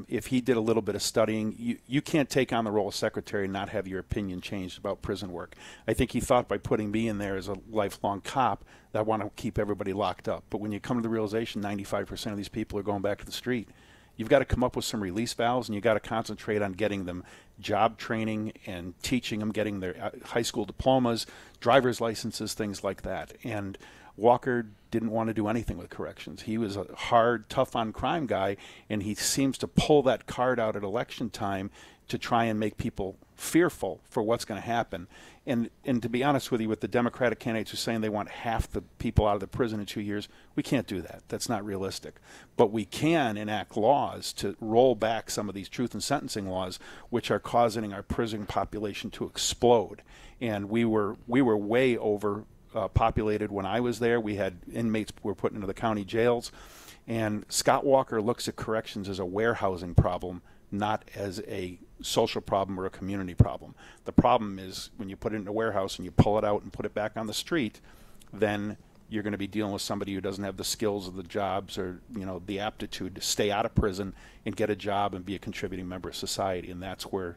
If he did a little bit of studying, you can't take on the role of secretary and not have your opinion changed about prison work. I think he thought by putting me in there as a lifelong cop that I want to keep everybody locked up. But when you come to the realization 95% of these people are going back to the street, you've got to come up with some release valves, and you've got to concentrate on getting them job training and teaching them, getting their high school diplomas, driver's licenses, things like that. And Walker didn't want to do anything with corrections. He was a hard, tough-on-crime guy, and he seems to pull that card out at election time to try and make people fearful for what's going to happen. And to be honest with you, with the Democratic candidates who are saying they want half the people out of the prison in 2 years, we can't do that. That's not realistic. But we can enact laws to roll back some of these truth in sentencing laws, which are causing our prison population to explode. And we were way over populated when I was there. We had inmates were put into the county jails. And Scott Walker looks at corrections as a warehousing problem, not as a social problem or a community problem. The problem is when you put it in a warehouse and you pull it out and put it back on the street, then you're going to be dealing with somebody who doesn't have the skills or the jobs or the aptitude to stay out of prison and get a job and be a contributing member of society. And that's where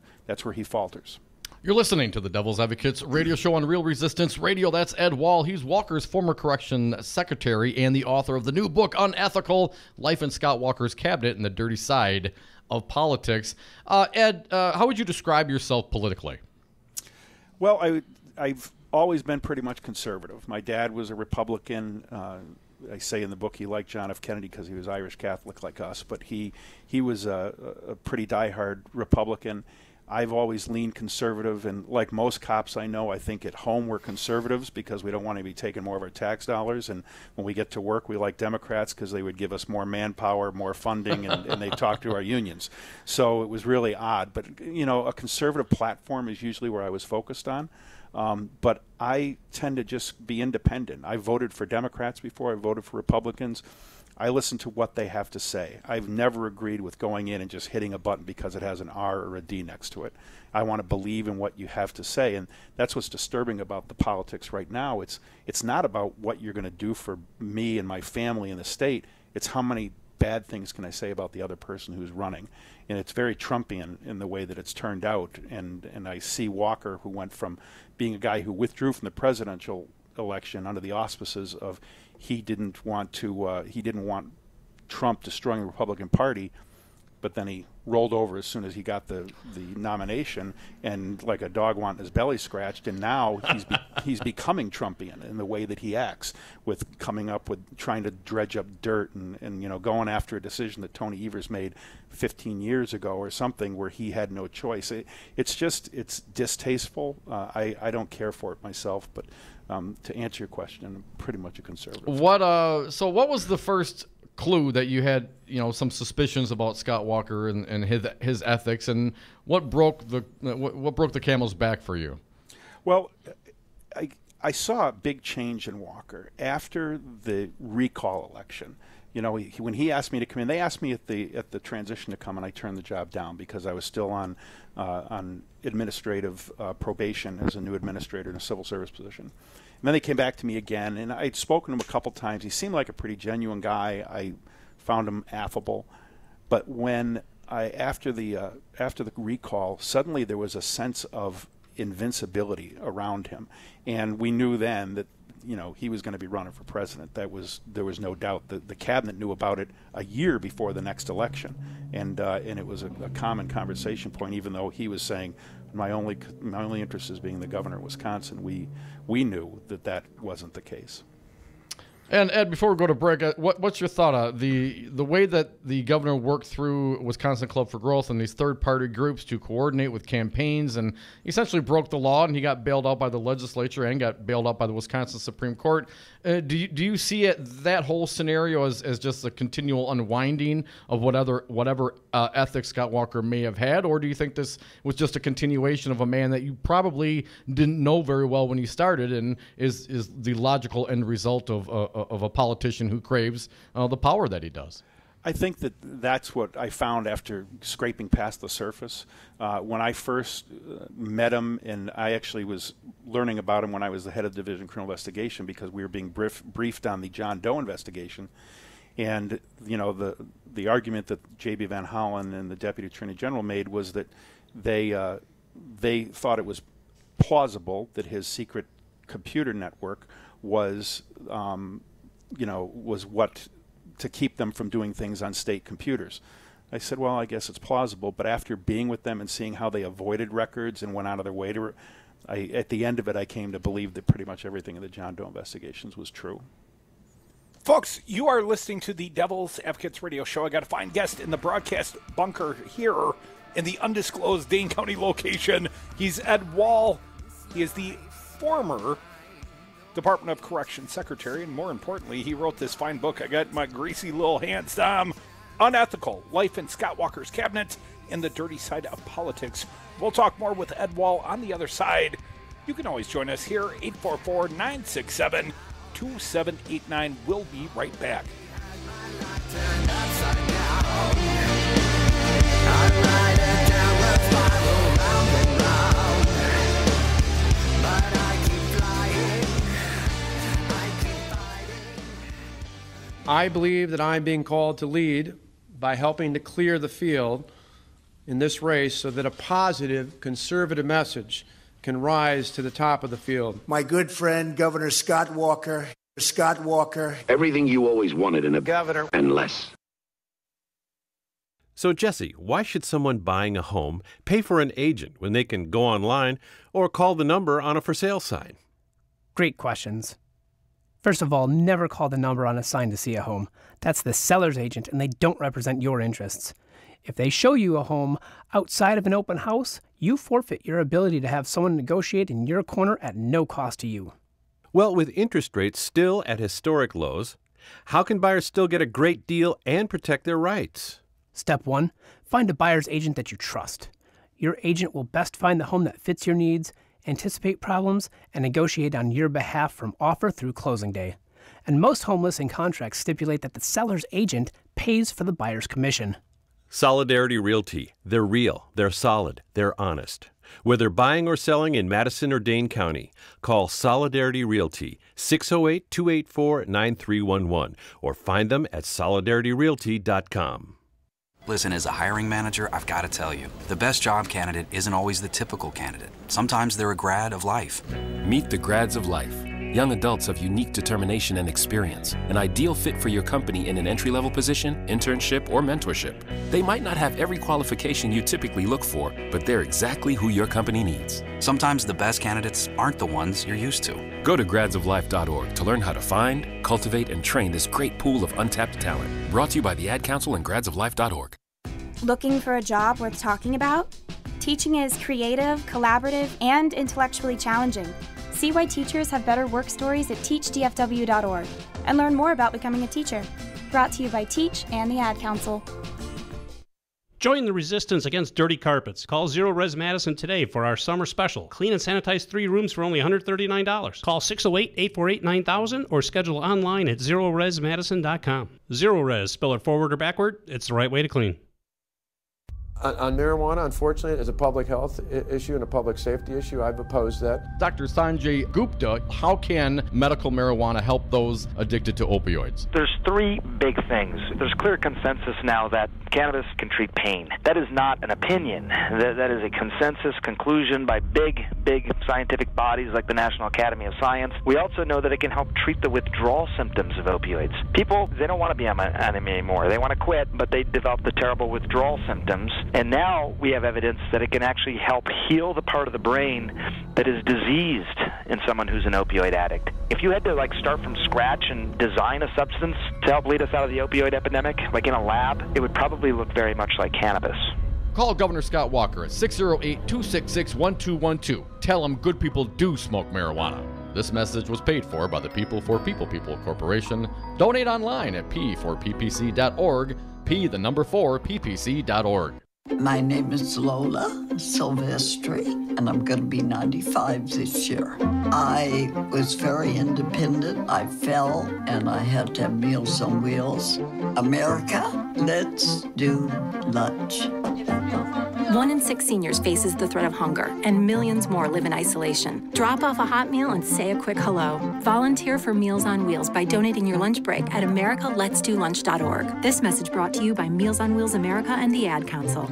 he falters. You're listening to the Devil's Advocates radio show on Real Resistance Radio. That's Ed Wall. He's Walker's former correction secretary and the author of the new book, Unethical, Life in Scott Walker's Cabinet and the Dirty Side of Politics. Ed, how would you describe yourself politically? Well, I've always been pretty much conservative. My dad was a Republican. I say in the book he liked John F. Kennedy because he was Irish Catholic like us, but he was a pretty diehard Republican. I've always leaned conservative, and like most cops I know, I think at home we're conservatives because we don't want to be taking more of our tax dollars, and when we get to work we like Democrats because they would give us more manpower, more funding, and they talk to our unions. So it was really odd, but a conservative platform is usually where I was focused on. But I tend to just be independent. I voted for Democrats before I voted for Republicans. I listen to what they have to say. I've never agreed with going in and just hitting a button because it has an R or a D next to it. I want to believe in what you have to say, and that's what's disturbing about the politics right now. It's not about what you're going to do for me and my family and the state. It's how many bad things can I say about the other person who's running. And it's very Trumpian in the way that it's turned out. And I see Walker, who went from being a guy who withdrew from the presidential election under the auspices of he didn't want Trump destroying the Republican Party, but then he rolled over as soon as he got the nomination, and like a dog wanting his belly scratched, and now he's becoming Trumpian in the way that he acts, with coming up with trying to dredge up dirt and going after a decision that Tony Evers made 15 years ago or something where he had no choice. It's distasteful. I don't care for it myself, but to answer your question, I'm pretty much a conservative. So what was the first clue that you had, some suspicions about Scott Walker and his ethics, and what broke the camel's back for you? Well, I saw a big change in Walker after the recall election. When he asked me to come in, they asked me at the transition to come, and I turned the job down because I was still on administrative probation as a new administrator in a civil service position. And then they came back to me again, and I'd spoken to him a couple times. He seemed like a pretty genuine guy. I found him affable. But when after the recall, suddenly there was a sense of invincibility around him, and we knew then that he was going to be running for president. There was no doubt. The cabinet knew about it a year before the next election, and it was a common conversation point. Even though he was saying, my only interest is being the governor of Wisconsin, we knew that wasn't the case. And Ed, before we go to break, what's your thought on the way that the governor worked through Wisconsin Club for Growth and these third-party groups to coordinate with campaigns, and essentially broke the law, and he got bailed out by the legislature and got bailed out by the Wisconsin Supreme Court? Do you see that whole scenario as just a continual unwinding of whatever ethics Scott Walker may have had, or do you think this was just a continuation of a man that you probably didn't know very well when you started, and is the logical end result of a politician who craves the power that he does? I think that's what I found after scraping past the surface. When I first met him, and I actually was learning about him when I was the head of the Division of Criminal Investigation because we were being briefed on the John Doe investigation. And, the argument that J.B. Van Hollen and the Deputy Attorney General made was that they thought it was plausible that his secret computer network was what to keep them from doing things on state computers. I said, well, I guess it's plausible, but after being with them and seeing how they avoided records and went out of their way to, at the end of it, I came to believe that pretty much everything in the John Doe investigations was true. Folks, you are listening to the Devil's Advocates radio show. I got a fine guest in the broadcast bunker here in the undisclosed Dane County location. He's Ed Wall. He is the former Department of Correction Secretary, and more importantly, he wrote this fine book I got my greasy little hands on, Unethical, Life in Scott Walker's Cabinet and the Dirty Side of Politics. We'll talk more with Ed Wall on the other side. You can always join us here, 844-967-2789. We'll be right back. I believe that I'm being called to lead by helping to clear the field in this race so that a positive conservative message can rise to the top of the field. My good friend, Governor Scott Walker. Scott Walker. Everything you always wanted in a governor and less. So, Jesse, why should someone buying a home pay for an agent when they can go online or call the number on a for sale sign? Great questions. First of all, never call the number on a sign to see a home. That's the seller's agent, and they don't represent your interests. If they show you a home outside of an open house, you forfeit your ability to have someone negotiate in your corner at no cost to you. Well, with interest rates still at historic lows, how can buyers still get a great deal and protect their rights? Step 1, find a buyer's agent that you trust. Your agent will best find the home that fits your needs, anticipate problems, and negotiate on your behalf from offer through closing day. And most home listing contracts stipulate that the seller's agent pays for the buyer's commission. Solidarity Realty. They're real, they're solid, they're honest. Whether buying or selling in Madison or Dane County, call Solidarity Realty, 608-284-9311, or find them at solidarityrealty.com. Listen, as a hiring manager, I've got to tell you, the best job candidate isn't always the typical candidate. Sometimes they're a grad of life. Meet the grads of life. Young adults of unique determination and experience. An ideal fit for your company in an entry-level position, internship, or mentorship. They might not have every qualification you typically look for, but they're exactly who your company needs. Sometimes the best candidates aren't the ones you're used to. Go to gradsoflife.org to learn how to find, cultivate, and train this great pool of untapped talent. Brought to you by the Ad Council and gradsoflife.org. Looking for a job worth talking about? Teaching is creative, collaborative, and intellectually challenging. See why teachers have better work stories at teachdfw.org and learn more about becoming a teacher. Brought to you by Teach and the Ad Council. Join the resistance against dirty carpets. Call Zero Res Madison today for our summer special. Clean and sanitize 3 rooms for only $139. Call 608-848-9000 or schedule online at zeroresmadison.com. Zero Res, spell it forward or backward, it's the right way to clean. On marijuana, unfortunately, as a public health issue and a public safety issue, I've opposed that. Dr. Sanjay Gupta, how can medical marijuana help those addicted to opioids? There's 3 big things. There's clear consensus now that cannabis can treat pain. That is not an opinion. That is a consensus conclusion by big scientific bodies like the National Academy of Science. We also know that it can help treat the withdrawal symptoms of opioids. People, they don't want to be on them anymore. They want to quit, but they develop the terrible withdrawal symptoms. And now we have evidence that it can actually help heal the part of the brain that is diseased in someone who's an opioid addict. If you had to start from scratch and design a substance to help lead us out of the opioid epidemic, like in a lab, it would probably look very much like cannabis. Call Governor Scott Walker at 608-266-1212. Tell him good people do smoke marijuana. This message was paid for by the People for People Corporation. Donate online at p4ppc.org, p4ppc.org. My name is Lola Silvestri, and I'm going to be 95 this year. I was very independent. I fell, and I had to have Meals on Wheels. America, let's do lunch. 1 in 6 seniors faces the threat of hunger, and millions more live in isolation. Drop off a hot meal and say a quick hello. Volunteer for Meals on Wheels by donating your lunch break at americaletsdolunch.org. This message brought to you by Meals on Wheels America and the Ad Council.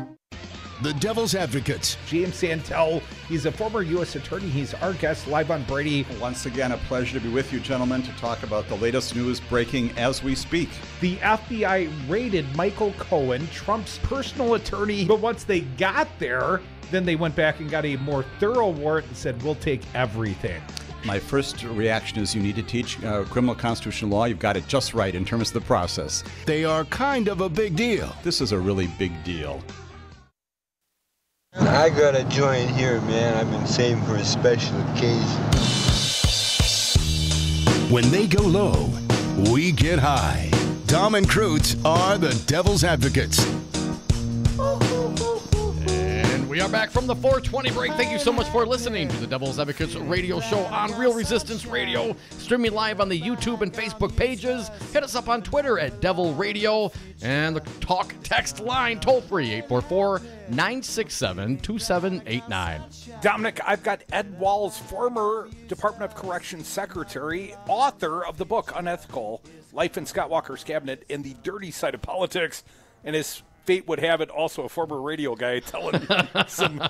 The Devil's Advocates. James Santel, he's a former U.S. attorney. He's our guest live on Brady. Once again, a pleasure to be with you, gentlemen, to talk about the latest news breaking as we speak. The FBI raided Michael Cohen, Trump's personal attorney, but once they got there, then they went back and got a more thorough warrant and said, we'll take everything. My first reaction is you need to teach criminal constitutional law. You've got it just right in terms of the process. They are kind of a big deal. This is a really big deal. I got a joint here, man. I've been saving for a special occasion. When they go low, we get high. Dom and Krutz are the Devil's Advocates. And we are back from the 420 break. Thank you so much for listening to the Devil's Advocates radio show on Real Resistance Radio. Streaming live on the YouTube and Facebook pages. Hit us up on Twitter at Devil Radio. And the talk text line toll free 844-967-2789. Dominic, I've got Ed Wall's former Department of Corrections secretary, author of the book Unethical, Life in Scott Walker's Cabinet and the Dirty Side of Politics, and his fate would have it, also a former radio guy telling some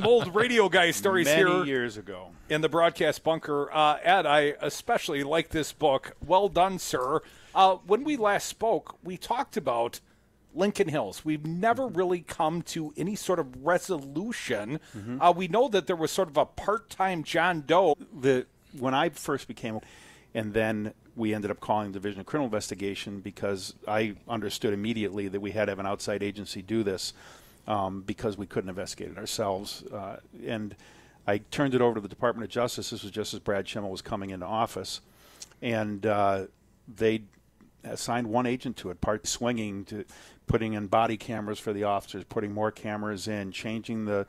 old radio guy stories many years ago in the broadcast bunker. Ed, I especially like this book. Well done, sir. When we last spoke, we talked about Lincoln Hills. We've never really come to any sort of resolution. Mm-hmm. We know that there was sort of a part-time John Doe. When I first became, and then we ended up calling the Division of Criminal Investigation because I understood immediately that we had to have an outside agency do this because we couldn't investigate it ourselves. And I turned it over to the Department of Justice. This was just as Brad Schimel was coming into office. And they assigned one agent to it, part swinging to putting in body cameras for the officers, putting more cameras in, changing the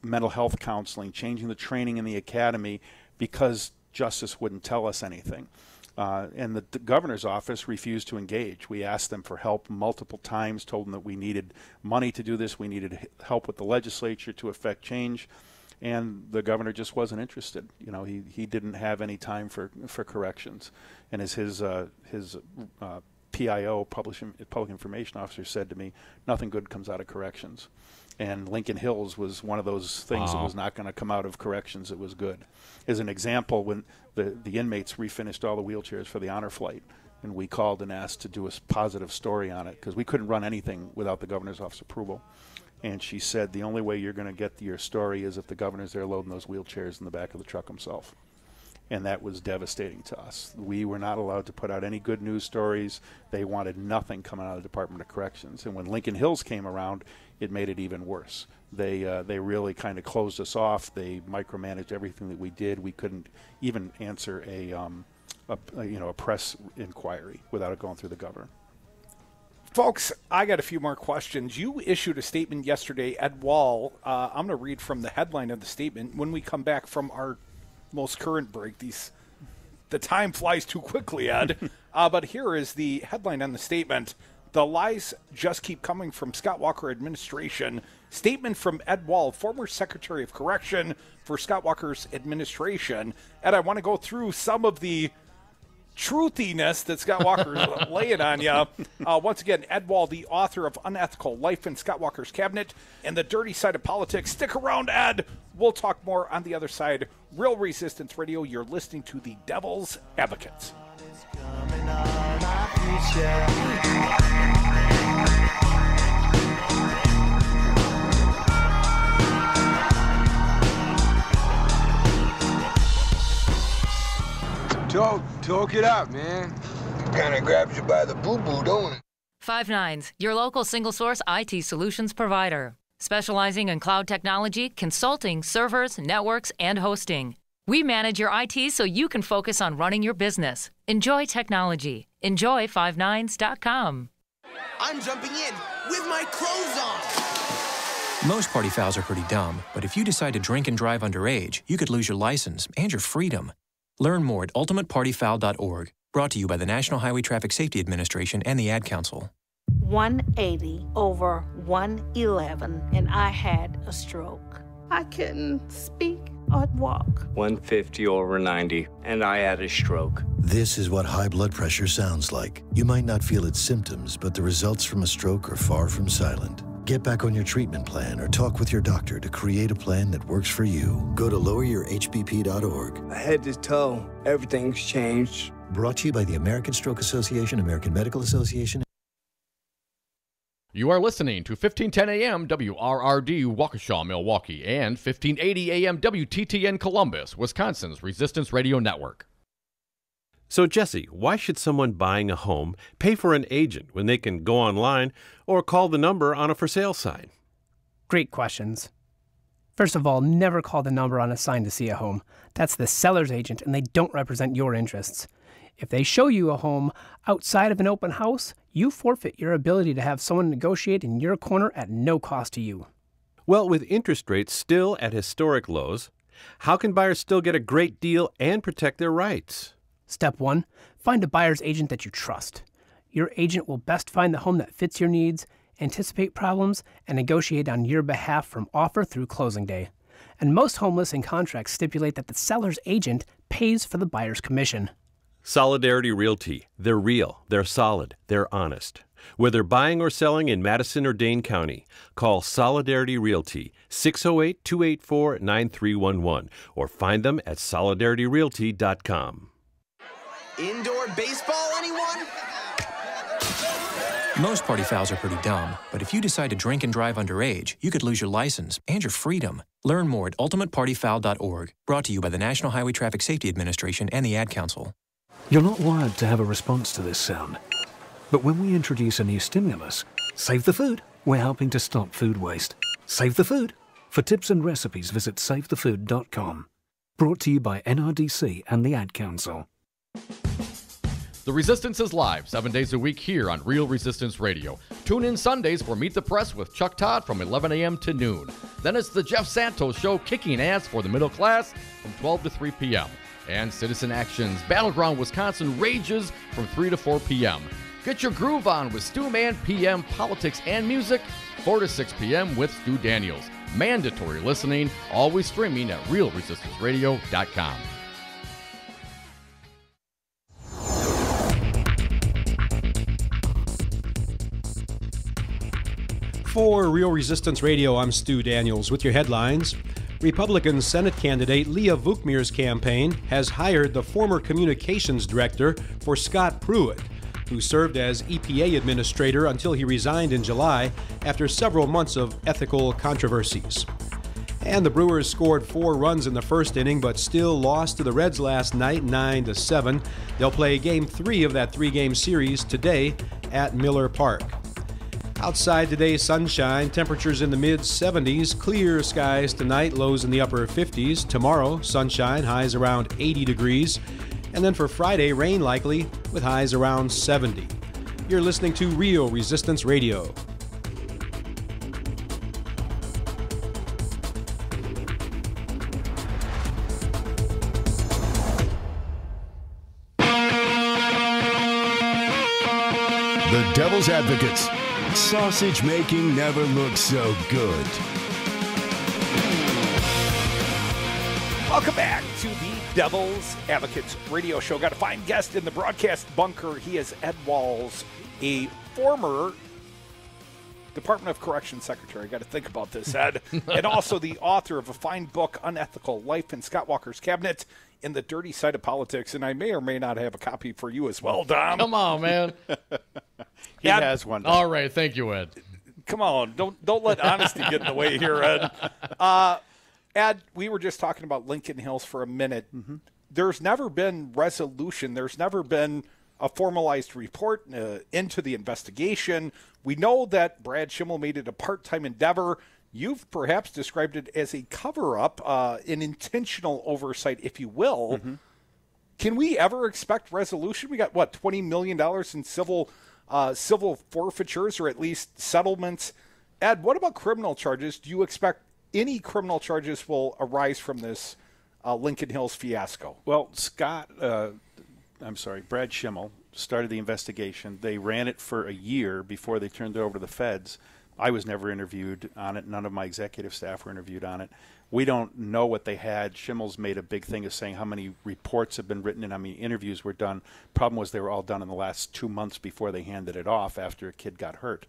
mental health counseling, changing the training in the academy because justice wouldn't tell us anything. And the governor's office refused to engage. We asked them for help multiple times, told them that we needed money to do this, we needed help with the legislature to effect change, and the governor just wasn't interested. You know, he didn't have any time for corrections. And as his PIO, Public Information Officer, said to me, nothing good comes out of corrections. And Lincoln Hills was one of those things that was not going to come out of corrections. It was good. As an example, when the inmates refinished all the wheelchairs for the honor flight, and we called and asked to do a positive story on it because we couldn't run anything without the governor's office approval. And she said, the only way you're going to get your story is if the governor's there loading those wheelchairs in the back of the truck himself. And that was devastating to us. We were not allowed to put out any good news stories. They wanted nothing coming out of the Department of Corrections. And when Lincoln Hills came around, it made it even worse. They really kind of closed us off. They micromanaged everything that we did. We couldn't even answer a press inquiry without it going through the governor. Folks, I got a few more questions. You issued a statement yesterday, Ed Wall. I'm going to read from the headline of the statement. When we come back from our most current break, the time flies too quickly, Ed. But here is the headline on the statement. The lies just keep coming from Scott Walker administration. Statement from Ed Wall, former Secretary of Correction for Scott Walker's administration. Ed, I want to go through some of the truthiness that Scott Walker's laying on you. Once again, Ed Wall, the author of Unethical, Life in Scott Walker's Cabinet and the Dirty Side of Politics. Stick around, Ed. We'll talk more on the other side. Real Resistance Radio, you're listening to the Devil's Advocates. Talk it out, man. Kind of grabs you by the boo-boo, don't it? 5 your local single-source IT solutions provider, specializing in cloud technology, consulting, servers, networks, and hosting. We manage your IT so you can focus on running your business. Enjoy technology. Enjoy 59s.com. I'm jumping in with my clothes on. Most party fouls are pretty dumb, but if you decide to drink and drive underage, you could lose your license and your freedom. Learn more at ultimatepartyfoul.org. Brought to you by the National Highway Traffic Safety Administration and the Ad Council. 180 over 111, and I had a stroke. I couldn't speak or walk. 150 over 90, and I had a stroke. This is what high blood pressure sounds like. You might not feel its symptoms, but the results from a stroke are far from silent. Get back on your treatment plan or talk with your doctor to create a plan that works for you. Go to loweryourhbp.org. Head to toe, everything's changed. Brought to you by the American Stroke Association, American Medical Association. You are listening to 1510 AM WRRD Waukesha, Milwaukee, and 1580 AM WTTN Columbus, Wisconsin's Resistance Radio Network. So, Jesse, why should someone buying a home pay for an agent when they can go online or call the number on a for sale sign? Great questions. First of all, never call the number on a sign to see a home. That's the seller's agent, and they don't represent your interests. If they show you a home outside of an open house, you forfeit your ability to have someone negotiate in your corner at no cost to you. Well, with interest rates still at historic lows, how can buyers still get a great deal and protect their rights? Step 1. Find a buyer's agent that you trust. Your agent will best find the home that fits your needs, anticipate problems, and negotiate on your behalf from offer through closing day. And most home listing contracts stipulate that the seller's agent pays for the buyer's commission. Solidarity Realty. They're real, they're solid, they're honest. Whether buying or selling in Madison or Dane County, call Solidarity Realty, 608-284-9311, or find them at solidarityrealty.com. Indoor baseball, anyone? Most party fouls are pretty dumb, but if you decide to drink and drive underage, you could lose your license and your freedom. Learn more at ultimatepartyfoul.org. Brought to you by the National Highway Traffic Safety Administration and the Ad Council. You're not wired to have a response to this sound. But when we introduce a new stimulus, save the food. We're helping to stop food waste. Save the food. For tips and recipes, visit savethefood.com. Brought to you by NRDC and the Ad Council. The Resistance is live 7 days a week here on Real Resistance Radio. Tune in Sundays for Meet the Press with Chuck Todd from 11 a.m. to noon. Then it's the Jeff Santos Show, kicking ass for the middle class from 12 to 3 p.m. And Citizen Action's Battleground Wisconsin rages from 3 to 4 p.m. Get your groove on with Stu Man PM Politics and Music, 4 to 6 p.m. with Stu Daniels. Mandatory listening, always streaming at realresistanceradio.com. For Real Resistance Radio, I'm Stu Daniels with your headlines. Republican Senate candidate Leah Vukmir's campaign has hired the former communications director for Scott Pruitt, who served as EPA administrator until he resigned in July after several months of ethical controversies. And the Brewers scored 4 runs in the first inning, but still lost to the Reds last night 9-7. They'll play Game 3 of that 3-game series today at Miller Park. Outside today, sunshine, temperatures in the mid-70s, clear skies tonight, lows in the upper 50s. Tomorrow, sunshine, highs around 80 degrees. And then for Friday, rain likely with highs around 70. You're listening to Real Resistance Radio. The Devil's Advocates. Sausage making never looked so good. Welcome back to the Devil's Advocates radio show. Got a fine guest in the broadcast bunker. He is Ed Walls, a former Department of Corrections secretary. Got to think about this, Ed. And also the author of a fine book, Unethical: Life in Scott Walker's Cabinet in the Dirty Side of Politics. And I may or may not have a copy for you as well, Dom. Come on, man. He has one. All right, thank you, Ed. Come on, don't let honesty get in the way here, Ed. Ed, we were just talking about Lincoln Hills for a minute. Mm-hmm. There's never been resolution. There's never been a formalized report into the investigation. We know that Brad Schimmel made it a part-time endeavor. You've perhaps described it as a cover-up, an intentional oversight, if you will. Mm-hmm. Can we ever expect resolution? We got, what, $20 million in civil forfeitures, or at least settlements. Ed, what about criminal charges? Do you expect any criminal charges will arise from this Lincoln Hills fiasco? Well, Brad Schimmel started the investigation. They ran it for a year before they turned it over to the feds. I was never interviewed on it. None of my executive staff were interviewed on it. We don't know what they had. Schimmel's made a big thing of saying how many reports have been written and how many interviews were done. Problem was they were all done in the last 2 months before they handed it off after a kid got hurt.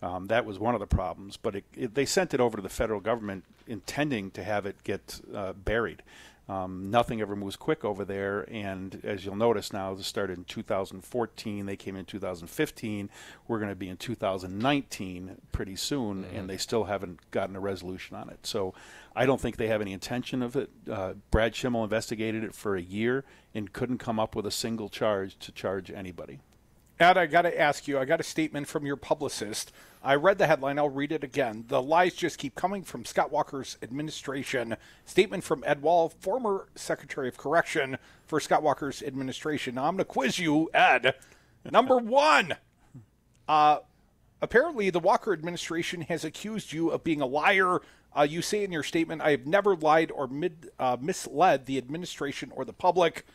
That was one of the problems. But they sent it over to the federal government intending to have it get buried. Nothing ever moves quick over there, and as you'll notice now, this started in 2014. They came in 2015. We're going to be in 2019 pretty soon, and they still haven't gotten a resolution on it. So I don't think they have any intention of it. Brad Schimmel investigated it for a year and couldn't come up with a single charge to charge anybody. Ed, I got to ask you, I got a statement from your publicist. I read the headline. I'll read it again. The lies just keep coming from Scott Walker's administration. Statement from Ed Wall, former Secretary of Correction for Scott Walker's administration. Now, I'm going to quiz you, Ed. Number one, apparently the Walker administration has accused you of being a liar. You say in your statement, I have never lied or misled the administration or the public.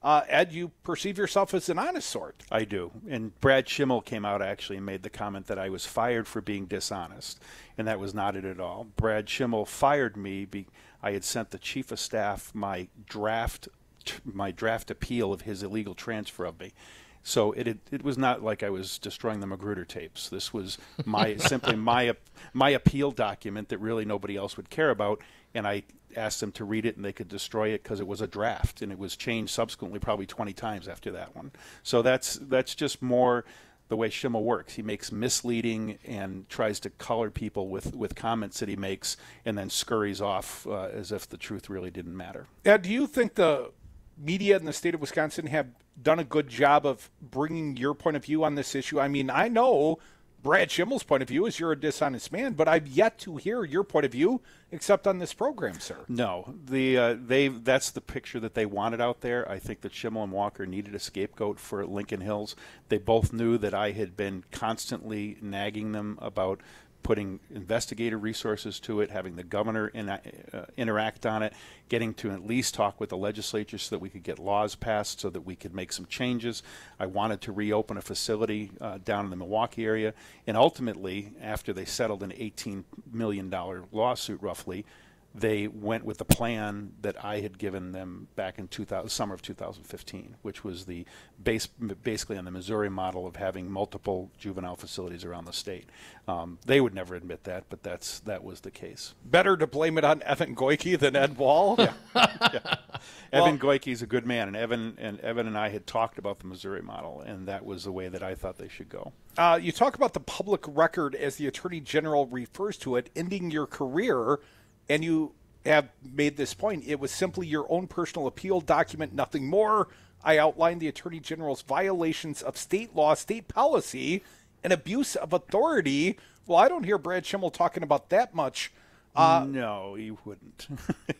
Ed, you perceive yourself as an honest sort. I do. And Brad Schimmel came out actually and made the comment that I was fired for being dishonest, and that was not it at all. Brad Schimmel fired me. I had sent the chief of staff my draft appeal of his illegal transfer of me. So it was not like I was destroying the Magruder tapes. This was simply my appeal document that really nobody else would care about, and I asked them to read it and they could destroy it because it was a draft, and it was changed subsequently probably 20 times after that one. So that's just more the way Schimmel works. He makes misleading and tries to color people with comments that he makes and then scurries off as if the truth really didn't matter. Ed, do you think the media in the state of Wisconsin have done a good job of bringing your point of view on this issue? I mean, I know Brad Schimmel's point of view is you're a dishonest man, but I've yet to hear your point of view except on this program, sir. No, that's the picture that they wanted out there. I think that Schimmel and Walker needed a scapegoat for Lincoln Hills. They both knew that I had been constantly nagging them about putting investigative resources to it, having the governor interact on it, getting to at least talk with the legislature so that we could get laws passed so that we could make some changes. I wanted to reopen a facility down in the Milwaukee area. And ultimately, after they settled an $18 million lawsuit roughly, they went with the plan that I had given them back in summer of 2015, which was basically on the Missouri model of having multiple juvenile facilities around the state. They would never admit that, but that was the case. Better to blame it on Evan Goyke than Ed Wall? Yeah. Evan Goyke's a good man, and Evan and I had talked about the Missouri model, and that was the way that I thought they should go. You talk about the public record as the Attorney General refers to it, ending your career. And you have made this point. It was simply your own personal appeal document, nothing more. I outlined the Attorney General's violations of state law, state policy, and abuse of authority. Well, I don't hear Brad Schimmel talking about that much. No, he wouldn't.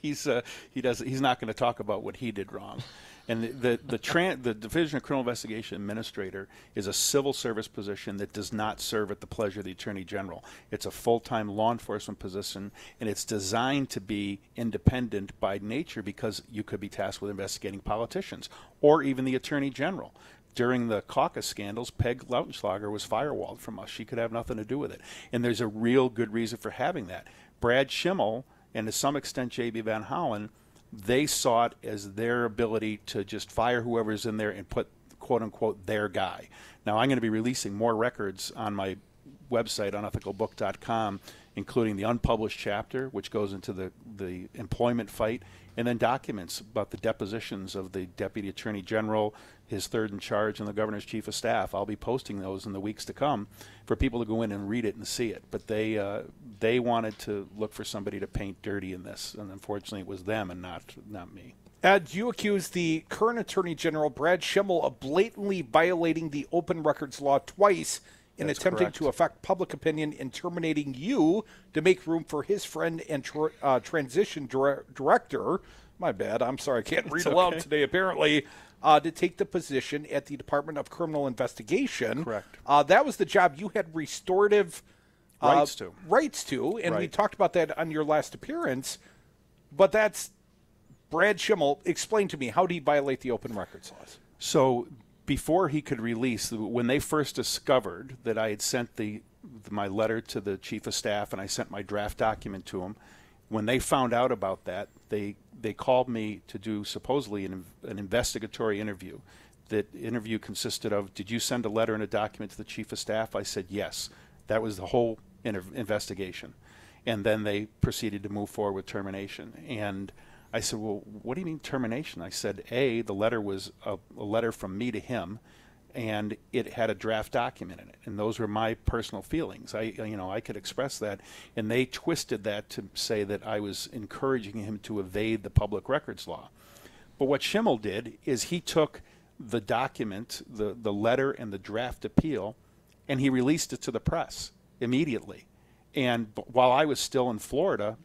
He's not going to talk about what he did wrong. And the Division of Criminal Investigation Administrator is a civil service position that does not serve at the pleasure of the Attorney General. It's a full-time law enforcement position, and it's designed to be independent by nature because you could be tasked with investigating politicians or even the Attorney General. During the caucus scandals, Peg Lautenschlager was firewalled from us. She could have nothing to do with it. And there's a real good reason for having that. Brad Schimmel, and to some extent J.B. Van Hollen, they saw it as their ability to just fire whoever's in there and put, quote-unquote, their guy. Now, I'm going to be releasing more records on my website, unethicalbook.com, including the unpublished chapter, which goes into the employment fight, and then documents about the depositions of the Deputy Attorney General, his third in charge, and the Governor's Chief of Staff. I'll be posting those in the weeks to come for people to go in and read it and see it. But they wanted to look for somebody to paint dirty in this, and unfortunately it was them and not me. Ed, you accuse the current Attorney General, Brad Schimmel, of blatantly violating the open records law twice in That's attempting correct. to affect public opinion in terminating you to make room for his friend and transition director. My bad. I'm sorry. I can't read aloud today, apparently. To take the position at the Department of Criminal Investigation. Correct. That was the job you had restorative Rights to. And we Right. talked about that on your last appearance. But that's Brad Schimmel. Explain to me, how did he violate the open records laws? So before he could release, when they first discovered that I had sent my letter to the Chief of Staff and I sent my draft document to him, when they found out about that, they called me to do supposedly an investigatory interview. That interview consisted of, did you send a letter and a document to the Chief of Staff? I said yes. That was the whole investigation. And then they proceeded to move forward with termination. And I said, well, what do you mean termination? I said, the letter was a letter from me to him, and it had a draft document in it, and those were my personal feelings. I could express that, and they twisted that to say that I was encouraging him to evade the public records law. But what Schimmel did is he took the document, the letter and the draft appeal, and he released it to the press immediately. And while I was still in Florida,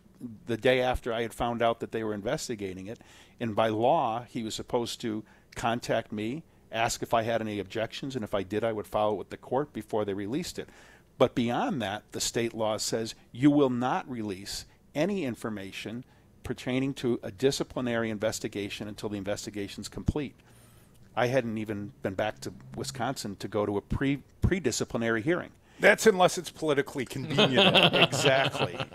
the day after I had found out that they were investigating it, and by law, he was supposed to contact me, ask if I had any objections, and if I did, I would follow it with the court before they released it. But beyond that, the state law says you will not release any information pertaining to a disciplinary investigation until the investigation is complete. I hadn't even been back to Wisconsin to go to a pre-disciplinary hearing. That's unless it's politically convenient.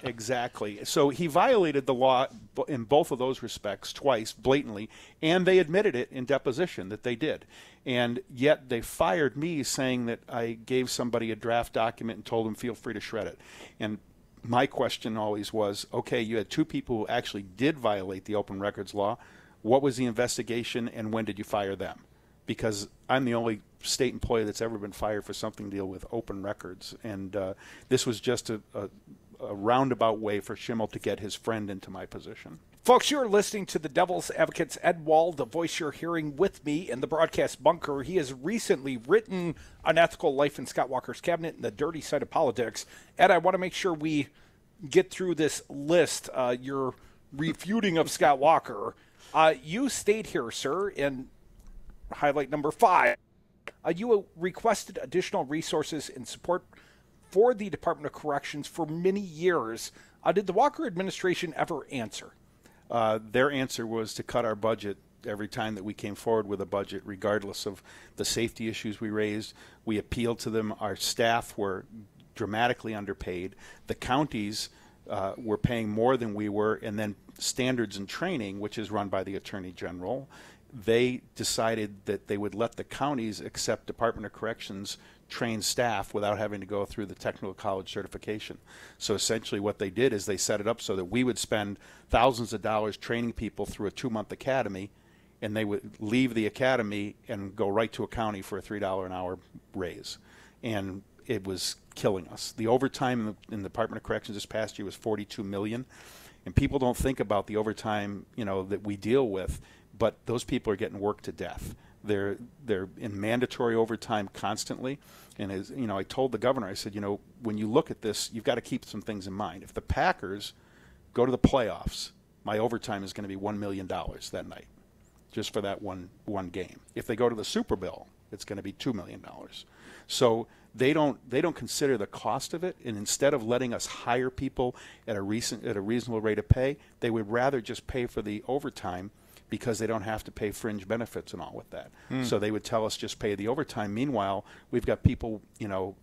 Exactly. So he violated the law in both of those respects twice, blatantly, and they admitted it in deposition that they did. And yet they fired me saying that I gave somebody a draft document and told them feel free to shred it. And my question always was, okay, you had two people who actually did violate the open records law. What was the investigation and when did you fire them? Because I'm the only state employee that's ever been fired for something to deal with open records. And this was just a roundabout way for Schimmel to get his friend into my position. Folks, you're listening to the Devil's Advocate's Ed Wall, the voice you're hearing with me in the broadcast bunker. He has recently written Unethical Life in Scott Walker's Cabinet and the Dirty Side of Politics. Ed, I want to make sure we get through this list, your refuting of Scott Walker. You state here, sir, in highlight number 5, you requested additional resources and support for the Department of Corrections for many years. Did the Walker administration ever answer? Their answer was to cut our budget every time that we came forward with a budget, regardless of the safety issues we raised. We appealed to them. Our staff were dramatically underpaid. The counties were paying more than we were, and then Standards and Training, which is run by the Attorney General, they decided that they would let the counties accept Department of Corrections trained staff without having to go through the technical college certification. So essentially what they did is they set it up so that we would spend thousands of dollars training people through a 2-month academy, and they would leave the academy and go right to a county for a $3 an hour raise. And it was killing us. The overtime in the Department of Corrections this past year was $42 million. And people don't think about the overtime, that we deal with, but those people are getting worked to death. They're in mandatory overtime constantly. And as I told the governor, I said, when you look at this, you've got to keep some things in mind. If the Packers go to the playoffs, my overtime is going to be $1 million that night, just for that one game. If they go to the Super Bowl, it's going to be $2 million. So they don't consider the cost of it, and instead of letting us hire people at a reasonable rate of pay, they would rather just pay for the overtime because they don't have to pay fringe benefits and all with that. So they would tell us just pay the overtime. Meanwhile, we've got people,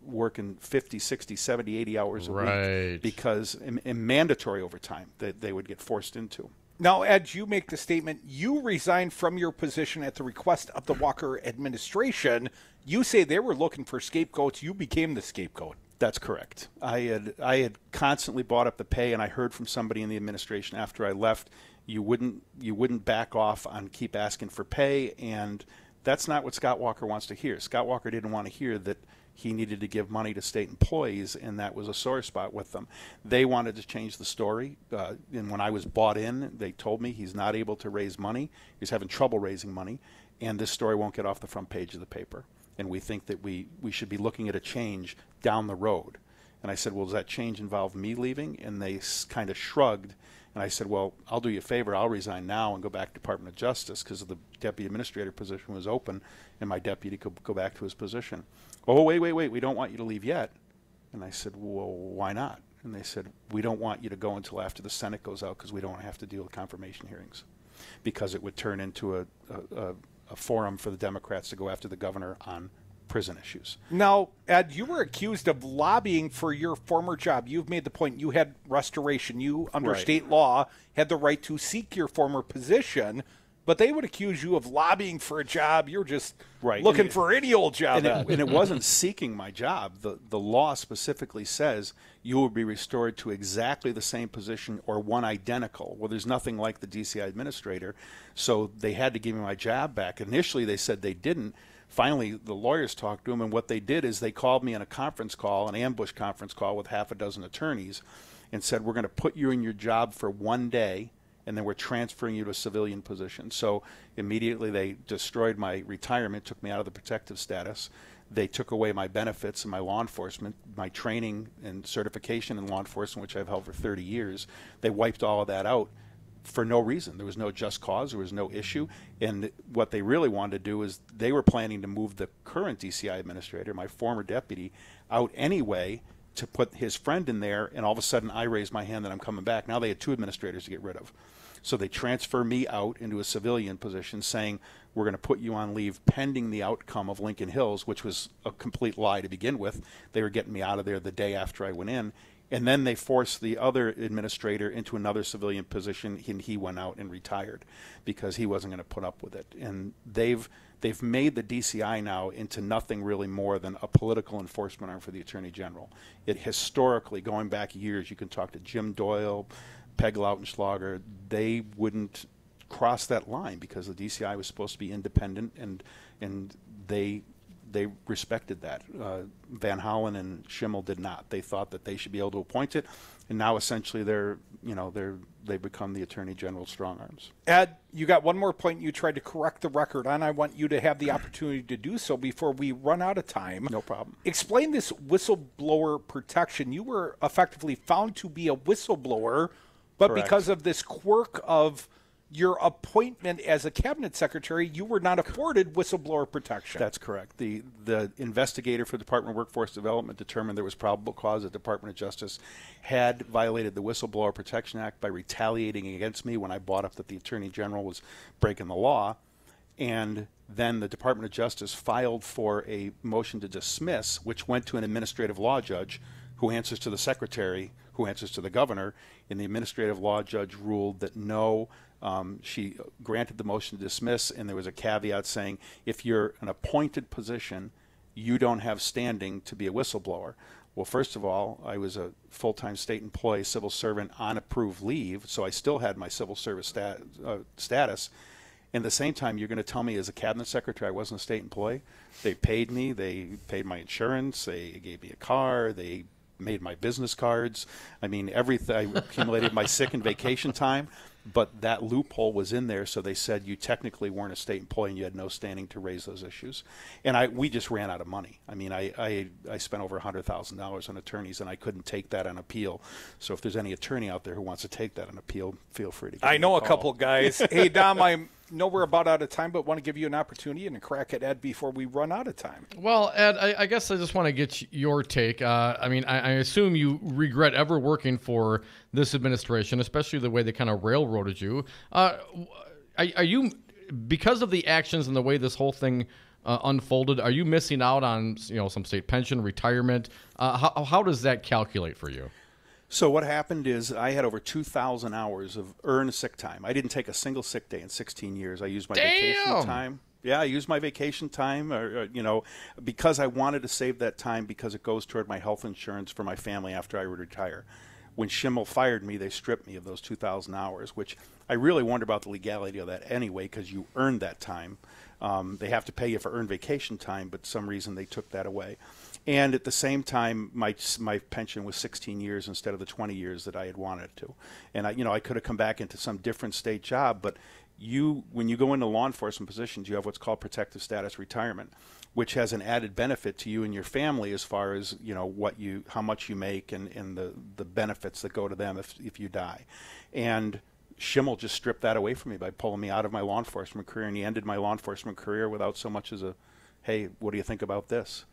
working 50, 60, 70, 80 hours a week because in mandatory overtime that they would get forced into. Now, Ed, you make the statement you resigned from your position at the request of the Walker administration. You say they were looking for scapegoats. You became the scapegoat. That's correct. I had constantly brought up the pay, and I heard from somebody in the administration after I left, you wouldn't back off on keep asking for pay, and that's not what Scott Walker wants to hear. Scott Walker didn't want to hear that he needed to give money to state employees, and that was a sore spot with them. They wanted to change the story, and when I was bought in, they told me he's not able to raise money. He's having trouble raising money, and this story won't get off the front page of the paper. And we think that we should be looking at a change down the road. And I said, well, does that change involve me leaving? And they kind of shrugged. And I said, well, I'll do you a favor. I'll resign now and go back to Department of Justice because the deputy administrator position was open, and my deputy could go back to his position. Oh, wait, we don't want you to leave yet. And I said, well, why not? And they said, we don't want you to go until after the Senate goes out because we don't have to deal with confirmation hearings, because it would turn into a forum for the Democrats to go after the governor on prison issues. Now, Ed, you were accused of lobbying for your former job. You've made the point you had restoration. You, under state law, had the right to seek your former position, but they would accuse you of lobbying for a job. You're just looking for any old job. And it wasn't seeking my job. The law specifically says you will be restored to exactly the same position or one identical. Well, there's nothing like the DCI administrator, so they had to give me my job back. Initially, they said they didn't. Finally, the lawyers talked to him, and what they did is they called me on a conference call, an ambush conference call with half a dozen attorneys, and said, we're going to put you in your job for one day, and then we're transferring you to a civilian position. So immediately they destroyed my retirement, took me out of the protective status. They took away my benefits and my law enforcement, my training and certification in law enforcement, which I've held for 30 years. They wiped all of that out for no reason. There was no just cause. There was no issue. And what they really wanted to do is they were planning to move the current DCI administrator, my former deputy, out anyway to put his friend in there. And all of a sudden I raised my hand that I'm coming back. Now they had 2 administrators to get rid of. So they transfer me out into a civilian position saying, we're going to put you on leave pending the outcome of Lincoln Hills, which was a complete lie to begin with. They were getting me out of there the day after I went in. And then they forced the other administrator into another civilian position, and he went out and retired because he wasn't going to put up with it. And they've made the DCI now into nothing really more than a political enforcement arm for the Attorney General. It historically, going back years, you can talk to Jim Doyle, Peg Lautenschlager, they wouldn't cross that line because the DCI was supposed to be independent, and they respected that. Van Hollen and Schimmel did not. They thought that they should be able to appoint it, and now essentially they've become the Attorney General's strong arms. Ed, you got one more point you tried to correct the record on. I want you to have the opportunity to do so before we run out of time. No problem. Explain this whistleblower protection. You were effectively found to be a whistleblower, but Correct. because of this quirk of your appointment as a cabinet secretary, you were not afforded whistleblower protection. That's correct. The investigator for the Department of Workforce Development determined there was probable cause the Department of Justice had violated the Whistleblower Protection Act by retaliating against me when I brought up that the Attorney General was breaking the law. And then the Department of Justice filed for a motion to dismiss, which went to an administrative law judge who answers to the secretary, who answers to the governor, and the administrative law judge ruled that no, she granted the motion to dismiss, and there was a caveat saying if you're an appointed position, you don't have standing to be a whistleblower. Well, first of all, I was a full-time state employee, civil servant on approved leave, so I still had my civil service status. And at the same time, you're going to tell me as a cabinet secretary I wasn't a state employee? They paid me. They paid my insurance. They gave me a car. They made my business cards. I mean, everything. I accumulated my sick and vacation time, but that loophole was in there, so they said you technically weren't a state employee and you had no standing to raise those issues. And we just ran out of money. I mean, I spent over $100,000 on attorneys, and I couldn't take that on appeal. So if there's any attorney out there who wants to take that on appeal, feel free to give me a know a call. couple guys. Hey, Dom, I know we're about out of time, but want to give you an opportunity and a crack at Ed before we run out of time. Well, Ed, I guess I just want to get your take. I mean, I assume you regret ever working for this administration, especially the way they kind of railroaded you. Are you, because of the actions and the way this whole thing unfolded, are you missing out on some state pension, retirement? How does that calculate for you? So what happened is I had over 2,000 hours of earned sick time. I didn't take a single sick day in 16 years. I used my vacation time. Yeah, I used my vacation time, because I wanted to save that time because it goes toward my health insurance for my family after I would retire. When Schimmel fired me, they stripped me of those 2,000 hours, which I really wonder about the legality of that anyway, because you earned that time. They have to pay you for earned vacation time, but for some reason they took that away. And at the same time, my pension was 16 years instead of the 20 years that I had wanted it to. And I could have come back into some different state job, but when you go into law enforcement positions, you have what's called protective status retirement, which has an added benefit to you and your family as far as how much you make and the benefits that go to them if you die. And Schimmel just stripped that away from me by pulling me out of my law enforcement career, and he ended my law enforcement career without so much as a, hey, what do you think about this?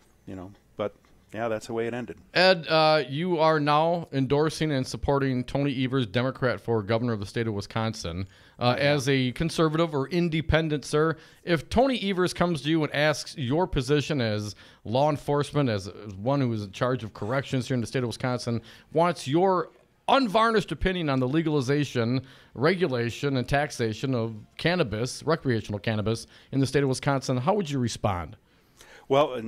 But yeah, that's the way it ended. Ed, you are now endorsing and supporting Tony Evers, Democrat for governor of the state of Wisconsin. As a conservative or independent, sir, if Tony Evers comes to you and asks your position as law enforcement, as one who is in charge of corrections here in the state of Wisconsin, wants your unvarnished opinion on the legalization, regulation, and taxation of cannabis, recreational cannabis, in the state of Wisconsin, how would you respond? Well,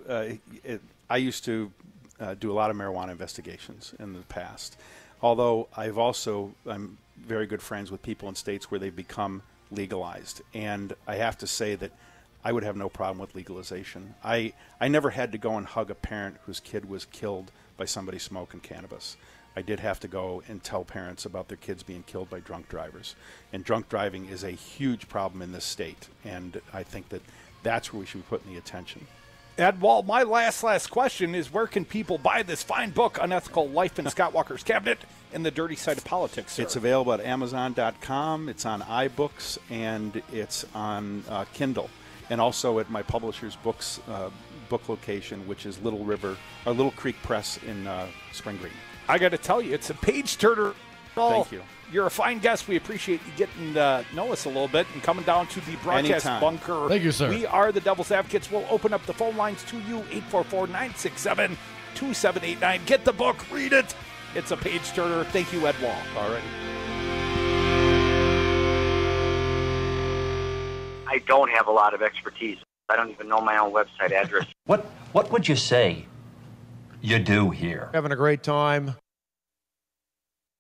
I used to do a lot of marijuana investigations in the past, although I'm very good friends with people in states where they've become legalized, and I have to say that I would have no problem with legalization. I never had to go and hug a parent whose kid was killed by somebody smoking cannabis. I did have to go and tell parents about their kids being killed by drunk drivers. And drunk driving is a huge problem in this state, and I think that that's where we should be putting the attention. Ed Wall, my last question is, where can people buy this fine book, Unethical Life in Scott Walker's Cabinet and the Dirty Side of Politics, sir? It's available at Amazon.com, it's on iBooks, and it's on Kindle, and also at my publisher's book location, which is Little Creek Press in Spring Green. I got to tell you, it's a page-turner. Thank you. You're a fine guest. We appreciate you getting to know us a little bit and coming down to the broadcast Anytime. bunker. Thank you, sir. We are the Devil's Advocates. We'll open up the phone lines to you, 844-967-2789. Get the book. Read it. It's a page-turner. Thank you, Ed Wall. All right. I don't have a lot of expertise. I don't even know my own website address. What would you say you do here? Having a great time.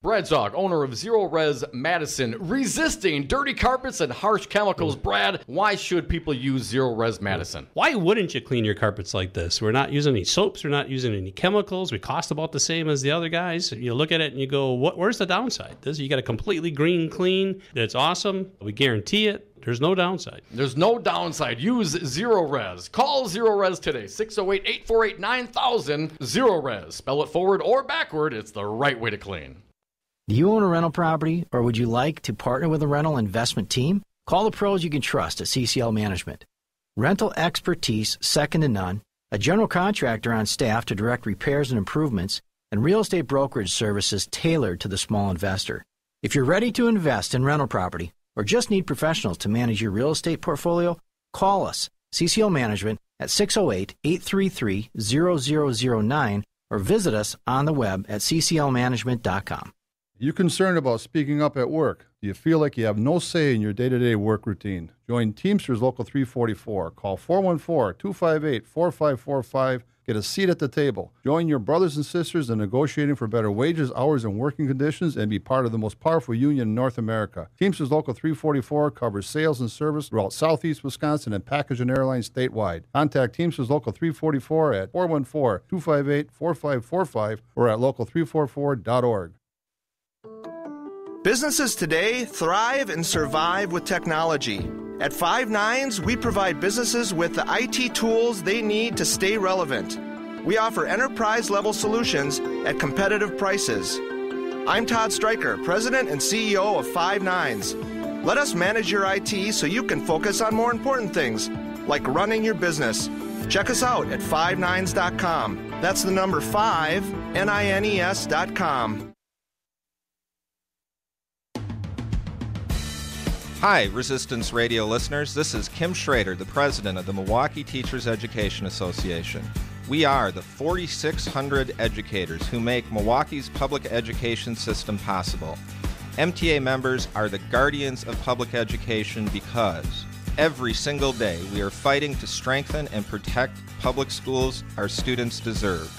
Brad Zog, owner of Zero Res Madison, resisting dirty carpets and harsh chemicals. Brad, why should people use Zero Res Madison? Why wouldn't you clean your carpets like this? We're not using any soaps. We're not using any chemicals. We cost about the same as the other guys. You look at it and you go, where's the downside? You got a completely green clean. It's awesome. We guarantee it. There's no downside. There's no downside. Use Zero Res. Call Zero Res today. 608-848-9000. Zero Res. Spell it forward or backward. It's the right way to clean. Do you own a rental property, or would you like to partner with a rental investment team? Call the pros you can trust at CCL Management. Rental expertise second to none, a general contractor on staff to direct repairs and improvements, and real estate brokerage services tailored to the small investor. If you're ready to invest in rental property or just need professionals to manage your real estate portfolio, call us, CCL Management, at 608-833-0009 or visit us on the web at cclmanagement.com. You concerned about speaking up at work? Do you feel like you have no say in your day-to-day work routine? Join Teamsters Local 344. Call 414-258-4545. Get a seat at the table. Join your brothers and sisters in negotiating for better wages, hours, and working conditions, and be part of the most powerful union in North America. Teamsters Local 344 covers sales and service throughout Southeast Wisconsin and package and airlines statewide. Contact Teamsters Local 344 at 414-258-4545 or at local344.org. Businesses today thrive and survive with technology. At Five Nines, we provide businesses with the IT tools they need to stay relevant. We offer enterprise-level solutions at competitive prices. I'm Todd Stryker, President and CEO of Five Nines. Let us manage your IT so you can focus on more important things, like running your business. Check us out at fivenines.com. That's the number 5, NINES.com. Hi, Resistance Radio listeners. This is Kim Schrader, the president of the Milwaukee Teachers Education Association. We are the 4,600 educators who make Milwaukee's public education system possible. MTA members are the guardians of public education because every single day we are fighting to strengthen and protect public schools our students deserve.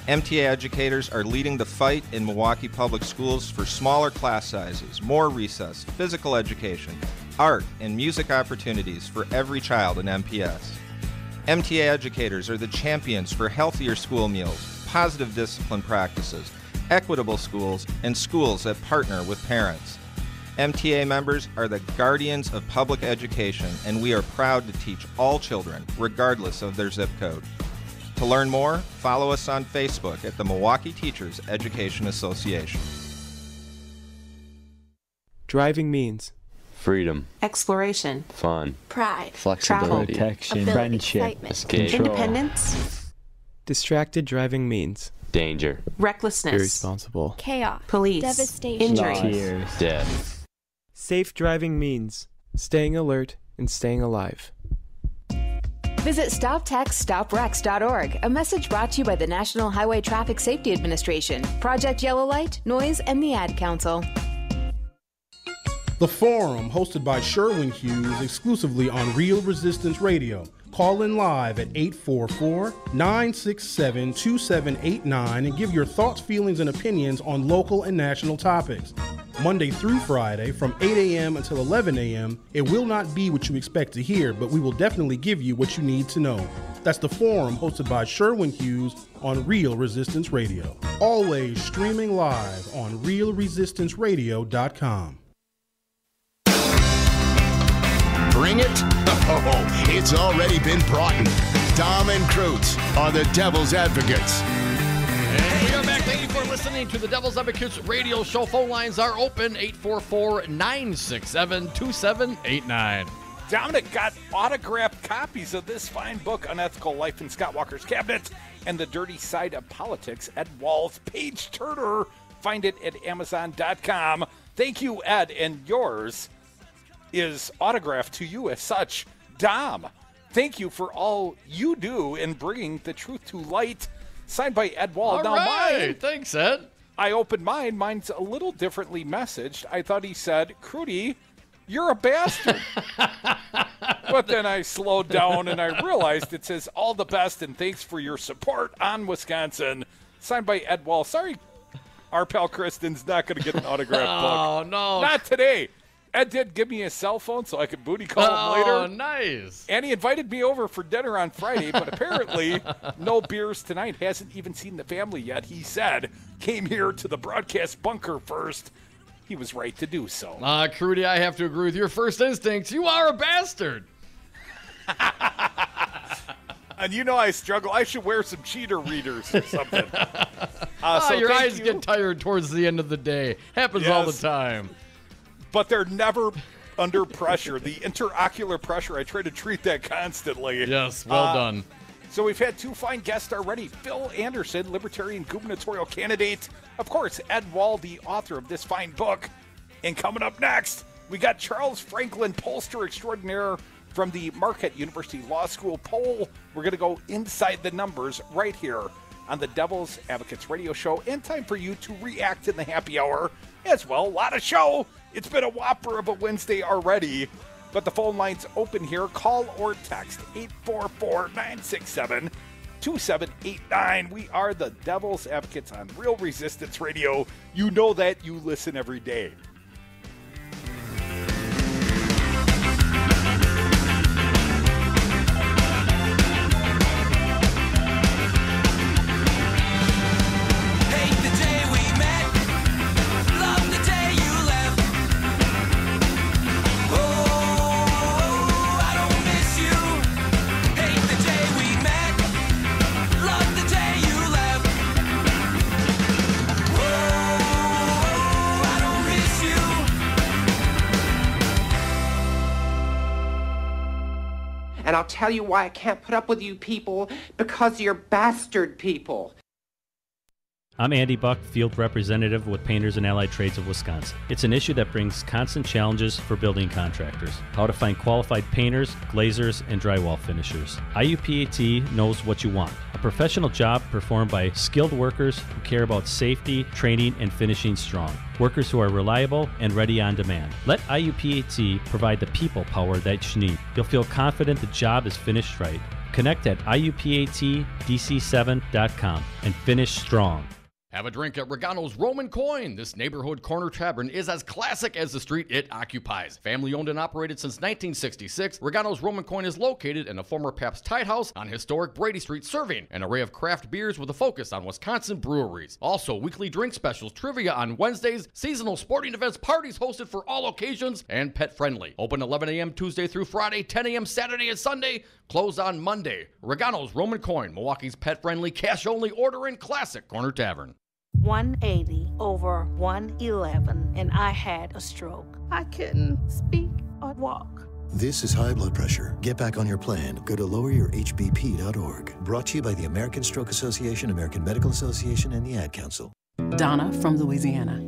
MTA educators are leading the fight in Milwaukee Public Schools for smaller class sizes, more recess, physical education, art, and music opportunities for every child in MPS. MTA educators are the champions for healthier school meals, positive discipline practices, equitable schools, and schools that partner with parents. MTA members are the guardians of public education, and we are proud to teach all children, regardless of their zip code. To learn more, follow us on Facebook at the Milwaukee Teachers Education Association. Driving means freedom, exploration, fun, pride, flexibility, travel, protection, ability, friendship, excitement, escape, independence. Distracted driving means danger, recklessness, irresponsible, chaos, police, devastation, injury, death. Safe driving means staying alert and staying alive. Visit StopTextStopWrecks.org, a message brought to you by the National Highway Traffic Safety Administration, Project Yellow Light, Noise, and the Ad Council. The Forum, hosted by Sherwin Hughes, exclusively on Real Resistance Radio. Call in live at 844-967-2789 and give your thoughts, feelings, and opinions on local and national topics. Monday through Friday from 8 a.m. until 11 a.m. It will not be what you expect to hear, but we will definitely give you what you need to know. That's the forum hosted by Sherwin Hughes on Real Resistance Radio. Always streaming live on realresistanceradio.com. Bring it? Oh, it's already been brought in. Dom and Krutz are the Devil's Advocates. And we are back. Thank you for listening to the Devil's Advocates radio show. Phone lines are open, 844-967-2789. Dominic got autographed copies of this fine book, Unethical Life in Scott Walker's Cabinet and the Dirty Side of Politics. Ed Wall's Page Turner. Find it at Amazon.com. Thank you, Ed, and yours is autographed to you as such. Dom, thank you for all you do in bringing the truth to light. Signed by Ed Wall. All now right. mine, Thanks, Ed. I opened mine. Mine's a little differently messaged. I thought he said, Crudy, you're a bastard. But then I slowed down and I realized it says, all the best and thanks for your support on Wisconsin. Signed by Ed Wall. Sorry, our pal Kristen's not going to get an autographed book. Oh, no. Not today. Ed did give me his cell phone so I could booty call him later. Oh, nice. And he invited me over for dinner on Friday, but apparently no beers tonight. Hasn't even seen the family yet. He said, came here to the broadcast bunker first. He was right to do so. Crudy, I have to agree with your first instincts. You are a bastard. And you know I struggle. I should wear some cheater readers or something. So your eyes get tired towards the end of the day. Happens all the time. But they're never under pressure. The interocular pressure, I try to treat that constantly. Yes, well done. So we've had two fine guests already. Phil Anderson, Libertarian gubernatorial candidate. Of course, Ed Wall, the author of this fine book. And coming up next, we got Charles Franklin, pollster extraordinaire from the Marquette University Law School poll. We're going to go inside the numbers right here on the Devil's Advocates radio show. And time for you to react in the happy hour as well. A lot of show. It's been a whopper of a Wednesday already. But the phone line's open here. Call or text 844-967-2789. We are the Devil's Advocates on Real Resistance Radio. You know that. You listen every day. And I'll tell you why I can't put up with you people, because you're bastard people. I'm Andy Buck, Field Representative with Painters and Allied Trades of Wisconsin. It's an issue that brings constant challenges for building contractors. How to find qualified painters, glazers, and drywall finishers. IUPAT knows what you want. A professional job performed by skilled workers who care about safety, training, and finishing strong. Workers who are reliable and ready on demand. Let IUPAT provide the people power that you need. You'll feel confident the job is finished right. Connect at IUPATDC7.com and finish strong. Have a drink at Regano's Roman Coin. This neighborhood corner tavern is as classic as the street it occupies. Family owned and operated since 1966, Regano's Roman Coin is located in a former Pabst Tide House on historic Brady Street, serving an array of craft beers with a focus on Wisconsin breweries. Also, weekly drink specials, trivia on Wednesdays, seasonal sporting events, parties hosted for all occasions, and pet friendly. Open 11 a.m. Tuesday through Friday, 10 a.m. Saturday and Sunday, closed on Monday. Regano's Roman Coin, Milwaukee's pet friendly, cash only order and classic corner tavern. 180 over 111, and I had a stroke. I couldn't speak or walk. This is high blood pressure. Get back on your plan. Go to loweryourhbp.org. Brought to you by the American Stroke Association, American Medical Association, and the Ad Council. Donna from Louisiana.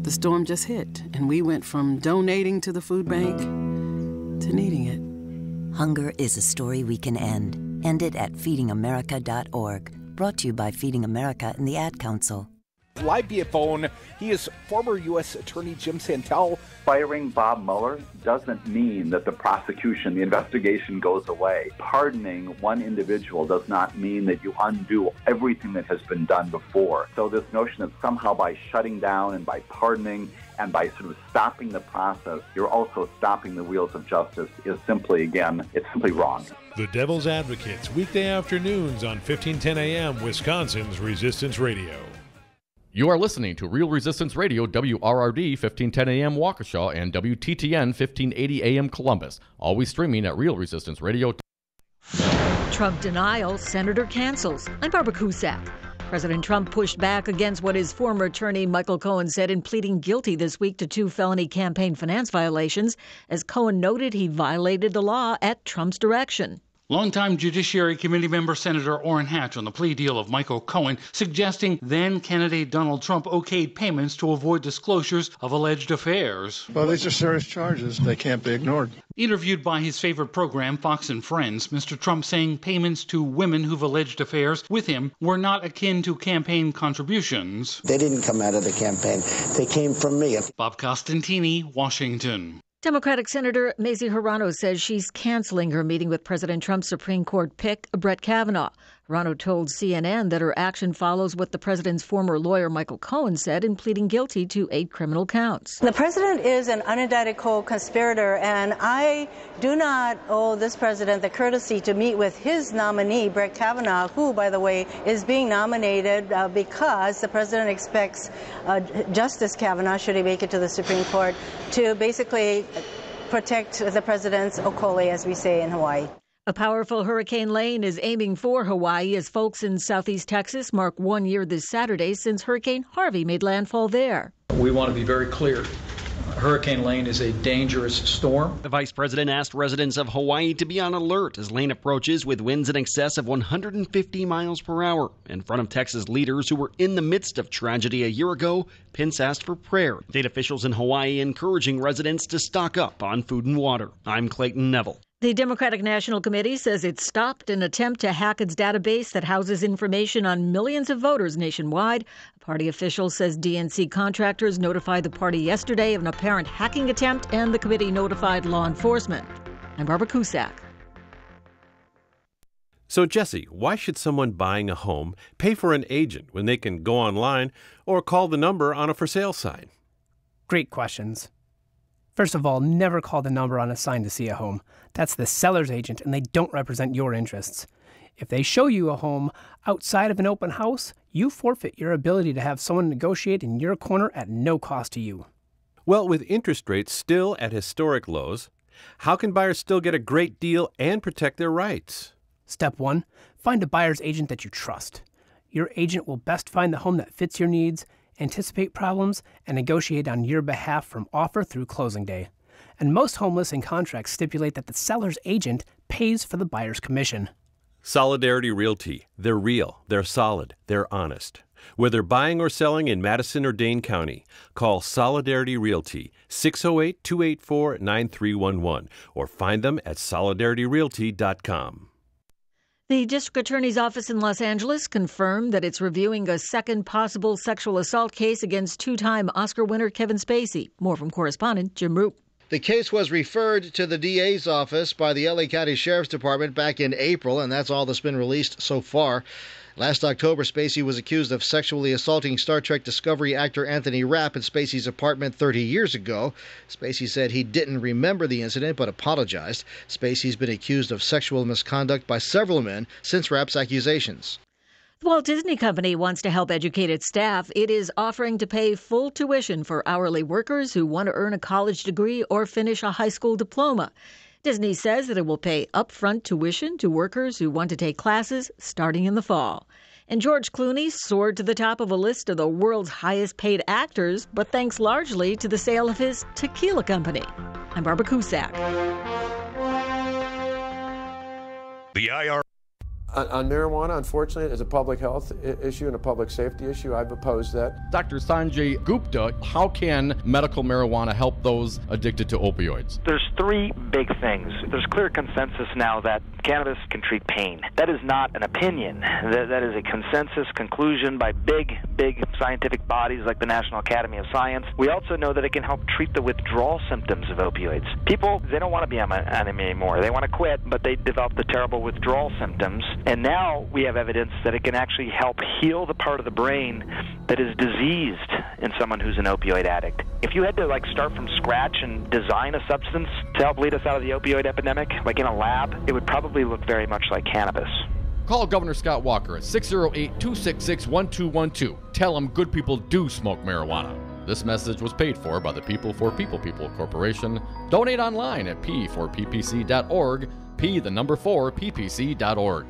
The storm just hit, and we went from donating to the food bank to needing it. Hunger is a story we can end. End it at feedingamerica.org. Brought to you by Feeding America and the Ad Council. Live via phone, he is former U.S. Attorney Jim Santel. Firing Bob Mueller doesn't mean that the prosecution, the investigation goes away. Pardoning one individual does not mean that you undo everything that has been done before. So this notion that somehow by shutting down and by pardoning And by sort of stopping the process, you're also stopping the wheels of justice is simply, again, it's simply wrong. The Devil's Advocates, weekday afternoons on 1510 AM, Wisconsin's Resistance Radio. You are listening to Real Resistance Radio, WRRD 1510 AM Waukesha and WTTN 1580 AM Columbus. Always streaming at Real Resistance Radio. Trump denial, Senator cancels. I'm Barbara Cusack. President Trump pushed back against what his former attorney Michael Cohen said in pleading guilty this week to 2 felony campaign finance violations, as Cohen noted he violated the law at Trump's direction. Longtime Judiciary Committee member Senator Orrin Hatch on the plea deal of Michael Cohen, suggesting then-candidate Donald Trump okayed payments to avoid disclosures of alleged affairs. Well, these are serious charges. They can't be ignored. Interviewed by his favorite program, Fox and Friends, Mr. Trump saying payments to women who've alleged affairs with him were not akin to campaign contributions. They didn't come out of the campaign. They came from me. Bob Costantini, Washington. Democratic Senator Mazie Hirono says she's canceling her meeting with President Trump's Supreme Court pick, Brett Kavanaugh. Hirono told CNN that her action follows what the president's former lawyer Michael Cohen said in pleading guilty to 8 criminal counts. The president is an unindicted co-conspirator, and I do not owe this president the courtesy to meet with his nominee, Brett Kavanaugh, who, by the way, is being nominated because the president expects Justice Kavanaugh, should he make it to the Supreme Court, to basically protect the president's okole, as we say in Hawaii. A powerful Hurricane Lane is aiming for Hawaii as folks in southeast Texas mark 1 year this Saturday since Hurricane Harvey made landfall there. We want to be very clear. Hurricane Lane is a dangerous storm. The vice president asked residents of Hawaii to be on alert as Lane approaches with winds in excess of 150 miles per hour. In front of Texas leaders who were in the midst of tragedy a year ago, Pence asked for prayer. State officials in Hawaii encouraging residents to stock up on food and water. I'm Clayton Neville. The Democratic National Committee says it stopped an attempt to hack its database that houses information on millions of voters nationwide. A party official says DNC contractors notified the party yesterday of an apparent hacking attempt, and the committee notified law enforcement. I'm Barbara Cusack. So, Jesse, why should someone buying a home pay for an agent when they can go online or call the number on a for sale sign? Great questions. First of all, never call the number on a sign to see a home. That's the seller's agent, and they don't represent your interests. If they show you a home outside of an open house, you forfeit your ability to have someone negotiate in your corner at no cost to you. Well, with interest rates still at historic lows, how can buyers still get a great deal and protect their rights? Step 1, find a buyer's agent that you trust. Your agent will best find the home that fits your needs, anticipate problems, and negotiate on your behalf from offer through closing day. And most home listing contracts stipulate that the seller's agent pays for the buyer's commission. Solidarity Realty. They're real, they're solid, they're honest. Whether buying or selling in Madison or Dane County, call Solidarity Realty, 608-284-9311, or find them at solidarityrealty.com. The district attorney's office in Los Angeles confirmed that it's reviewing a second possible sexual assault case against two-time Oscar winner Kevin Spacey. More from correspondent Jim Roop. The case was referred to the DA's office by the LA County Sheriff's Department back in April, and that's all that's been released so far. Last October, Spacey was accused of sexually assaulting Star Trek Discovery actor Anthony Rapp in Spacey's apartment 30 years ago. Spacey said he didn't remember the incident but apologized. Spacey's been accused of sexual misconduct by several men since Rapp's accusations. The Walt Disney Company wants to help educate its staff. It is offering to pay full tuition for hourly workers who want to earn a college degree or finish a high school diploma. Disney says that it will pay upfront tuition to workers who want to take classes starting in the fall. And George Clooney soared to the top of a list of the world's highest paid actors, but thanks largely to the sale of his tequila company. I'm Barbara Cusack. The IR. On marijuana, unfortunately, as a public health issue and a public safety issue, I've opposed that. Dr. Sanjay Gupta, how can medical marijuana help those addicted to opioids? There's 3 big things. There's clear consensus now that cannabis can treat pain. That is not an opinion. That is a consensus conclusion by big scientific bodies like the National Academy of Science. We also know that it can help treat the withdrawal symptoms of opioids. People, they don't want to be on them anymore. They want to quit, but they develop the terrible withdrawal symptoms. And now we have evidence that it can actually help heal the part of the brain that is diseased in someone who's an opioid addict. If you had to start from scratch and design a substance to help lead us out of the opioid epidemic, like in a lab, it would probably look very much like cannabis. Call Governor Scott Walker at 608-266-1212. Tell him good people do smoke marijuana. This message was paid for by the People for People Corporation. Donate online at p4ppc.org, p4ppc.org.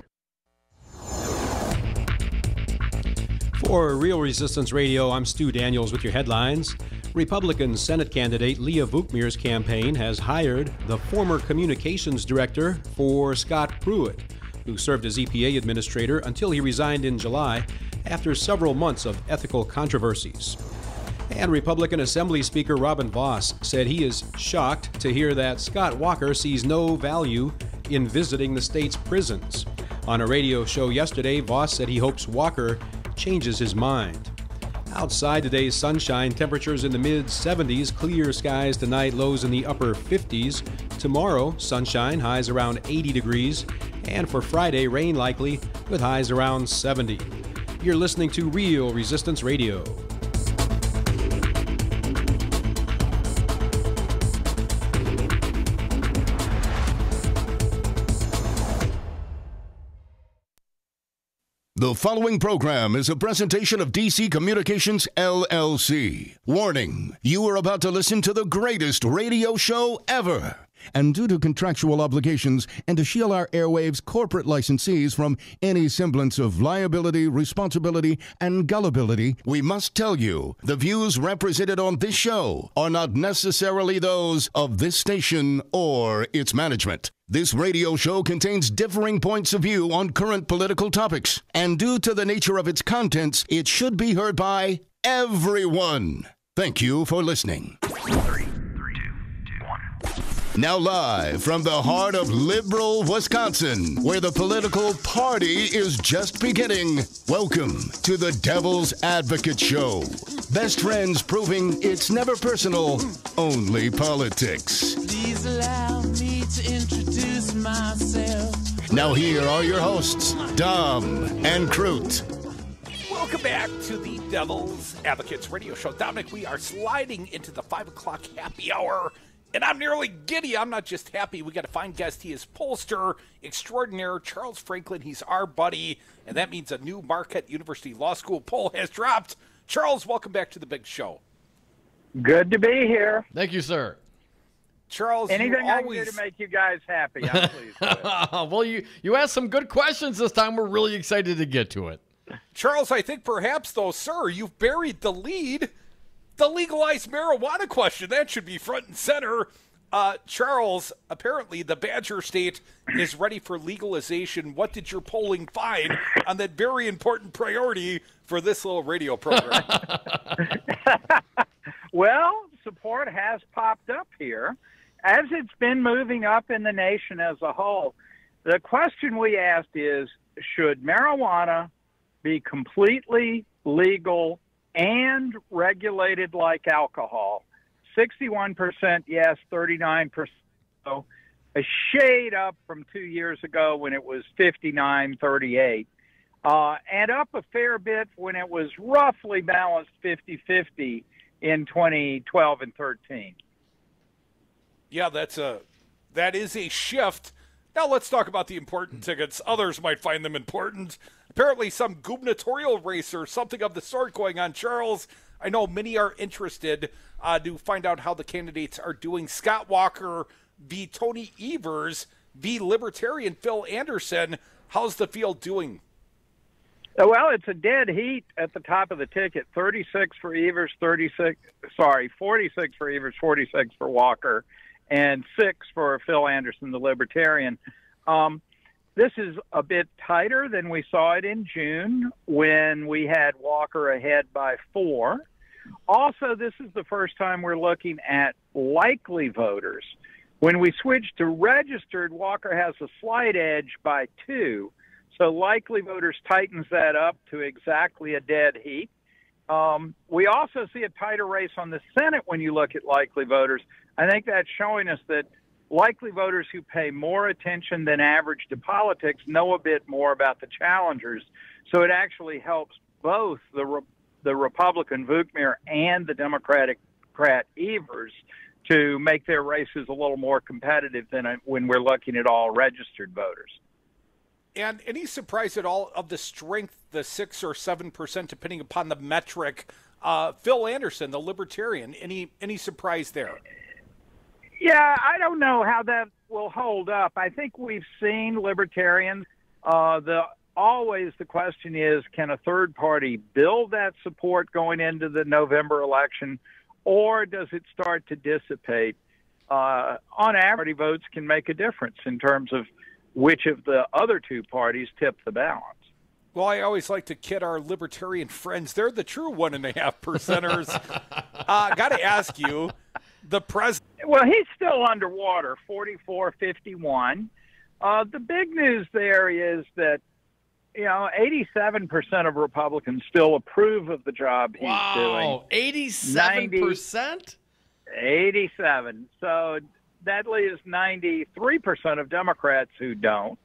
For Real Resistance Radio, I'm Stu Daniels with your headlines. Republican Senate candidate Leah Vukmir's campaign has hired the former communications director for Scott Pruitt, who served as EPA administrator until he resigned in July after several months of ethical controversies. And Republican Assembly Speaker Robin Vos said he is shocked to hear that Scott Walker sees no value in visiting the state's prisons. On a radio show yesterday, Vos said he hopes Walker changes his mind. Outside today's sunshine, temperatures in the mid-70s, clear skies tonight, lows in the upper 50s. Tomorrow, sunshine, highs around 80 degrees. And for Friday, rain likely with highs around 70. You're listening to Real Resistance Radio. The following program is a presentation of DC Communications, LLC. Warning, you are about to listen to the greatest radio show ever. And due to contractual obligations and to shield our airwaves corporate licensees from any semblance of liability, responsibility, and gullibility, we must tell you the views represented on this show are not necessarily those of this station or its management. This radio show contains differing points of view on current political topics, and due to the nature of its contents, it should be heard by everyone. Thank you for listening. 3, 2, 1. Now live from the heart of liberal Wisconsin, where the political party is just beginning, welcome to the Devil's Advocate Show. Best friends proving it's never personal, only politics. Please allow me to introduce myself. Now here are your hosts, Dom and Crute. Welcome back to the Devil's Advocates Radio Show. Dominic, we are sliding into the 5 o'clock happy hour. And I'm nearly giddy. I'm not just happy. We got a fine guest. He is pollster extraordinaire Charles Franklin. He's our buddy, and that means a new Marquette University Law School poll has dropped. Charles, welcome back to the big show. Good to be here. Thank you, sir. Charles, anything I can do to make you guys happy, I'm pleased with. Well, you asked some good questions this time. We're really excited to get to it. Charles, I think perhaps, though, sir, you've buried the lead. The legalized marijuana question, that should be front and center. Charles, apparently the Badger State is ready for legalization. What did your polling find on that very important priority for this little radio program? Well, support has popped up here. As it's been moving up in the nation as a whole, the question we asked is, should marijuana be completely legal and regulated like alcohol? 61% yes, 39% no. A shade up from 2 years ago when it was 59-38. And up a fair bit when it was roughly balanced 50-50 in 2012 and 13. Yeah, that is a shift. Now let's talk about the important tickets. Others might find them important. Apparently some gubernatorial race or something of the sort going on. Charles, I know many are interested to find out how the candidates are doing. Scott Walker v. Tony Evers v. Libertarian Phil Anderson. How's the field doing? Well, it's a dead heat at the top of the ticket. 36 for Evers, 46 for Evers, 46 for Walker, and 6 for Phil Anderson, the Libertarian. This is a bit tighter than we saw it in June when we had Walker ahead by 4. Also, this is the first time we're looking at likely voters. When we switch to registered, Walker has a slight edge by 2. So likely voters tightens that up to exactly a dead heat. We also see a tighter race on the Senate when you look at likely voters. I think that's showing us that likely voters who pay more attention than average to politics know a bit more about the challengers. So it actually helps both the the Republican Vukmir and the Democratic Evers to make their races a little more competitive than when we're looking at all registered voters. And any surprise at all of the strength, the 6 or 7%, depending upon the metric? Phil Anderson, the Libertarian, any surprise there? Yeah, I don't know how that will hold up. I think we've seen Libertarians. Always the question is, can a third party build that support going into the November election, or does it start to dissipate? On average, votes can make a difference in terms of which of the other two parties tip the balance. Well, I always like to kid our Libertarian friends. They're the true 1.5%ers. Got to ask you, the president. Well, he's still underwater, 44-51. The big news there is that 87% of Republicans still approve of the job he's doing. Wow, 87%? 87. So that leaves 93% of Democrats who don't.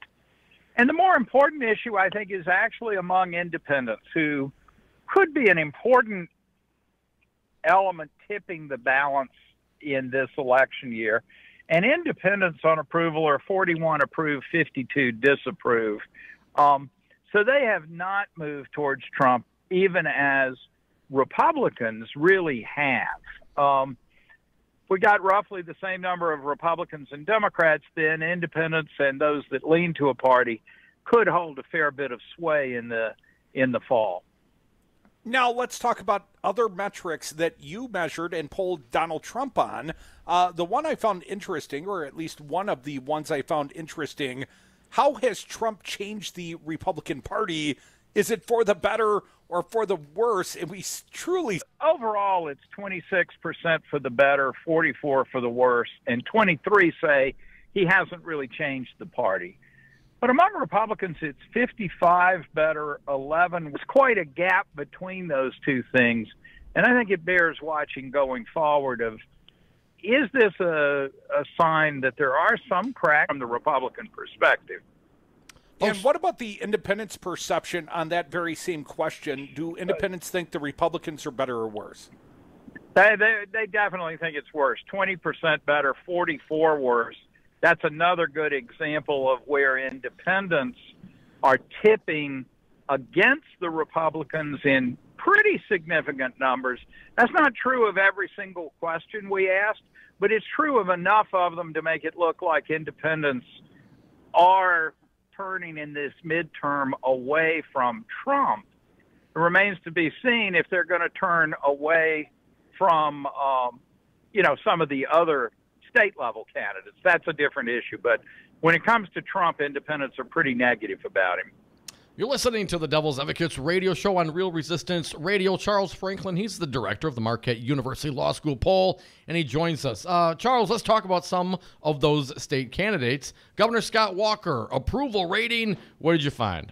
And the more important issue, I think, is actually among independents, who could be an important element tipping the balance in this election year. And independents on approval are 41 approve, 52 disapprove. So they have not moved towards Trump, even as Republicans really have. We got roughly the same number of Republicans and Democrats. Then independents and those that lean to a party could hold a fair bit of sway in the fall. Now let's talk about other metrics that you measured and polled Donald Trump on. The one I found interesting, or at least one of the ones I found interesting, how has Trump changed the Republican Party? Is it for the better or for the worse? And we truly... Overall, it's 26% for the better, 44% for the worse, and 23% say he hasn't really changed the party. But among Republicans, it's 55 better, 11. There's quite a gap between those two things. And I think it bears watching going forward of, is this a sign that there are some cracks from the Republican perspective? And what about the independents' perception on that very same question? Do independents think the Republicans are better or worse? They definitely think it's worse. 20% better, 44% worse. That's another good example of where independents are tipping against the Republicans in pretty significant numbers. That's not true of every single question we asked, but it's true of enough of them to make it look like independents are turning in this midterm away from Trump. It remains to be seen if they're going to turn away from, some of the other state-level candidates. That's a different issue. But when it comes to Trump, independents are pretty negative about him. You're listening to the Devil's Advocates radio show on Real Resistance Radio. Charles Franklin, he's the director of the Marquette University Law School poll, and he joins us. Charles, let's talk about some of those state candidates. Governor Scott Walker, approval rating, what did you find?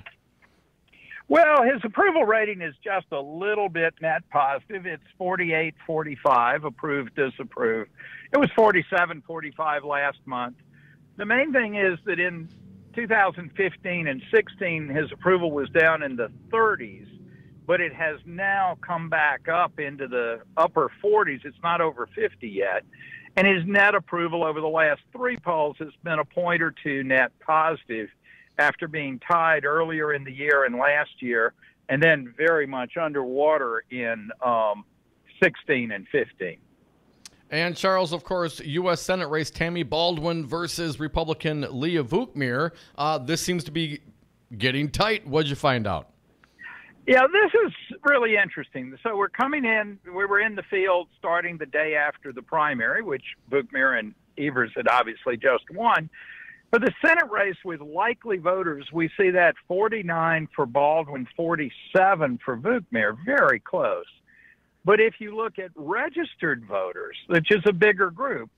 Well, his approval rating is just a little bit net positive. It's 48-45, approved, disapproved. It was 47-45 last month. The main thing is that in 2015 and 16, his approval was down in the 30s, but it has now come back up into the upper 40s. It's not over 50 yet. And his net approval over the last three polls has been a point or two net positive after being tied earlier in the year and last year, and then very much underwater in 16 and 15. And Charles, of course, U.S. Senate race Tammy Baldwin versus Republican Leah Vukmir. This seems to be getting tight. What'd you find out? Yeah, this is really interesting. So we're coming in, we were in the field starting the day after the primary, which Vukmir and Evers had obviously just won. For the Senate race with likely voters, we see that 49 for Baldwin, 47 for Vukmir, very close. But if you look at registered voters, which is a bigger group,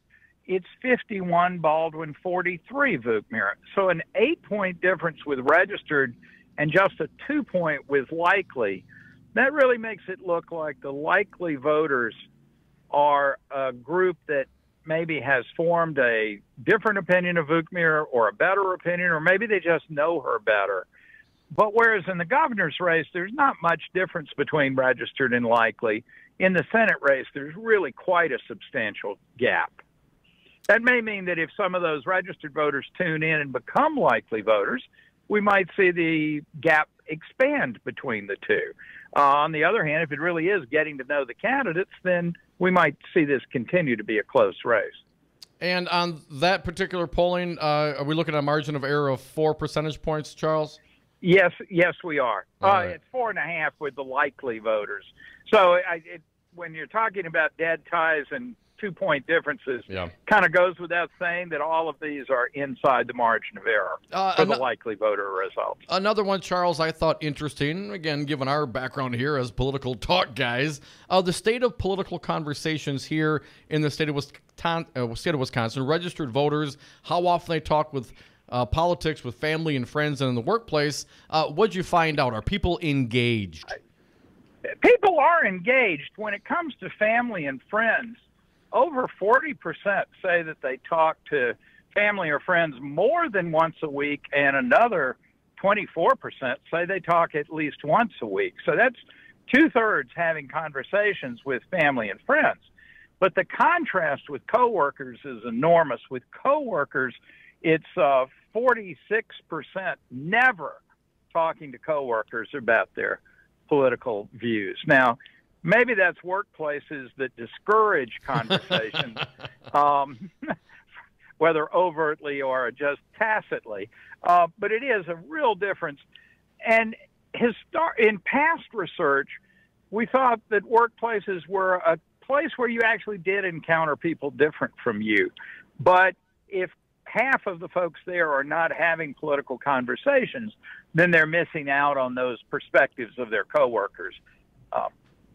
it's 51 Baldwin, 43 Vukmir. So an 8-point difference with registered and just a 2-point with likely. That really makes it look like the likely voters are a group that maybe has formed a different opinion of Vukmir or a better opinion, or maybe they just know her better. But whereas in the governor's race, there's not much difference between registered and likely, in the Senate race, there's really quite a substantial gap. That may mean that if some of those registered voters tune in and become likely voters, we might see the gap expand between the two. On the other hand, if it really is getting to know the candidates, then we might see this continue to be a close race. And on that particular polling, are we looking at a margin of error of 4 percentage points, Charles? Yes, we are. Right. It's 4.5 with the likely voters. So when you're talking about dead ties and 2-point differences, kind of goes without saying that all of these are inside the margin of error for the likely voter results. Another one, Charles, I thought interesting, again, given our background here as political talk guys, the state of political conversations here in the state of Wisconsin, registered voters, how often they talk with politics with family and friends and in the workplace. What'd you find out? Are people engaged? People are engaged. When it comes to family and friends, over 40% say that they talk to family or friends more than once a week, and another 24% say they talk at least once a week. So that's 2/3 having conversations with family and friends. But the contrast with coworkers is enormous. With coworkers, it's 46% never talking to coworkers about their political views. Now, maybe that's workplaces that discourage conversations, whether overtly or just tacitly. But it is a real difference. And in past research, we thought that workplaces were a place where you actually did encounter people different from you. But if half of the folks there are not having political conversations, then they're missing out on those perspectives of their coworkers.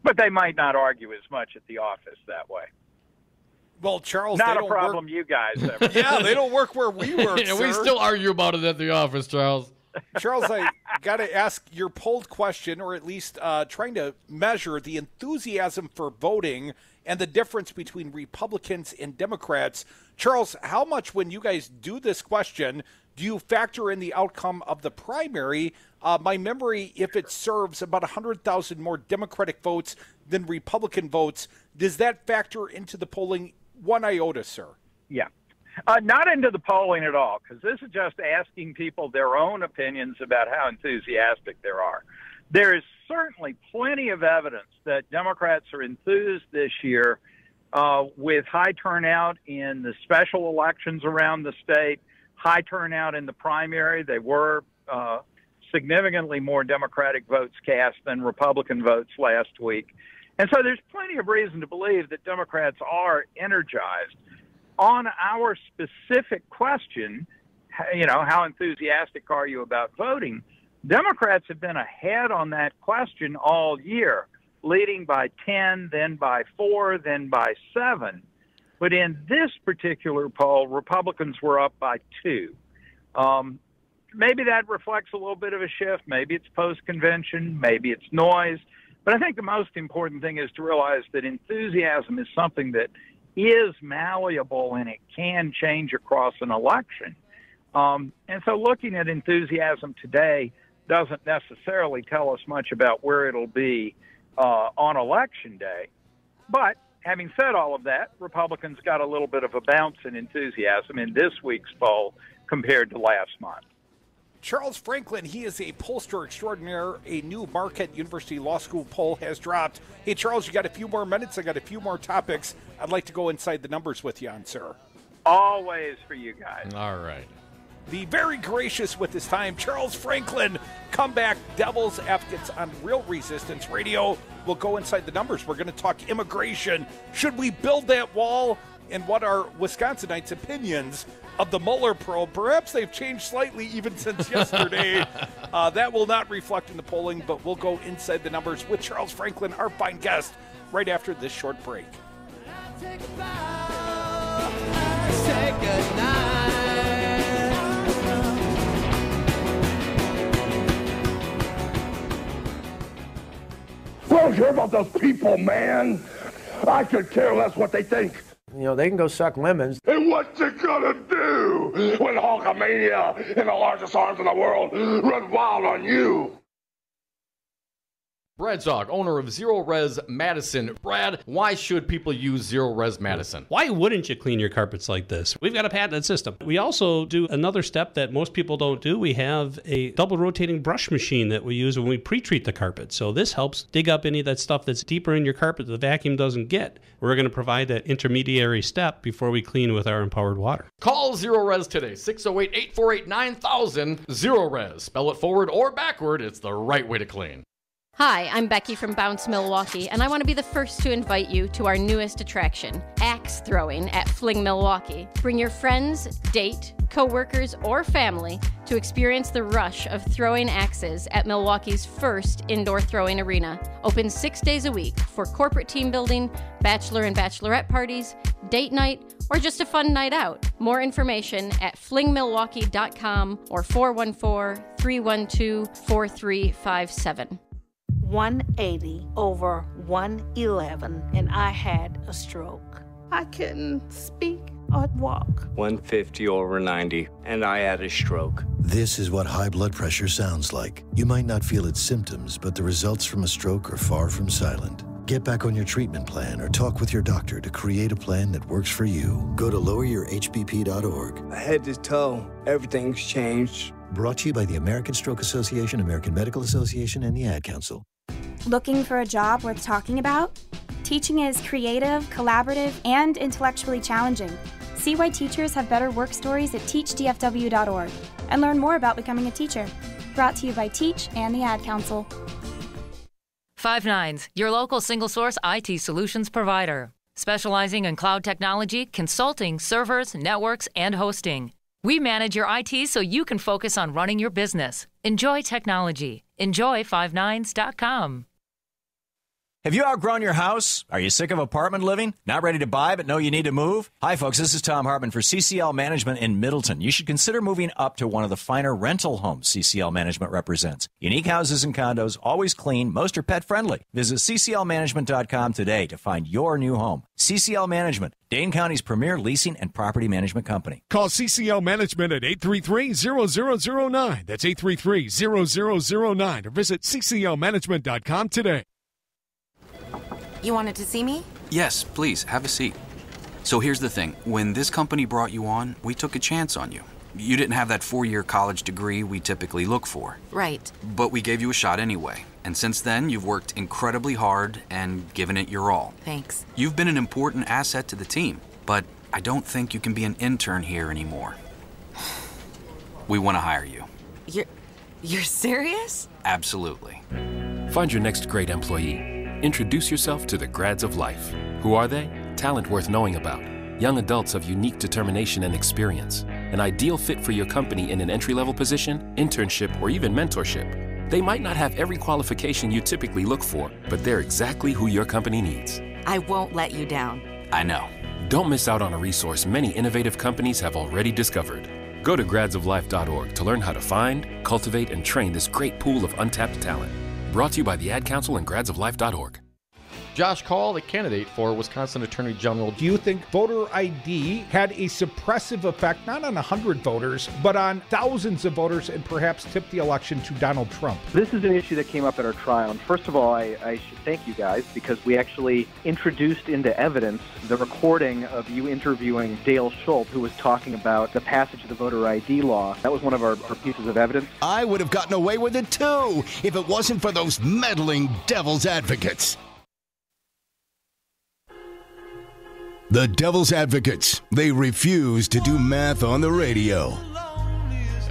But they might not argue as much at the office that way. Well, Charles, not they a don't problem work... you guys ever. Yeah, they don't work where we work, Yeah, we still argue about it at the office, Charles. Charles, I got to ask your polled question, or at least trying to measure the enthusiasm for voting and the difference between Republicans and Democrats. Charles, how much, when you guys do this question, do you factor in the outcome of the primary? My memory, if it serves about 100,000 more Democratic votes than Republican votes, does that factor into the polling one iota, sir? Yeah. Not into the polling at all, because this is just asking people their own opinions about how enthusiastic they are. There is certainly plenty of evidence that Democrats are enthused this year with high turnout in the special elections around the state, high turnout in the primary. They were significantly more Democratic votes cast than Republican votes last week. And so there's plenty of reason to believe that Democrats are energized. On our specific question, how enthusiastic are you about voting? Democrats have been ahead on that question all year, leading by 10, then by 4, then by 7. But in this particular poll, Republicans were up by 2. Maybe that reflects a little bit of a shift. Maybe it's post-convention. Maybe it's noise. But I think the most important thing is to realize that enthusiasm is something that is malleable and it can change across an election. And so looking at enthusiasm today doesn't necessarily tell us much about where it'll be on Election Day. But having said all of that, Republicans got a little bit of a bounce in enthusiasm in this week's poll compared to last month. Charles Franklin, he is a pollster extraordinaire. A new Marquette University Law School poll has dropped. Hey, Charles, you got a few more minutes? I got a few more topics I'd like to go inside the numbers with you on, sir. Always for you guys. All right. The very gracious with his time, Charles Franklin, comeback Devil's Advocates on Real Resistance Radio. We'll go inside the numbers. We're going to talk immigration. Should we build that wall? And what are Wisconsinites' opinions of the Mueller probe? Perhaps they've changed slightly even since yesterday. That will not reflect in the polling, but we'll go inside the numbers with Charles Franklin, our fine guest, right after this short break. I don't care about those people, man. I could care less what they think. You know, they can go suck lemons. And what's it gonna do when Hulkamania and the largest arms in the world run wild on you? Brad Zog, owner of Zero Res Madison. Brad, why should people use Zero Res Madison? Why wouldn't you clean your carpets like this? We've got a patented system. We also do another step that most people don't do. We have a double rotating brush machine that we use when we pre-treat the carpet. So this helps dig up any of that stuff that's deeper in your carpet that the vacuum doesn't get. We're going to provide that intermediary step before we clean with our empowered water. Call Zero Res today, 608-848-9000. Zero Res. Spell it forward or backward. It's the right way to clean. Hi, I'm Becky from Bounce Milwaukee, and I want to be the first to invite you to our newest attraction, axe throwing at Fling Milwaukee. Bring your friends, date, co-workers, or family to experience the rush of throwing axes at Milwaukee's first indoor throwing arena. Open 6 days a week for corporate team building, bachelor and bachelorette parties, date night, or just a fun night out. More information at flingmilwaukee.com or 414-312-4357. 180 over 111, and I had a stroke. I couldn't speak or walk. 150 over 90, and I had a stroke. This is what high blood pressure sounds like. You might not feel its symptoms, but the results from a stroke are far from silent. Get back on your treatment plan or talk with your doctor to create a plan that works for you. Go to loweryourhbp.org. Head to toe, everything's changed. Brought to you by the American Stroke Association, American Medical Association, and the Ad Council. Looking for a job worth talking about? Teaching is creative, collaborative, and intellectually challenging. See why teachers have better work stories at teachdfw.org and learn more about becoming a teacher. Brought to you by Teach and the Ad Council. 5 your local single-source IT solutions provider, specializing in cloud technology, consulting, servers, networks, and hosting. We manage your IT so you can focus on running your business. Enjoy technology. Enjoy 59s.com. Have you outgrown your house? Are you sick of apartment living? Not ready to buy but know you need to move? Hi folks, this is Tom Hartman for CCL Management in Middleton. You should consider moving up to one of the finer rental homes CCL Management represents. Unique houses and condos, always clean, most are pet friendly. Visit cclmanagement.com today to find your new home. CCL Management, Dane County's premier leasing and property management company. Call CCL Management at 833-0009. That's 833-0009 or visit cclmanagement.com today. You wanted to see me? Yes, please, have a seat. So here's the thing. When this company brought you on, we took a chance on you. You didn't have that 4-year college degree we typically look for. Right. But we gave you a shot anyway. And since then, you've worked incredibly hard and given it your all. Thanks. You've been an important asset to the team, but I don't think you can be an intern here anymore. We want to hire you. You're serious? Absolutely. Find your next great employee. Introduce yourself to the Grads of Life. Who are they? Talent worth knowing about. Young adults of unique determination and experience. An ideal fit for your company in an entry-level position, internship, or even mentorship. They might not have every qualification you typically look for, but they're exactly who your company needs. I won't let you down. I know. Don't miss out on a resource many innovative companies have already discovered. Go to gradsoflife.org to learn how to find, cultivate, and train this great pool of untapped talent. Brought to you by the Ad Council and gradsoflife.org. Josh Call, the candidate for Wisconsin Attorney General. Do you think voter ID had a suppressive effect, not on 100 voters, but on thousands of voters and perhaps tipped the election to Donald Trump? This is an issue that came up at our trial. And first of all, I should thank you guys because we actually introduced into evidence the recording of you interviewing Dale Schultz, who was talking about the passage of the voter ID law. That was one of our pieces of evidence. I would have gotten away with it too if it wasn't for those meddling devil's advocates. The Devil's Advocates. They refuse to do math on the radio.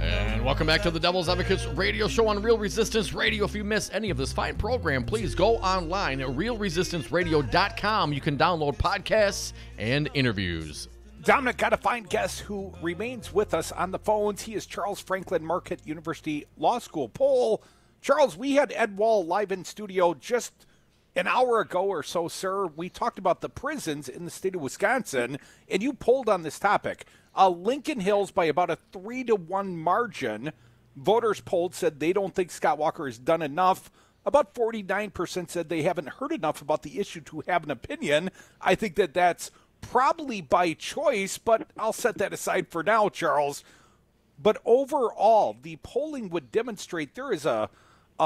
And welcome back to the Devil's Advocates radio show on Real Resistance Radio. If you miss any of this fine program, please go online at realresistanceradio.com. You can download podcasts and interviews. Dominic, got to find guest who remains with us on the phones. He is Charles Franklin Marquette University Law School poll. Charles, we had Ed Wall live in studio just an hour ago or so, sir. We talked about the prisons in the state of Wisconsin, and you polled on this topic. Lincoln Hills, by about a 3-1 margin, voters polled said they don't think Scott Walker has done enough. About 49% said they haven't heard enough about the issue to have an opinion. I think that that's probably by choice, but I'll set that aside for now, Charles. But overall, the polling would demonstrate there is a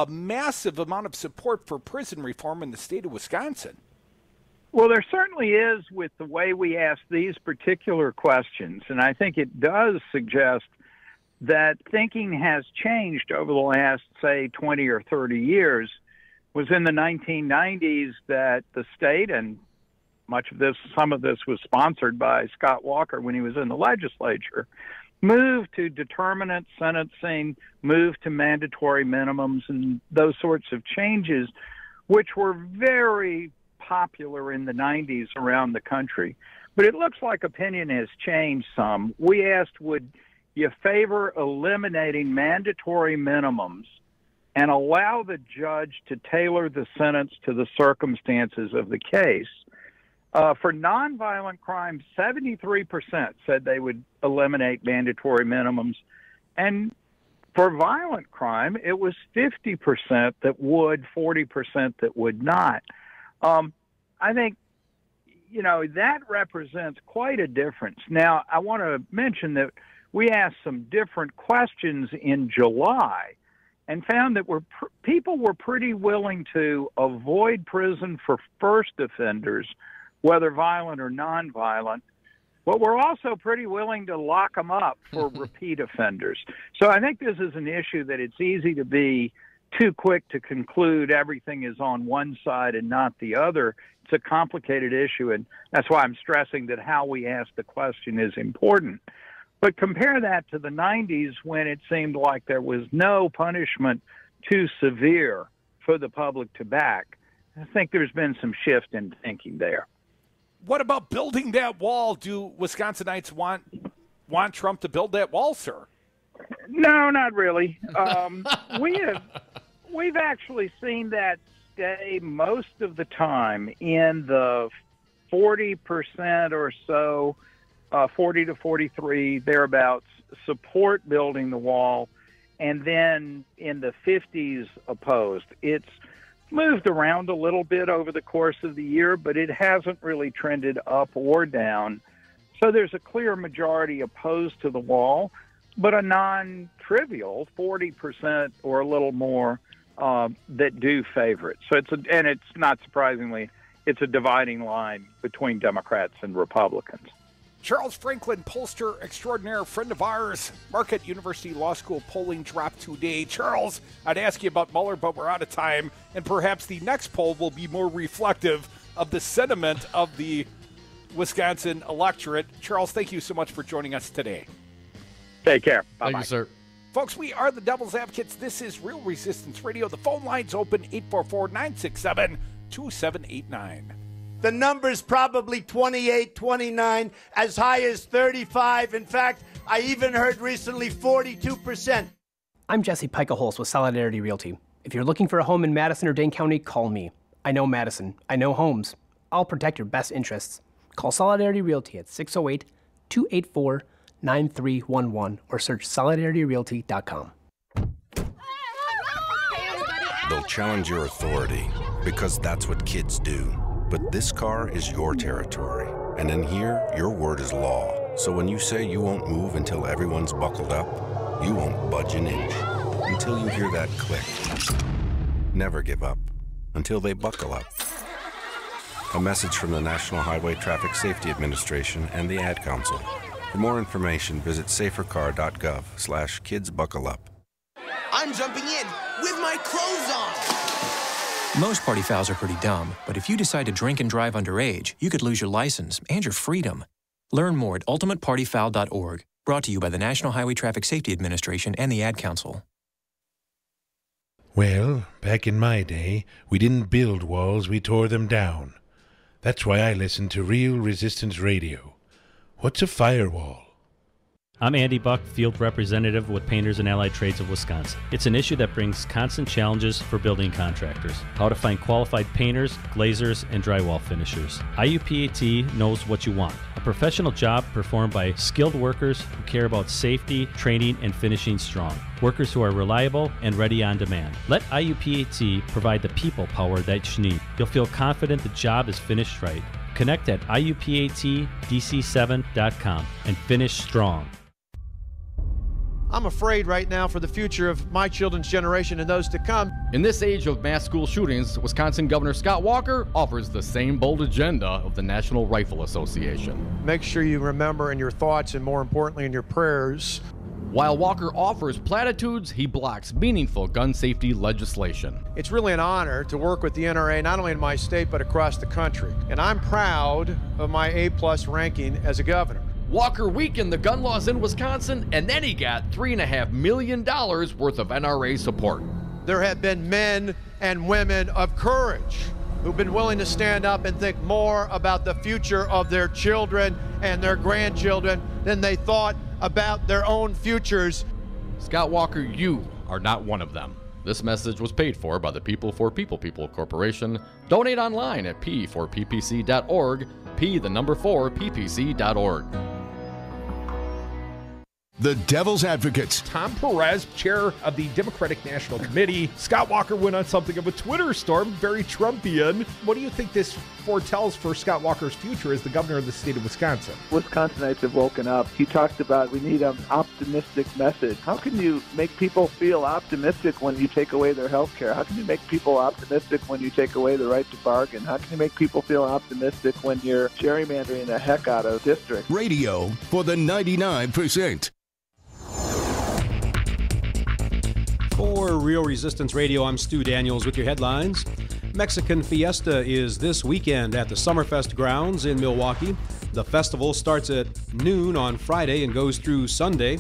massive amount of support for prison reform in the state of Wisconsin. Well, there certainly is with the way we ask these particular questions, and I think it does suggest that thinking has changed over the last, say, 20 or 30 years. It was in the 1990s that the state, and some of this was sponsored by Scott Walker when he was in the legislature, moved to determinate sentencing, moved to mandatory minimums, and those sorts of changes, which were very popular in the 90s around the country. But it looks like opinion has changed some. We asked, would you favor eliminating mandatory minimums and allow the judge to tailor the sentence to the circumstances of the case? For nonviolent crimes, 73% said they would eliminate mandatory minimums. And for violent crime, it was 50% that would, 40% that would not. I think, that represents quite a difference. Now, I want to mention that we asked some different questions in July and found that people were pretty willing to avoid prison for first offenders, whether violent or nonviolent, but we're also pretty willing to lock them up for repeat offenders. So I think this is an issue that it's easy to be too quick to conclude everything is on one side and not the other. It's a complicated issue, and that's why I'm stressing that how we ask the question is important. But compare that to the 90s when it seemed like there was no punishment too severe for the public to back. I think there's been some shift in thinking there. What about building that wall? Do Wisconsinites want Trump to build that wall, sir? No, not really. We've actually seen that stay most of the time in the 40% or so, 40 to 43, thereabouts, support building the wall, and then in the 50s opposed. It's moved around a little bit over the course of the year, but it hasn't really trended up or down. So there's a clear majority opposed to the wall, but a non-trivial 40% or a little more that do favor it. So it's not surprisingly, it's a dividing line between Democrats and Republicans. Charles Franklin, pollster extraordinaire, friend of ours. Marquette University Law School polling dropped today. Charles, I'd ask you about Mueller, but we're out of time, and perhaps the next poll will be more reflective of the sentiment of the Wisconsin electorate. Charles, thank you so much for joining us today. Take care. Bye-bye. Thank you, sir. Folks, we are the Devil's Advocates. This is Real Resistance Radio. The phone line's open, 844-967-2789. The number's probably 28, 29, as high as 35. In fact, I even heard recently 42%. I'm Jesse Pikeholz with Solidarity Realty. If you're looking for a home in Madison or Dane County, call me. I know Madison. I know homes. I'll protect your best interests. Call Solidarity Realty at 608-284-9311 or search solidarityrealty.com. They'll challenge your authority because that's what kids do. But this car is your territory, and in here, your word is law. So when you say you won't move until everyone's buckled up, you won't budge an inch until you hear that click. Never give up until they buckle up. A message from the National Highway Traffic Safety Administration and the Ad Council. For more information, visit safercar.gov/kidsbuckleup. I'm jumping in with my clothes on. Most party fouls are pretty dumb, but if you decide to drink and drive underage, you could lose your license and your freedom. Learn more at ultimatepartyfoul.org. Brought to you by the National Highway Traffic Safety Administration and the Ad Council. Well, back in my day, we didn't build walls, we tore them down. That's why I listen to Real Resistance Radio. What's a firewall? I'm Andy Buck, Field Representative with Painters and Allied Trades of Wisconsin. It's an issue that brings constant challenges for building contractors. How to find qualified painters, glazers, and drywall finishers. IUPAT knows what you want. A professional job performed by skilled workers who care about safety, training, and finishing strong. Workers who are reliable and ready on demand. Let IUPAT provide the people power that you need. You'll feel confident the job is finished right. Connect at iupatdc7.com and finish strong. I'm afraid right now for the future of my children's generation and those to come. In this age of mass school shootings, Wisconsin Governor Scott Walker offers the same bold agenda of the National Rifle Association. Make sure you remember in your thoughts and more importantly in your prayers. While Walker offers platitudes, he blocks meaningful gun safety legislation. It's really an honor to work with the NRA, not only in my state, but across the country. And I'm proud of my A+ ranking as a governor. Walker weakened the gun laws in Wisconsin, and then he got $3.5 million worth of NRA support. There have been men and women of courage who've been willing to stand up and think more about the future of their children and their grandchildren than they thought about their own futures. Scott Walker, you are not one of them. This message was paid for by the People for People Corporation. Donate online at p4ppc.org, p4ppc.org. The Devil's Advocates. Tom Perez, chair of the Democratic National Committee. Scott Walker went on something of a Twitter storm, very Trumpian. What do you think this foretells for Scott Walker's future as the governor of the state of Wisconsin? Wisconsinites have woken up. He talked about we need an optimistic message. How can you make people feel optimistic when you take away their health care? How can you make people optimistic when you take away the right to bargain? How can you make people feel optimistic when you're gerrymandering the heck out of districts? Radio for the 99%. For Real Resistance Radio, I'm Stu Daniels with your headlines. Mexican Fiesta is this weekend at the Summerfest grounds in Milwaukee. The festival starts at noon on Friday and goes through Sunday.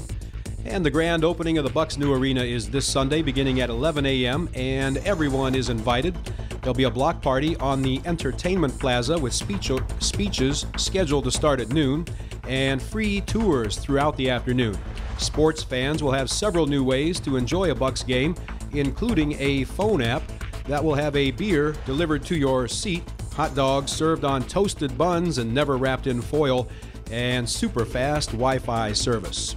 And the grand opening of the Bucks' new arena is this Sunday beginning at 11 a.m. and everyone is invited. There'll be a block party on the Entertainment Plaza with speeches scheduled to start at noon and free tours throughout the afternoon. Sports fans will have several new ways to enjoy a Bucks game, including a phone app that will have a beer delivered to your seat, hot dogs served on toasted buns and never wrapped in foil, and super fast Wi-Fi service.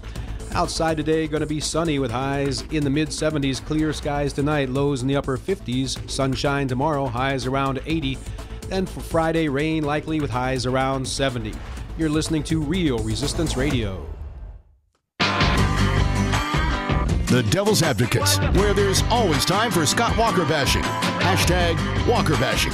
Outside today, going to be sunny with highs in the mid-70s, clear skies tonight, lows in the upper 50s, sunshine tomorrow, highs around 80. Then for Friday, rain likely with highs around 70. You're listening to Real Resistance Radio. The Devil's Advocates, where there's always time for Scott Walker bashing. Hashtag Walker bashing.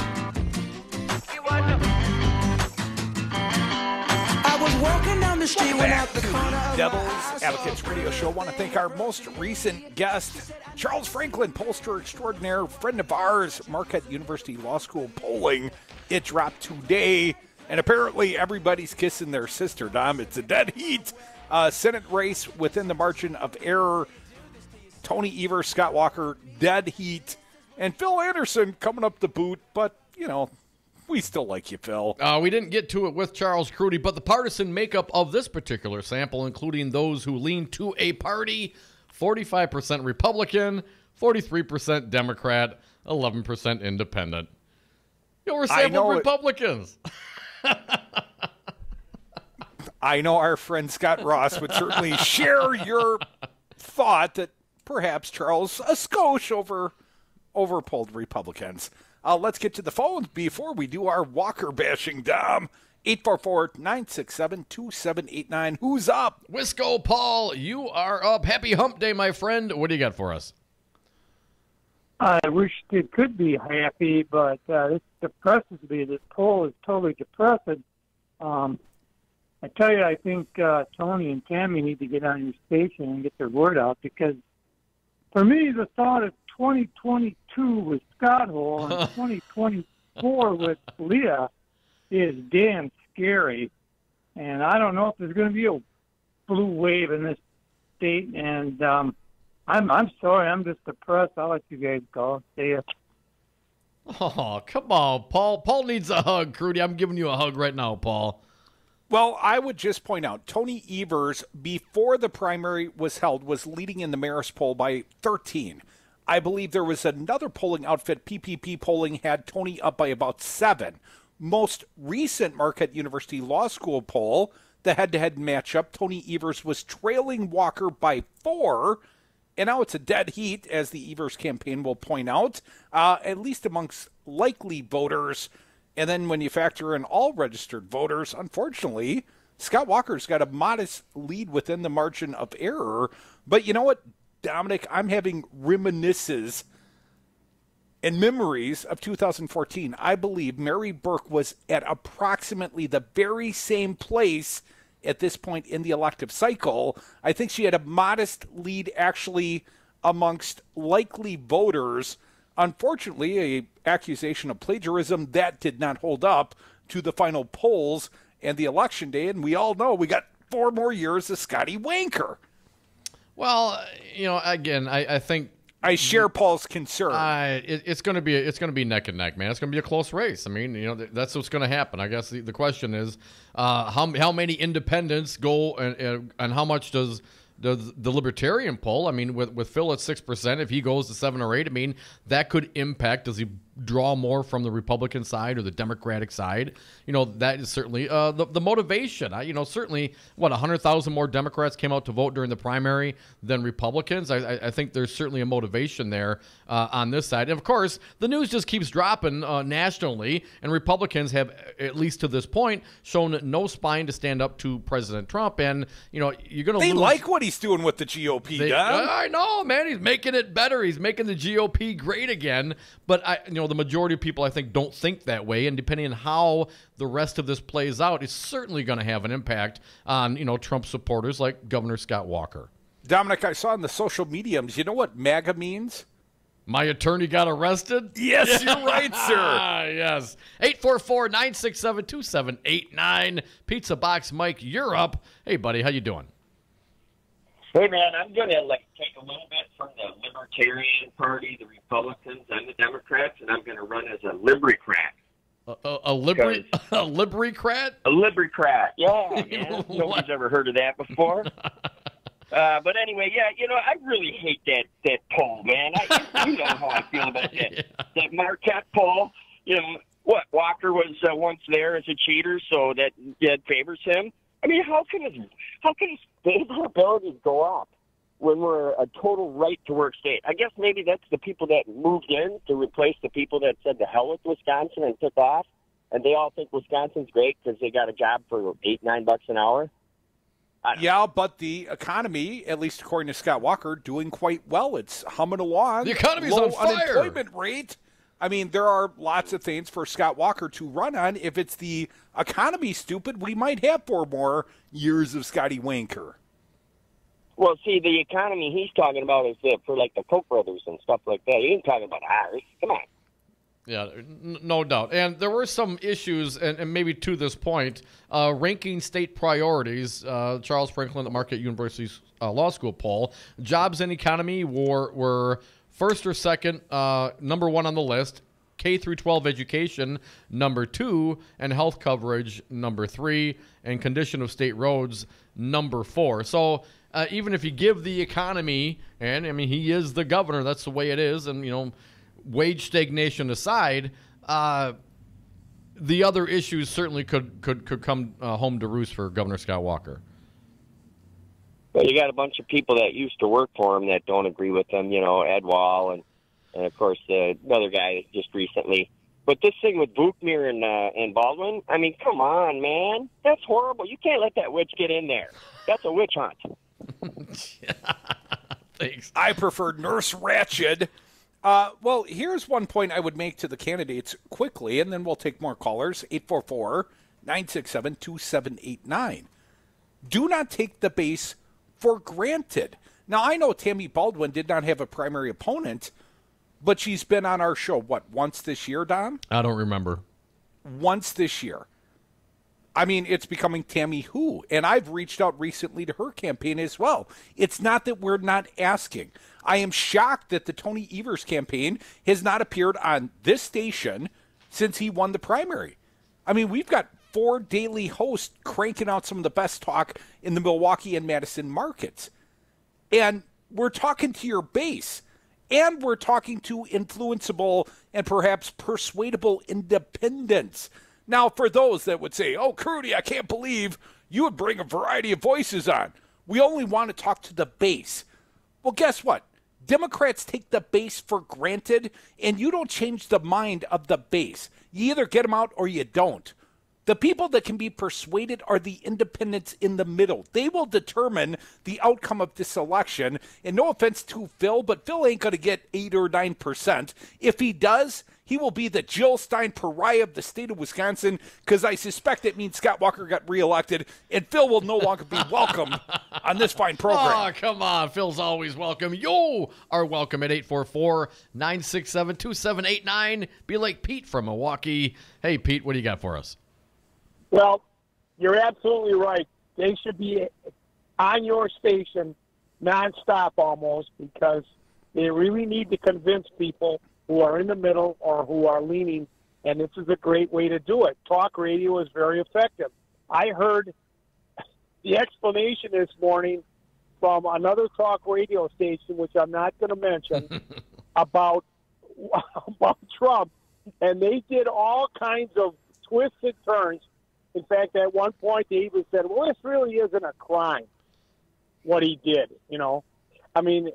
I was walking down the street Back to the Devil's Advocates Radio Show. I want to thank our most recent guest, Charles Franklin, pollster extraordinaire, friend of ours, Marquette University Law School polling. It dropped today, and apparently everybody's kissing their sister, Dom. It's a dead heat. Senate race within the margin of error. Tony Evers, Scott Walker, dead heat. And Phil Anderson coming up the boot, but, you know, we still like you, Phil. We didn't get to it with Charles Crudy, but the partisan makeup of this particular sample, including those who lean to a party, 45% Republican, 43% Democrat, 11% Independent. You know, we're sampling Republicans. I know our friend Scott Ross would certainly share your thought that perhaps Charles a skosh overpulled Republicans. Let's get to the phones before we do our Walker bashing, Dom. 844-967-2789. Who's up? Wisco Paul, you are up. Happy Hump Day, my friend. What do you got for us? I wish it could be happy, but this depresses me. This poll is totally depressing. I tell you, I think Tony and Tammy need to get on your station and get their word out, because for me, the thought of 2022 with Scott Hole and 2024 with Leah is damn scary. And I don't know if there's going to be a blue wave in this state. And I'm sorry, I'm just depressed. I'll let you guys go. See ya. Oh, come on, Paul. Paul needs a hug, Crudy. I'm giving you a hug right now, Paul. Well, I would just point out, Tony Evers, before the primary was held, was leading in the Marist poll by 13. I believe there was another polling outfit, PPP Polling, had Tony up by about 7. Most recent Marquette University Law School poll, the head-to-head matchup, Tony Evers was trailing Walker by 4, and now it's a dead heat, as the Evers campaign will point out, at least amongst likely voters. And then when you factor in all registered voters, unfortunately, Scott Walker's got a modest lead within the margin of error. But you know what, Dominic? I'm having reminiscences and memories of 2014. I believe Mary Burke was at approximately the very same place at this point in the elective cycle. I think she had a modest lead actually amongst likely voters. Unfortunately, a accusation of plagiarism that did not hold up to the final polls and the election day, and we all know we got 4 more years of Scotty Wanker. Well, again, I think I share Paul's concern. It's going to be neck and neck, man. It's going to be a close race. I mean, that's what's going to happen. I guess the question is how many independents go and how much does the Libertarian poll? I mean, with Phil at 6%, if he goes to 7 or 8, I mean, that could impact. Does he draw more from the Republican side or the Democratic side? That is certainly the motivation. Certainly, 100,000 more Democrats came out to vote during the primary than Republicans. I think there's certainly a motivation there on this side. And of course, the news just keeps dropping nationally, and Republicans have, at least to this point, shown no spine to stand up to President Trump. And you're going to They like what he's doing with the GOP, Don. I know, man. He's making it better. He's making the GOP great again. But the majority of people, I think, don't think that way. And depending on how the rest of this plays out, it's certainly going to have an impact on, Trump supporters like Governor Scott Walker. Dominic, I saw on the social mediums, you know what MAGA means? My attorney got arrested? Yes, you're right, sir. Yes. 844-967-2789. Pizza Box Mike, you're up. Hey, buddy, how you doing? Hey, man, I'm going to take a little bit from the Libertarian Party, the Republicans, and the Democrats, and I'm going to run as a Libercrat. A Libercrat? A Libercrat, yeah. Man. Nobody's ever heard of that before. But anyway, I really hate that poll, man. You know how I feel about that. That Marquette poll, Walker was once there as a cheater, so that favors him. I mean, how can his favorability go up when we're a total right-to-work state? I guess maybe that's the people that moved in to replace the people that said the hell with Wisconsin and took off, and they all think Wisconsin's great because they got a job for $8-9 an hour. Yeah, but the economy, at least according to Scott Walker, doing quite well. It's humming along. The economy's low on fire. Unemployment rate. I mean, there are lots of things for Scott Walker to run on. If it's the economy, stupid, we might have 4 more years of Scotty Wanker. Well, see, the economy he's talking about is for the Koch brothers and stuff like that. He ain't talking about ours. Come on. Yeah, no doubt. And there were some issues, and maybe to this point, ranking state priorities. Charles Franklin at Marquette University's law school poll. Jobs and economy were first or second, number 1 on the list. K through 12 education, number 2, and health coverage, number 3, and condition of state roads, number 4. So even if you give the economy, and I mean he is the governor, that's the way it is, and wage stagnation aside, the other issues certainly could come home to roost for Governor Scott Walker. Well, you got a bunch of people that used to work for him that don't agree with him, Ed Wall and of course another guy just recently. But this thing with Buchner and Baldwin, I mean, come on, man. That's horrible. You can't let that witch get in there. That's a witch hunt. Thanks. I prefer Nurse Ratched. Well, here's one point I would make to the candidates quickly, and then we'll take more callers. 844-967-2789. Do not take the base for granted. Now, I know Tammy Baldwin did not have a primary opponent, but she's been on our show, once this year, Don? I don't remember. Once this year. I mean, it's becoming Tammy Who, and I've reached out recently to her campaign as well. It's not that we're not asking. I am shocked that the Tony Evers campaign has not appeared on this station since he won the primary. I mean, we've got 4 daily hosts cranking out some of the best talk in the Milwaukee and Madison markets. And we're talking to your base. And we're talking to influenceable and perhaps persuadable independents. Now, for those that would say, oh, Crudy, I can't believe you would bring a variety of voices on. We only want to talk to the base. Well, guess what? Democrats take the base for granted, and you don't change the mind of the base. You either get them out or you don't. The people that can be persuaded are the independents in the middle. They will determine the outcome of this election. And no offense to Phil, but Phil ain't going to get 8 or 9%. If he does, he will be the Jill Stein pariah of the state of Wisconsin, because I suspect it means Scott Walker got reelected, and Phil will no longer be welcome on this fine program. Oh, come on. Phil's always welcome. You are welcome at 844-967-2789. Be like Pete from Milwaukee. Hey, Pete, what do you got for us? Well, you're absolutely right. They should be on your station nonstop almost, because they really need to convince people who are in the middle or who are leaning, and this is a great way to do it. Talk radio is very effective. I heard the explanation this morning from another talk radio station, which I'm not going to mention, about Trump, and they did all kinds of twisted turns. In fact, at one point, they even said, well, this really isn't a crime, what he did, you know. I mean,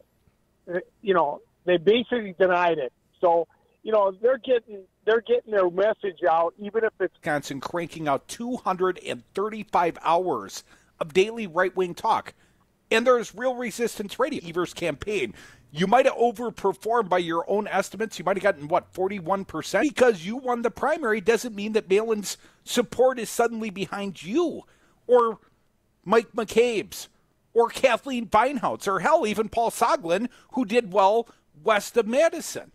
you know, they basically denied it. So, you know, they're getting their message out, even if it's Wisconsin cranking out 235 hours of daily right-wing talk. And there's Real Resistance Radio, Evers' campaign. You might have overperformed by your own estimates. You might have gotten, 41%? Because you won the primary doesn't mean that Malin's support is suddenly behind you, or Mike McCabe's, or Kathleen Feinhaus, or hell, even Paul Soglin, who did well west of Madison.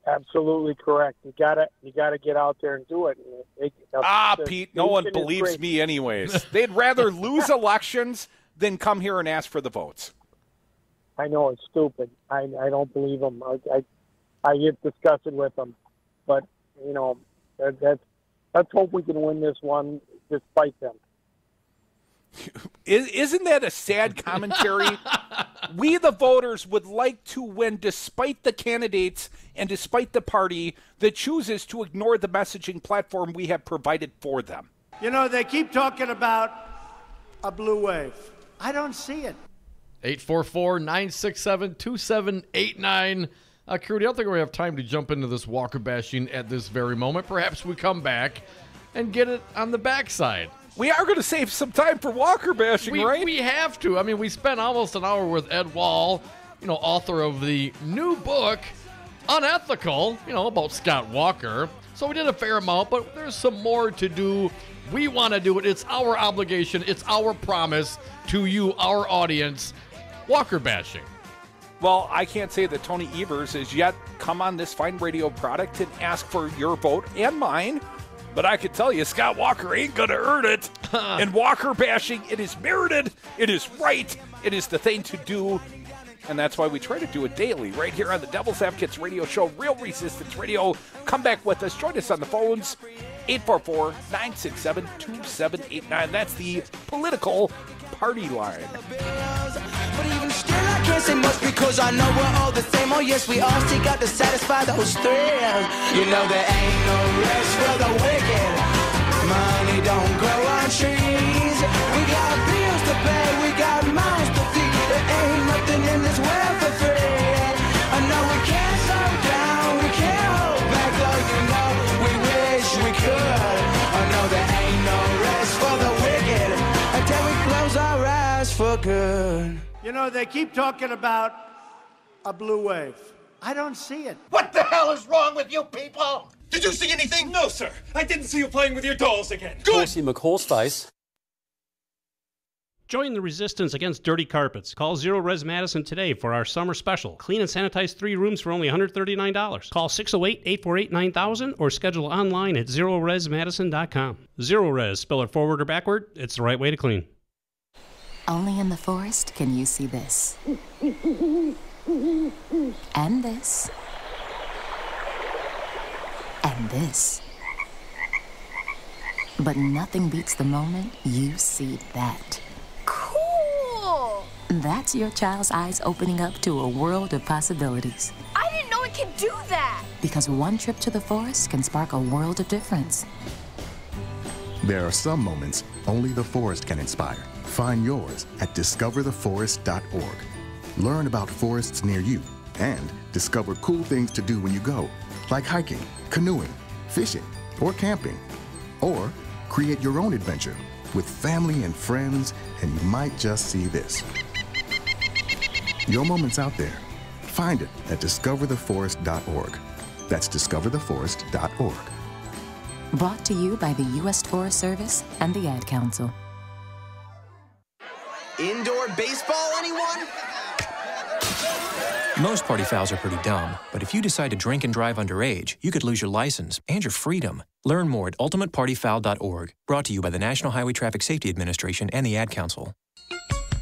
absolutely correct. You gotta get out there and do it. Pete, no one believes me anyways. They'd rather lose elections than come here and ask for the votes. I know it's stupid. I don't believe them. I get disgusted with them, but you know, let's hope we can win this one despite them. Isn't that a sad commentary? We, the voters, would like to win despite the candidates and despite the party that chooses to ignore the messaging platform we have provided for them. You know, they keep talking about a blue wave. I don't see it. 844-967-2789. Crudy, I don't think we have time to jump into this Walker bashing at this very moment. Perhaps we come back and get it on the backside. We are going to save some time for Walker bashing, right? We have to. I mean, we spent almost an hour with Ed Wall, author of the new book, Unethical, about Scott Walker. So we did a fair amount, but there's some more to do. We want to do it. It's our obligation. It's our promise to you, our audience. Walker bashing. Well, I can't say that Tony Evers has yet come on this fine radio product and ask for your vote and mine. But I can tell you, Scott Walker ain't going to earn it. And Walker bashing, it is merited. It is right. It is the thing to do. And that's why we try to do it daily right here on the Devil's Advocates Radio Show, Real Resistance Radio. Come back with us. Join us on the phones, 844-967-2789. That's the political party line. But even still, I can't say much because I know we're all the same. Oh, yes, we all seek out to satisfy those thrills. You know, there ain't no rest for the wicked. Money don't grow on trees. We got bills to pay, we got mouths to feed. There ain't nothing in this world for free. I know we can't slow down, we can't hold back, though you know we wish we could. I know there ain't no rest for the wicked until we close our eyes for good. You know, they keep talking about a blue wave. I don't see it. What the hell is wrong with you people? Did you see anything? No, sir. I didn't see you playing with your dolls again. Good. See McColl's face. Join the resistance against dirty carpets. Call Zero Res Madison today for our summer special. Clean and sanitize 3 rooms for only $139. Call 608-848-9000 or schedule online at ZeroResMadison.com. Zero Res, spell it forward or backward, it's the right way to clean. Only in the forest can you see this. And this. And this. But nothing beats the moment you see that. Cool! That's your child's eyes opening up to a world of possibilities. I didn't know it could do that! Because one trip to the forest can spark a world of difference. There are some moments only the forest can inspire. Find yours at discovertheforest.org. Learn about forests near you and discover cool things to do when you go, like hiking, canoeing, fishing, or camping. Or create your own adventure with family and friends, and you might just see this. Your moment's out there. Find it at discovertheforest.org. That's discovertheforest.org. Brought to you by the U.S. Forest Service and the Ad Council. Indoor baseball, anyone? Most party fouls are pretty dumb, but if you decide to drink and drive underage, you could lose your license and your freedom. Learn more at ultimatepartyfoul.org. Brought to you by the National Highway Traffic Safety Administration and the Ad Council.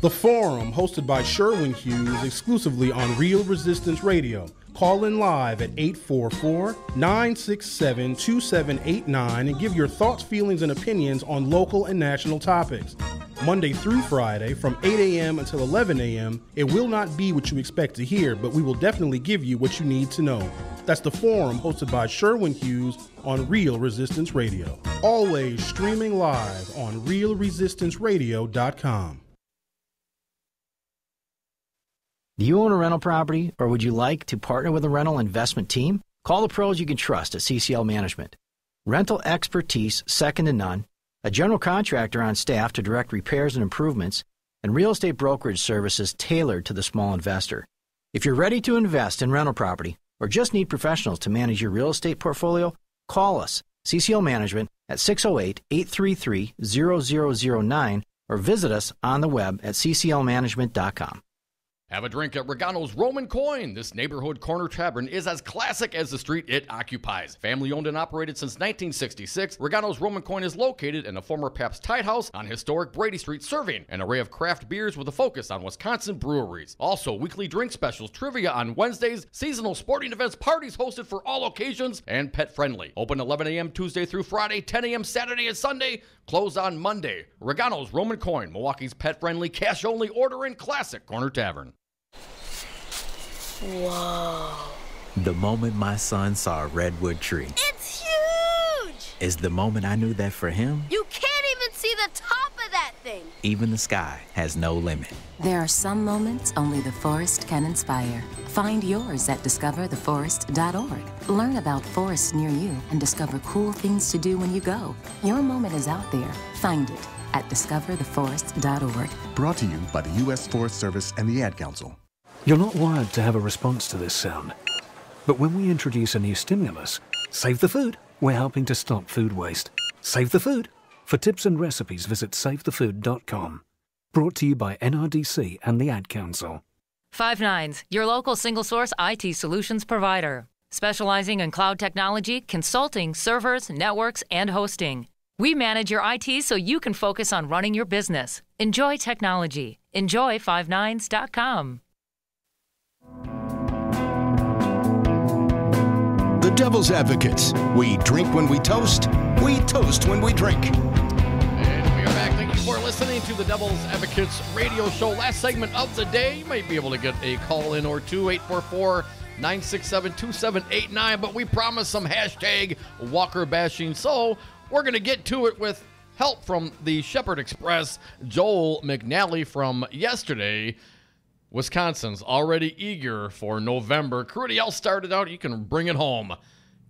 The Forum, hosted by Sherwin Hughes, exclusively on Real Resistance Radio. Call in live at 844-967-2789 and give your thoughts, feelings, and opinions on local and national topics. Monday through Friday from 8 a.m. until 11 a.m. It will not be what you expect to hear, but we will definitely give you what you need to know. That's The Forum, hosted by Sherwin Hughes on Real Resistance Radio. Always streaming live on realresistanceradio.com. Do you own a rental property, or would you like to partner with a rental investment team? Call the pros you can trust at CCL Management. Rental expertise second to none, a general contractor on staff to direct repairs and improvements, and real estate brokerage services tailored to the small investor. If you're ready to invest in rental property or just need professionals to manage your real estate portfolio, call us, CCL Management, at 608-833-0009 or visit us on the web at cclmanagement.com. Have a drink at Regano's Roman Coin. This neighborhood corner tavern is as classic as the street it occupies. Family owned and operated since 1966, Regano's Roman Coin is located in a former Pabst Tide House on historic Brady Street, serving an array of craft beers with a focus on Wisconsin breweries. Also, weekly drink specials, trivia on Wednesdays, seasonal sporting events, parties hosted for all occasions, and pet friendly. Open 11 a.m. Tuesday through Friday, 10 a.m. Saturday and Sunday, closed on Monday. Regano's Roman Coin, Milwaukee's pet friendly, cash only order and classic corner tavern. Whoa. The moment my son saw a redwood tree. It's huge! Is the moment I knew that for him, You can't even see the top of that thing. even the sky has no limit. There are some moments only the forest can inspire. Find yours at discovertheforest.org. Learn about forests near you and discover cool things to do when you go. Your moment is out there. Find it at discovertheforest.org. Brought to you by the U.S. Forest Service and the Ad Council. You're not wired to have a response to this sound. But when we introduce a new stimulus, Save the Food, we're helping to stop food waste. Save the Food. For tips and recipes, visit savethefood.com. Brought to you by NRDC and the Ad Council. 5 your local single-source IT solutions provider. Specializing in cloud technology, consulting, servers, networks, and hosting. We manage your IT so you can focus on running your business. Enjoy technology. Enjoy 59s.com. The Devil's Advocates. We drink when we toast when we drink. And we are back. Thank you for listening to the Devil's Advocates radio show. Last segment of the day. You might be able to get a call in or two, 844-967-2789. But we promised some hashtag Walker bashing. So we're going to get to it with help from the Shepherd Express, Joel McNally from yesterday. Wisconsin's already eager for November. Everybody else started out, you can bring it home.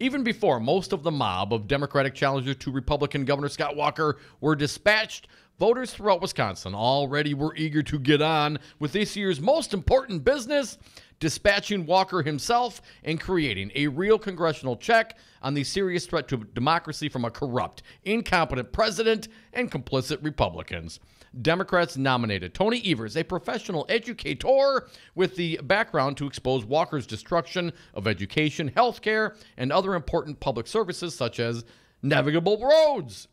Even before most of the mob of Democratic challengers to Republican Governor Scott Walker were dispatched, voters throughout Wisconsin already were eager to get on with this year's most important business, dispatching Walker himself and creating a real congressional check on the serious threat to democracy from a corrupt, incompetent president and complicit Republicans. Democrats nominated Tony Evers, a professional educator with the background to expose Walker's destruction of education, healthcare, and other important public services such as navigable roads.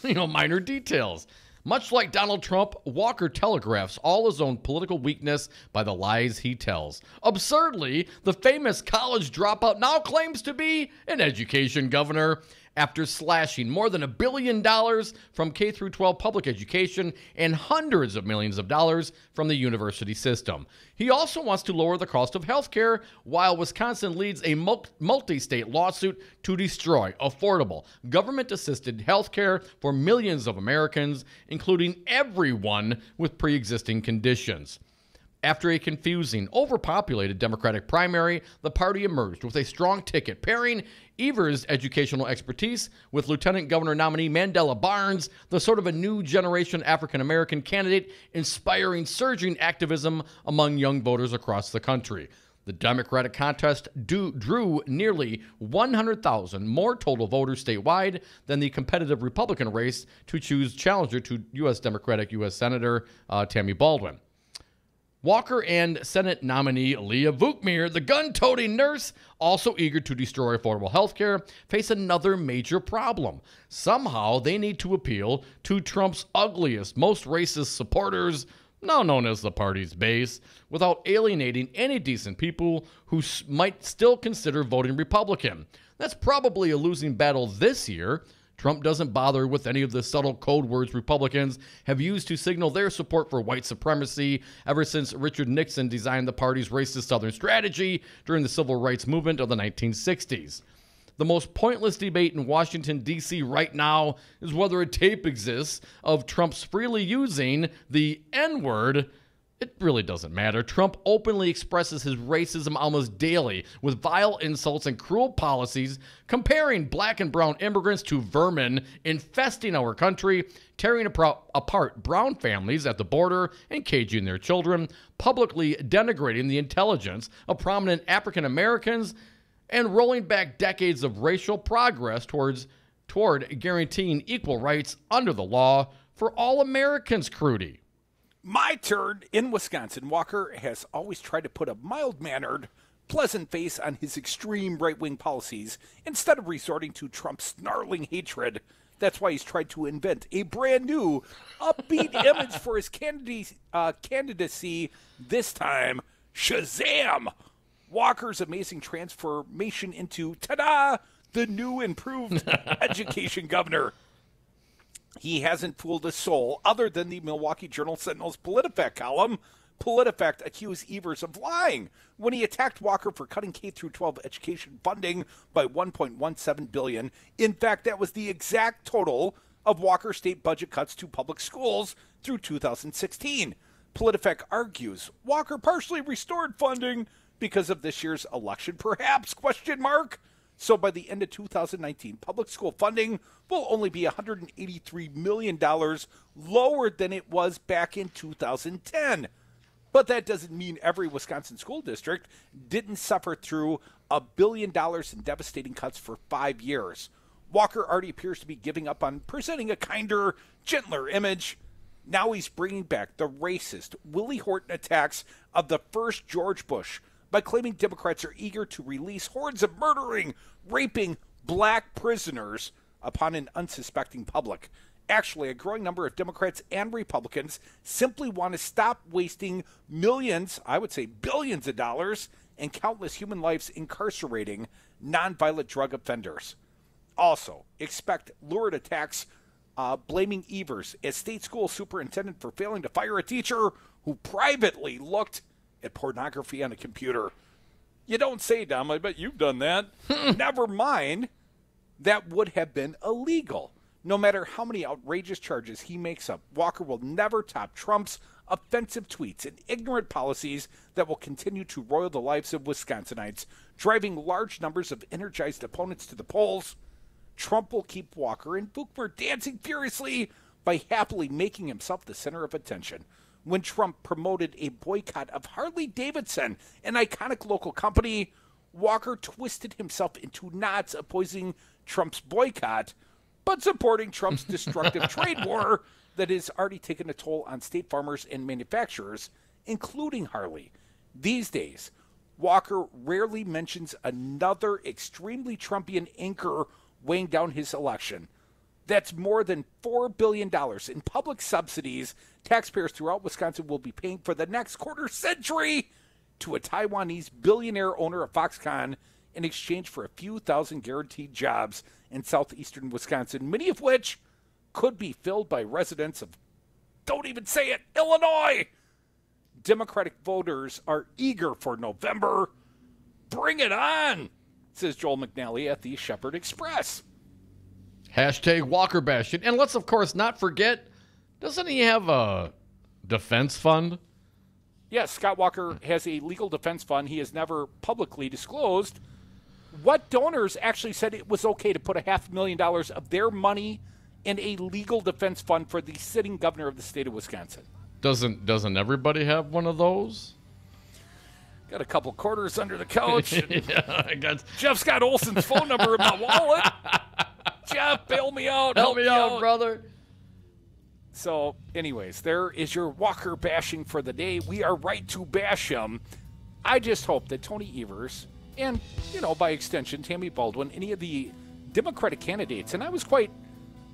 Minor details. Much like Donald Trump, Walker telegraphs all his own political weakness by the lies he tells. Absurdly, the famous college dropout now claims to be an education governor after slashing more than $1 billion from K-12 public education and hundreds of millions of dollars from the university system. He also wants to lower the cost of health care while Wisconsin leads a multi-state lawsuit to destroy affordable, government-assisted health care for millions of Americans, including everyone with pre-existing conditions. After a confusing, overpopulated Democratic primary, the party emerged with a strong ticket, pairing Evers' educational expertise with Lieutenant Governor nominee Mandela Barnes, the sort of a new generation African-American candidate inspiring surging activism among young voters across the country. The Democratic contest drew nearly 100,000 more total voters statewide than the competitive Republican race to choose challenger to U.S. Democratic U.S. Senator Tammy Baldwin. Walker and Senate nominee Leah Vukmir, the gun-toting nurse, also eager to destroy affordable health care, face another major problem. Somehow they need to appeal to Trump's ugliest, most racist supporters, now known as the party's base, without alienating any decent people who might still consider voting Republican. That's probably a losing battle this year. Trump doesn't bother with any of the subtle code words Republicans have used to signal their support for white supremacy ever since Richard Nixon designed the party's racist Southern strategy during the civil rights movement of the 1960s. The most pointless debate in Washington, D.C. right now is whether a tape exists of Trump's freely using the N-word. It really doesn't matter. Trump openly expresses his racism almost daily with vile insults and cruel policies, comparing black and brown immigrants to vermin infesting our country, tearing apart brown families at the border and caging their children, publicly denigrating the intelligence of prominent African Americans, and rolling back decades of racial progress toward guaranteeing equal rights under the law for all Americans, Crudy. My turn. In Wisconsin, Walker has always tried to put a mild-mannered, pleasant face on his extreme right-wing policies instead of resorting to Trump's snarling hatred. That's why he's tried to invent a brand new, upbeat image for his candidacy this time. Shazam! Walker's amazing transformation into, ta-da, the new improved education governor. He hasn't fooled a soul other than the Milwaukee Journal-Sentinel's PolitiFact column. PolitiFact accused Evers of lying when he attacked Walker for cutting K-12 education funding by $1.17 billion. In fact, that was the exact total of Walker's state budget cuts to public schools through 2016. PolitiFact argues Walker partially restored funding because of this year's election, perhaps, ? So by the end of 2019, public school funding will only be $183 million lower than it was back in 2010. But that doesn't mean every Wisconsin school district didn't suffer through $1 billion in devastating cuts for 5 years. Walker already appears to be giving up on presenting a kinder, gentler image. Now he's bringing back the racist Willie Horton attacks of the first George Bush by claiming Democrats are eager to release hordes of murdering, raping black prisoners upon an unsuspecting public. Actually, a growing number of Democrats and Republicans simply want to stop wasting millions, I would say billions of dollars, and countless human lives incarcerating nonviolent drug offenders. Also, expect lurid attacks blaming Evers as state school superintendent for failing to fire a teacher who privately looked at pornography on a computer. You don't say, Dom, I bet you've done that. Never mind, that would have been illegal. No matter how many outrageous charges he makes up, Walker will never top Trump's offensive tweets and ignorant policies that will continue to roil the lives of Wisconsinites, driving large numbers of energized opponents to the polls. Trump will keep Walker and Vukmir dancing furiously by happily making himself the center of attention. When Trump promoted a boycott of Harley-Davidson, an iconic local company, Walker twisted himself into knots opposing Trump's boycott, but supporting Trump's destructive trade war that has already taken a toll on state farmers and manufacturers, including Harley. These days, Walker rarely mentions another extremely Trumpian anchor weighing down his election. That's more than $4 billion in public subsidies taxpayers throughout Wisconsin will be paying for the next quarter century to a Taiwanese billionaire owner of Foxconn in exchange for a few thousand guaranteed jobs in southeastern Wisconsin, many of which could be filled by residents of, don't even say it, Illinois. Democratic voters are eager for November. Bring it on, says Joel McNally at the Shepherd Express. Hashtag Walker Bastion. And let's, of course, not forget, doesn't he have a defense fund? Yes, Scott Walker has a legal defense fund he has never publicly disclosed. What donors actually said it was okay to put $500,000 of their money in a legal defense fund for the sitting governor of the state of Wisconsin? Doesn't everybody have one of those? Got a couple quarters under the couch. Yeah, Jeff's got Olson's phone number in my wallet. Jeff, bail me out. Help me out, brother. So, anyways, there is your Walker bashing for the day. We are right to bash him. I just hope that Tony Evers and, by extension, Tammy Baldwin, any of the Democratic candidates, and I was quite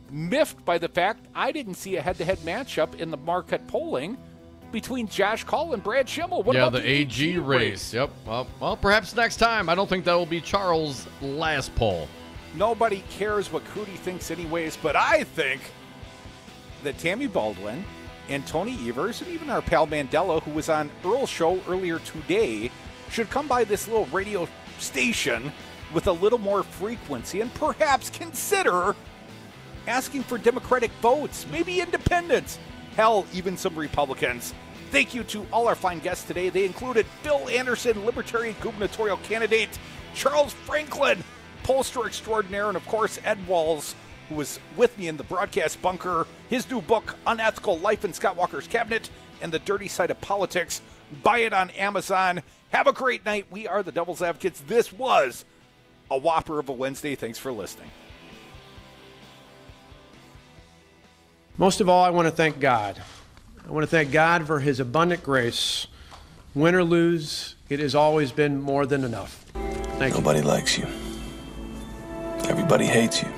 miffed by the fact I didn't see a head-to-head matchup in the Marquette polling between Josh Call and Brad Schimmel. What about the AG race? Yep. Well, perhaps next time. I don't think that will be Charles' last poll. Nobody cares what Cootie thinks anyways, but I think that Tammy Baldwin and Tony Evers and even our pal Mandela, who was on Earl's show earlier today, should come by this little radio station with a little more frequency and perhaps consider asking for Democratic votes, maybe independents, hell, even some Republicans. Thank you to all our fine guests today. They included Bill Anderson, Libertarian gubernatorial candidate, Charles Franklin, pollster extraordinaire, and of course Ed Walls, who was with me in the broadcast bunker. His new book, Unethical Life in Scott Walker's Cabinet and the Dirty Side of Politics. Buy it on Amazon. Have a great night. We are the Devil's Advocates. This was a whopper of a Wednesday. Thanks for listening. Most of all, I want to thank God. I want to thank God for his abundant grace. Win or lose, it has always been more than enough. Thank you. Nobody likes you. Everybody hates you.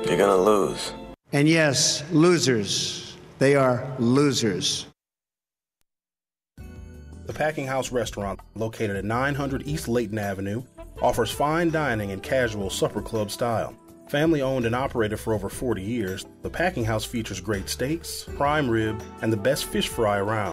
You're gonna lose. And yes, losers. They are losers. The Packing House Restaurant, located at 900 East Layton Avenue, offers fine dining and casual supper club style. Family owned and operated for over 40 years, the Packing House features great steaks, prime rib, and the best fish fry around.